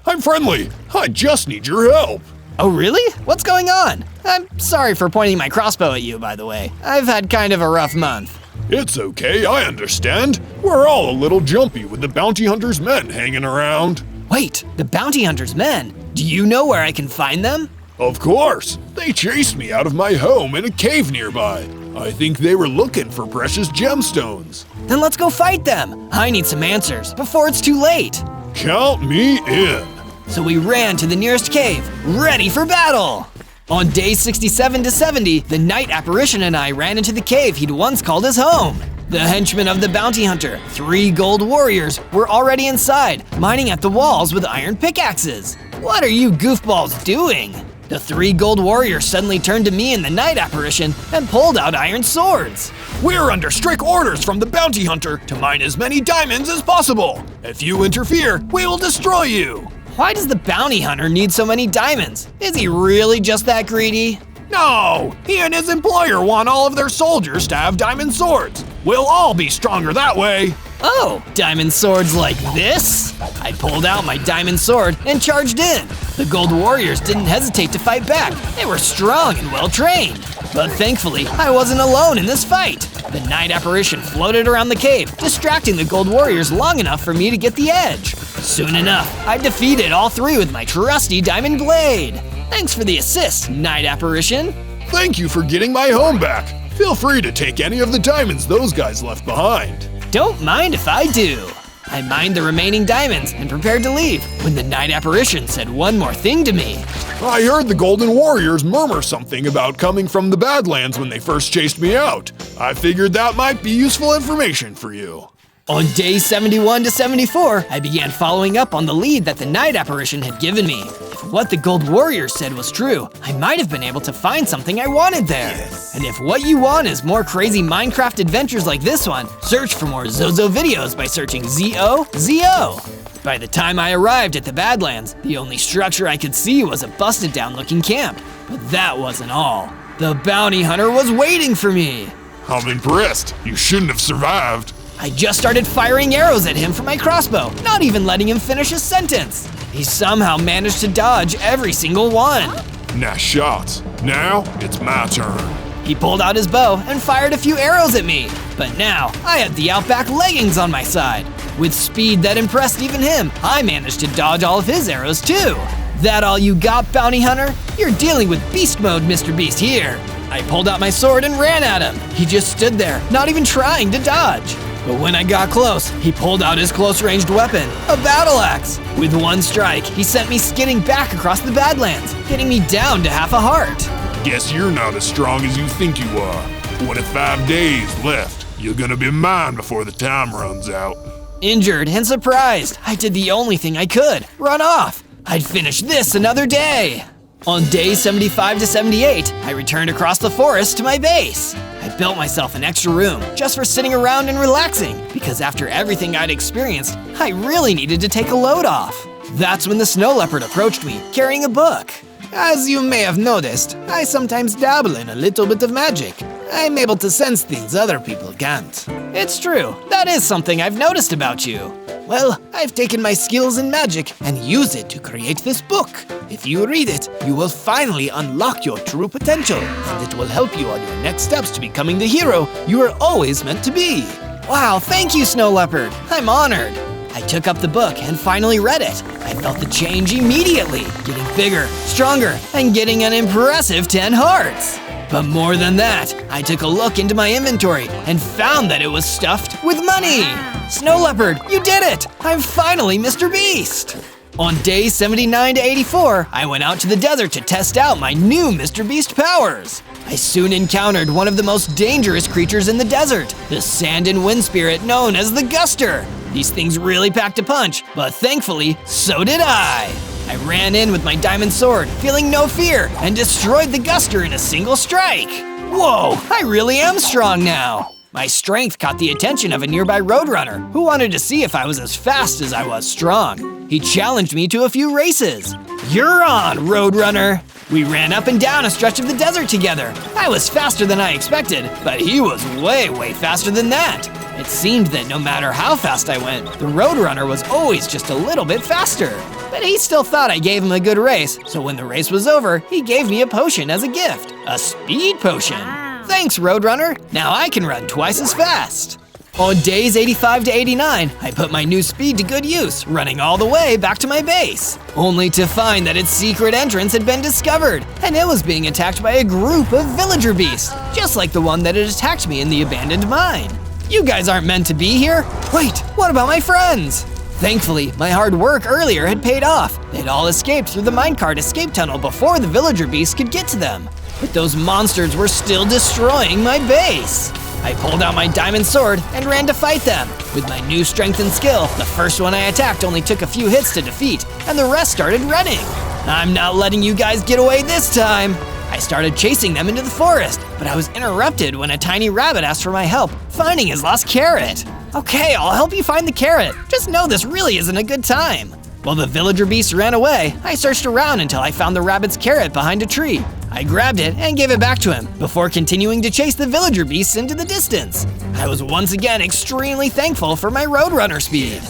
I'm friendly. I just need your help. Oh really? What's going on? I'm sorry for pointing my crossbow at you, by the way. I've had kind of a rough month. It's okay, I understand. We're all a little jumpy with the bounty hunter's men hanging around. Wait, the bounty hunter's men? Do you know where I can find them? Of course. They chased me out of my home in a cave nearby. I think they were looking for precious gemstones. Then let's go fight them. I need some answers before it's too late. Count me in. So we ran to the nearest cave, ready for battle. On days 67 to 70, the night apparition and I ran into the cave he'd once called his home. The henchmen of the bounty hunter, 3 gold warriors, were already inside, mining at the walls with iron pickaxes. What are you goofballs doing? The 3 gold warriors suddenly turned to me and the night apparition and pulled out iron swords. We're under strict orders from the bounty hunter to mine as many diamonds as possible. If you interfere, we will destroy you. Why does the bounty hunter need so many diamonds? Is he really just that greedy? No, he and his employer want all of their soldiers to have diamond swords. We'll all be stronger that way. Oh, diamond swords like this? I pulled out my diamond sword and charged in. The gold warriors didn't hesitate to fight back. They were strong and well trained. But thankfully, I wasn't alone in this fight. The night apparition floated around the cave, distracting the gold warriors long enough for me to get the edge. Soon enough, I defeated all 3 with my trusty diamond blade. Thanks for the assist, night apparition. Thank you for getting my home back. Feel free to take any of the diamonds those guys left behind. Don't mind if I do. I mined the remaining diamonds and prepared to leave when the night apparition said one more thing to me. I heard the Golden Warriors murmur something about coming from the Badlands when they first chased me out. I figured that might be useful information for you. On days 71 to 74, I began following up on the lead that the night apparition had given me. If what the Gold Warrior said was true, I might have been able to find something I wanted there. And if what you want is more crazy Minecraft adventures like this one, search for more Zozo videos by searching ZOZO. By the time I arrived at the Badlands, the only structure I could see was a busted down looking camp. But that wasn't all. The bounty hunter was waiting for me. I'm impressed. You shouldn't have survived. I just started firing arrows at him from my crossbow, not even letting him finish his sentence. He somehow managed to dodge every single one. Nice shots. Now it's my turn. He pulled out his bow and fired a few arrows at me. But now, I had the Outback leggings on my side. With speed that impressed even him, I managed to dodge all of his arrows too. That all you got, bounty hunter? You're dealing with beast mode, Mr. Beast here. I pulled out my sword and ran at him. He just stood there, not even trying to dodge. But when I got close, he pulled out his close-ranged weapon, a battle axe. With one strike, he sent me skidding back across the Badlands, getting me down to half a heart. Guess you're not as strong as you think you are. 25 days left. You're gonna be mine before the time runs out. Injured and surprised, I did the only thing I could, run off. I'd finish this another day. On days 75 to 78, I returned across the forest to my base. I built myself an extra room just for sitting around and relaxing, because after everything I'd experienced, I really needed to take a load off. That's when the snow leopard approached me, carrying a book. As you may have noticed, I sometimes dabble in a little bit of magic. I'm able to sense things other people can't. It's true, that is something I've noticed about you. Well, I've taken my skills in magic and used it to create this book. If you read it, you will finally unlock your true potential, and it will help you on your next steps to becoming the hero you were always meant to be. Wow, thank you, Snow Leopard. I'm honored. I took up the book and finally read it. I felt the change immediately, getting bigger, stronger, and getting an impressive 10 hearts. But more than that, I took a look into my inventory and found that it was stuffed with money. Snow Leopard, you did it! I'm finally Mr. Beast! On days 79 to 84, I went out to the desert to test out my new Mr. Beast powers. I soon encountered one of the most dangerous creatures in the desert, the sand and wind spirit known as the Guster. These things really packed a punch, but thankfully, so did I. I ran in with my diamond sword, feeling no fear, and destroyed the Guster in a single strike. Whoa, I really am strong now. My strength caught the attention of a nearby roadrunner who wanted to see if I was as fast as I was strong. He challenged me to a few races. You're on, roadrunner. We ran up and down a stretch of the desert together. I was faster than I expected, but he was way faster than that. It seemed that no matter how fast I went, the roadrunner was always just a little bit faster. But he still thought I gave him a good race, so when the race was over, he gave me a potion as a gift, a speed potion. Thanks, Roadrunner. Now I can run twice as fast. On days 85 to 89, I put my new speed to good use, running all the way back to my base, only to find that its secret entrance had been discovered, and it was being attacked by a group of villager beasts, just like the one that had attacked me in the abandoned mine. You guys aren't meant to be here. Wait, what about my friends? Thankfully, my hard work earlier had paid off. They'd all escaped through the minecart escape tunnel before the villager beasts could get to them. But those monsters were still destroying my base. I pulled out my diamond sword and ran to fight them. With my new strength and skill, the first one I attacked only took a few hits to defeat, and the rest started running. I'm not letting you guys get away this time. I started chasing them into the forest, but I was interrupted when a tiny rabbit asked for my help, finding his lost carrot. Okay, I'll help you find the carrot. Just know this really isn't a good time. While the villager beast ran away, I searched around until I found the rabbit's carrot behind a tree. I grabbed it and gave it back to him, before continuing to chase the villager beasts into the distance. I was once again extremely thankful for my roadrunner speed.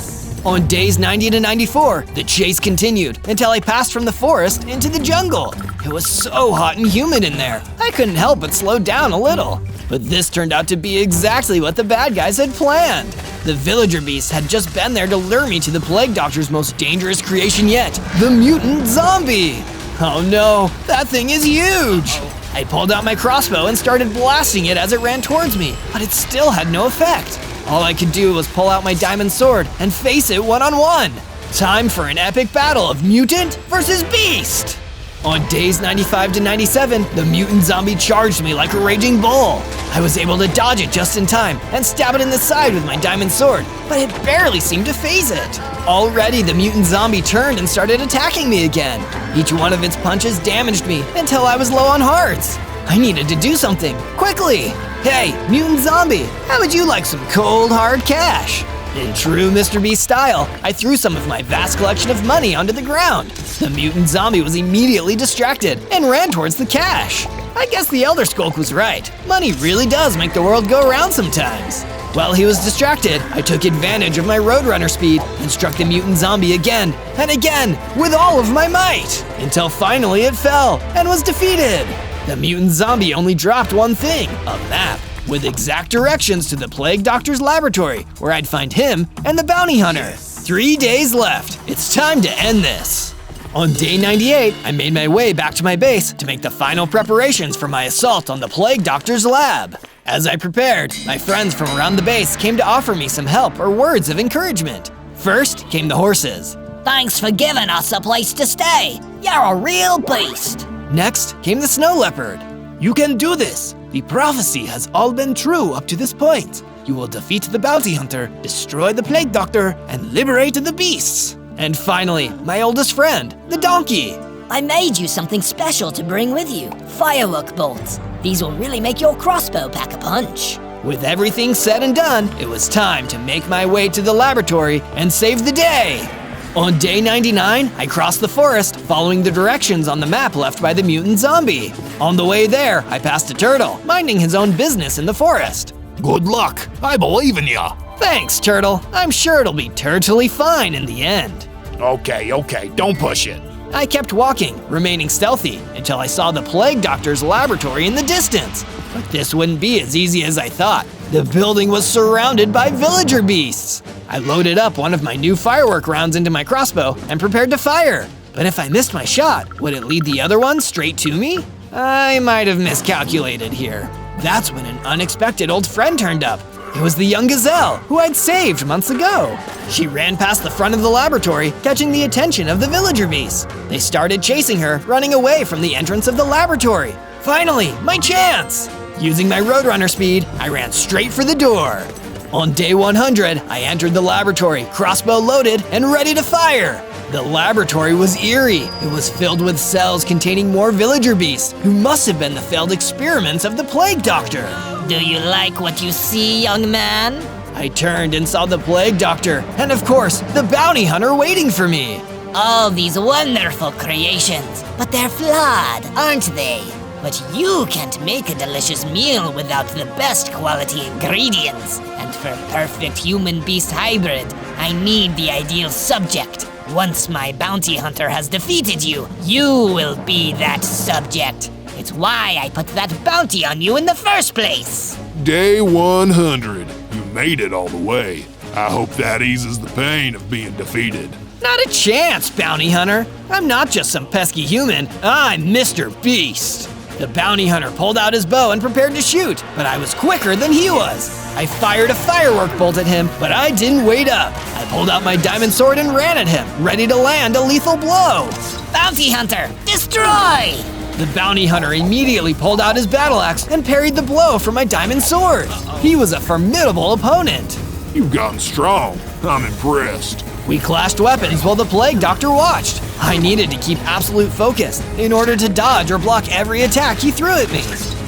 On days 90 to 94, the chase continued until I passed from the forest into the jungle. It was so hot and humid in there, I couldn't help but slow down a little. But this turned out to be exactly what the bad guys had planned. The villager beasts had just been there to lure me to the plague doctor's most dangerous creation yet, the mutant zombie. Oh no, that thing is huge! I pulled out my crossbow and started blasting it as it ran towards me, but it still had no effect. All I could do was pull out my diamond sword and face it one-on-one. Time for an epic battle of mutant versus beast! On days 95 to 97, the mutant zombie charged me like a raging bull. I was able to dodge it just in time and stab it in the side with my diamond sword, but it barely seemed to phase it. Already, the mutant zombie turned and started attacking me again. Each one of its punches damaged me until I was low on hearts. I needed to do something, quickly. Hey, mutant zombie, how would you like some cold, hard cash? In true Mr. Beast style, I threw some of my vast collection of money onto the ground. The mutant zombie was immediately distracted and ran towards the cash. I guess the Elder Skulk was right. Money really does make the world go round sometimes. While he was distracted, I took advantage of my Roadrunner speed and struck the mutant zombie again and again with all of my might, until finally it fell and was defeated. The mutant zombie only dropped one thing, a map, with exact directions to the Plague Doctor's laboratory, where I'd find him and the bounty hunter. 3 days left. It's time to end this. On day 98, I made my way back to my base to make the final preparations for my assault on the Plague Doctor's lab. As I prepared, my friends from around the base came to offer me some help or words of encouragement. First came the horses. Thanks for giving us a place to stay. You're a real beast. Next came the snow leopard. You can do this! The prophecy has all been true up to this point. You will defeat the bounty hunter, destroy the Plague Doctor, and liberate the beasts. And finally, my oldest friend, the donkey. I made you something special to bring with you. Firework bolts. These will really make your crossbow pack a punch. With everything said and done, it was time to make my way to the laboratory and save the day. On day 99, I crossed the forest, following the directions on the map left by the mutant zombie. On the way there, I passed a turtle, minding his own business in the forest. Good luck. I believe in ya. Thanks, Turtle. I'm sure it'll be turtly fine in the end. Okay, don't push it. I kept walking, remaining stealthy, until I saw the Plague Doctor's laboratory in the distance. But this wouldn't be as easy as I thought. The building was surrounded by villager beasts. I loaded up one of my new firework rounds into my crossbow and prepared to fire. But if I missed my shot, would it lead the other one straight to me? I might have miscalculated here. That's when an unexpected old friend turned up. It was the young gazelle, who I'd saved months ago. She ran past the front of the laboratory, catching the attention of the villager beasts. They started chasing her, running away from the entrance of the laboratory. Finally, my chance! Using my Roadrunner speed, I ran straight for the door. On day 100, I entered the laboratory, crossbow loaded and ready to fire. The laboratory was eerie. It was filled with cells containing more villager beasts, who must have been the failed experiments of the Plague Doctor. Do you like what you see, young man? I turned and saw the Plague Doctor, and of course, the bounty hunter waiting for me. All these wonderful creations, but they're flawed, aren't they? But you can't make a delicious meal without the best quality ingredients. And for perfect human-beast hybrid, I need the ideal subject. Once my bounty hunter has defeated you, you will be that subject. It's why I put that bounty on you in the first place. Day 100. You made it all the way. I hope that eases the pain of being defeated. Not a chance, bounty hunter. I'm not just some pesky human. I'm Mr. Beast. The bounty hunter pulled out his bow and prepared to shoot, but I was quicker than he was. I fired a firework bolt at him, but I didn't wait up. I pulled out my diamond sword and ran at him, ready to land a lethal blow. Bounty hunter, destroy! The bounty hunter immediately pulled out his battle axe and parried the blow from my diamond sword. He was a formidable opponent. You've gotten strong. I'm impressed. We clashed weapons while the Plague Doctor watched. I needed to keep absolute focus in order to dodge or block every attack he threw at me.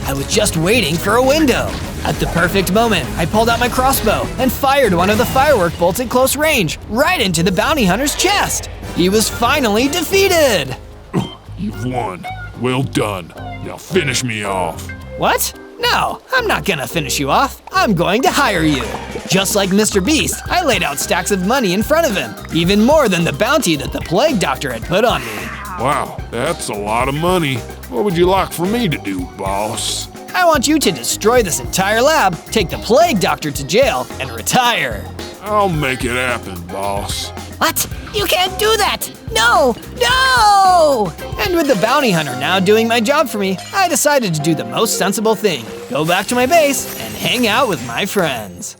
I was just waiting for a window. At the perfect moment, I pulled out my crossbow and fired one of the firework bolts at close range, right into the bounty hunter's chest. He was finally defeated. You've won. Well done. Now finish me off. What? No, I'm not gonna finish you off. I'm going to hire you. Just like Mr. Beast, I laid out stacks of money in front of him, even more than the bounty that the Plague Doctor had put on me. Wow, that's a lot of money. What would you like for me to do, boss? I want you to destroy this entire lab, take the Plague Doctor to jail, and retire. I'll make it happen, boss. What? You can't do that! No! No! And with the bounty hunter now doing my job for me, I decided to do the most sensible thing. Go back to my base and hang out with my friends.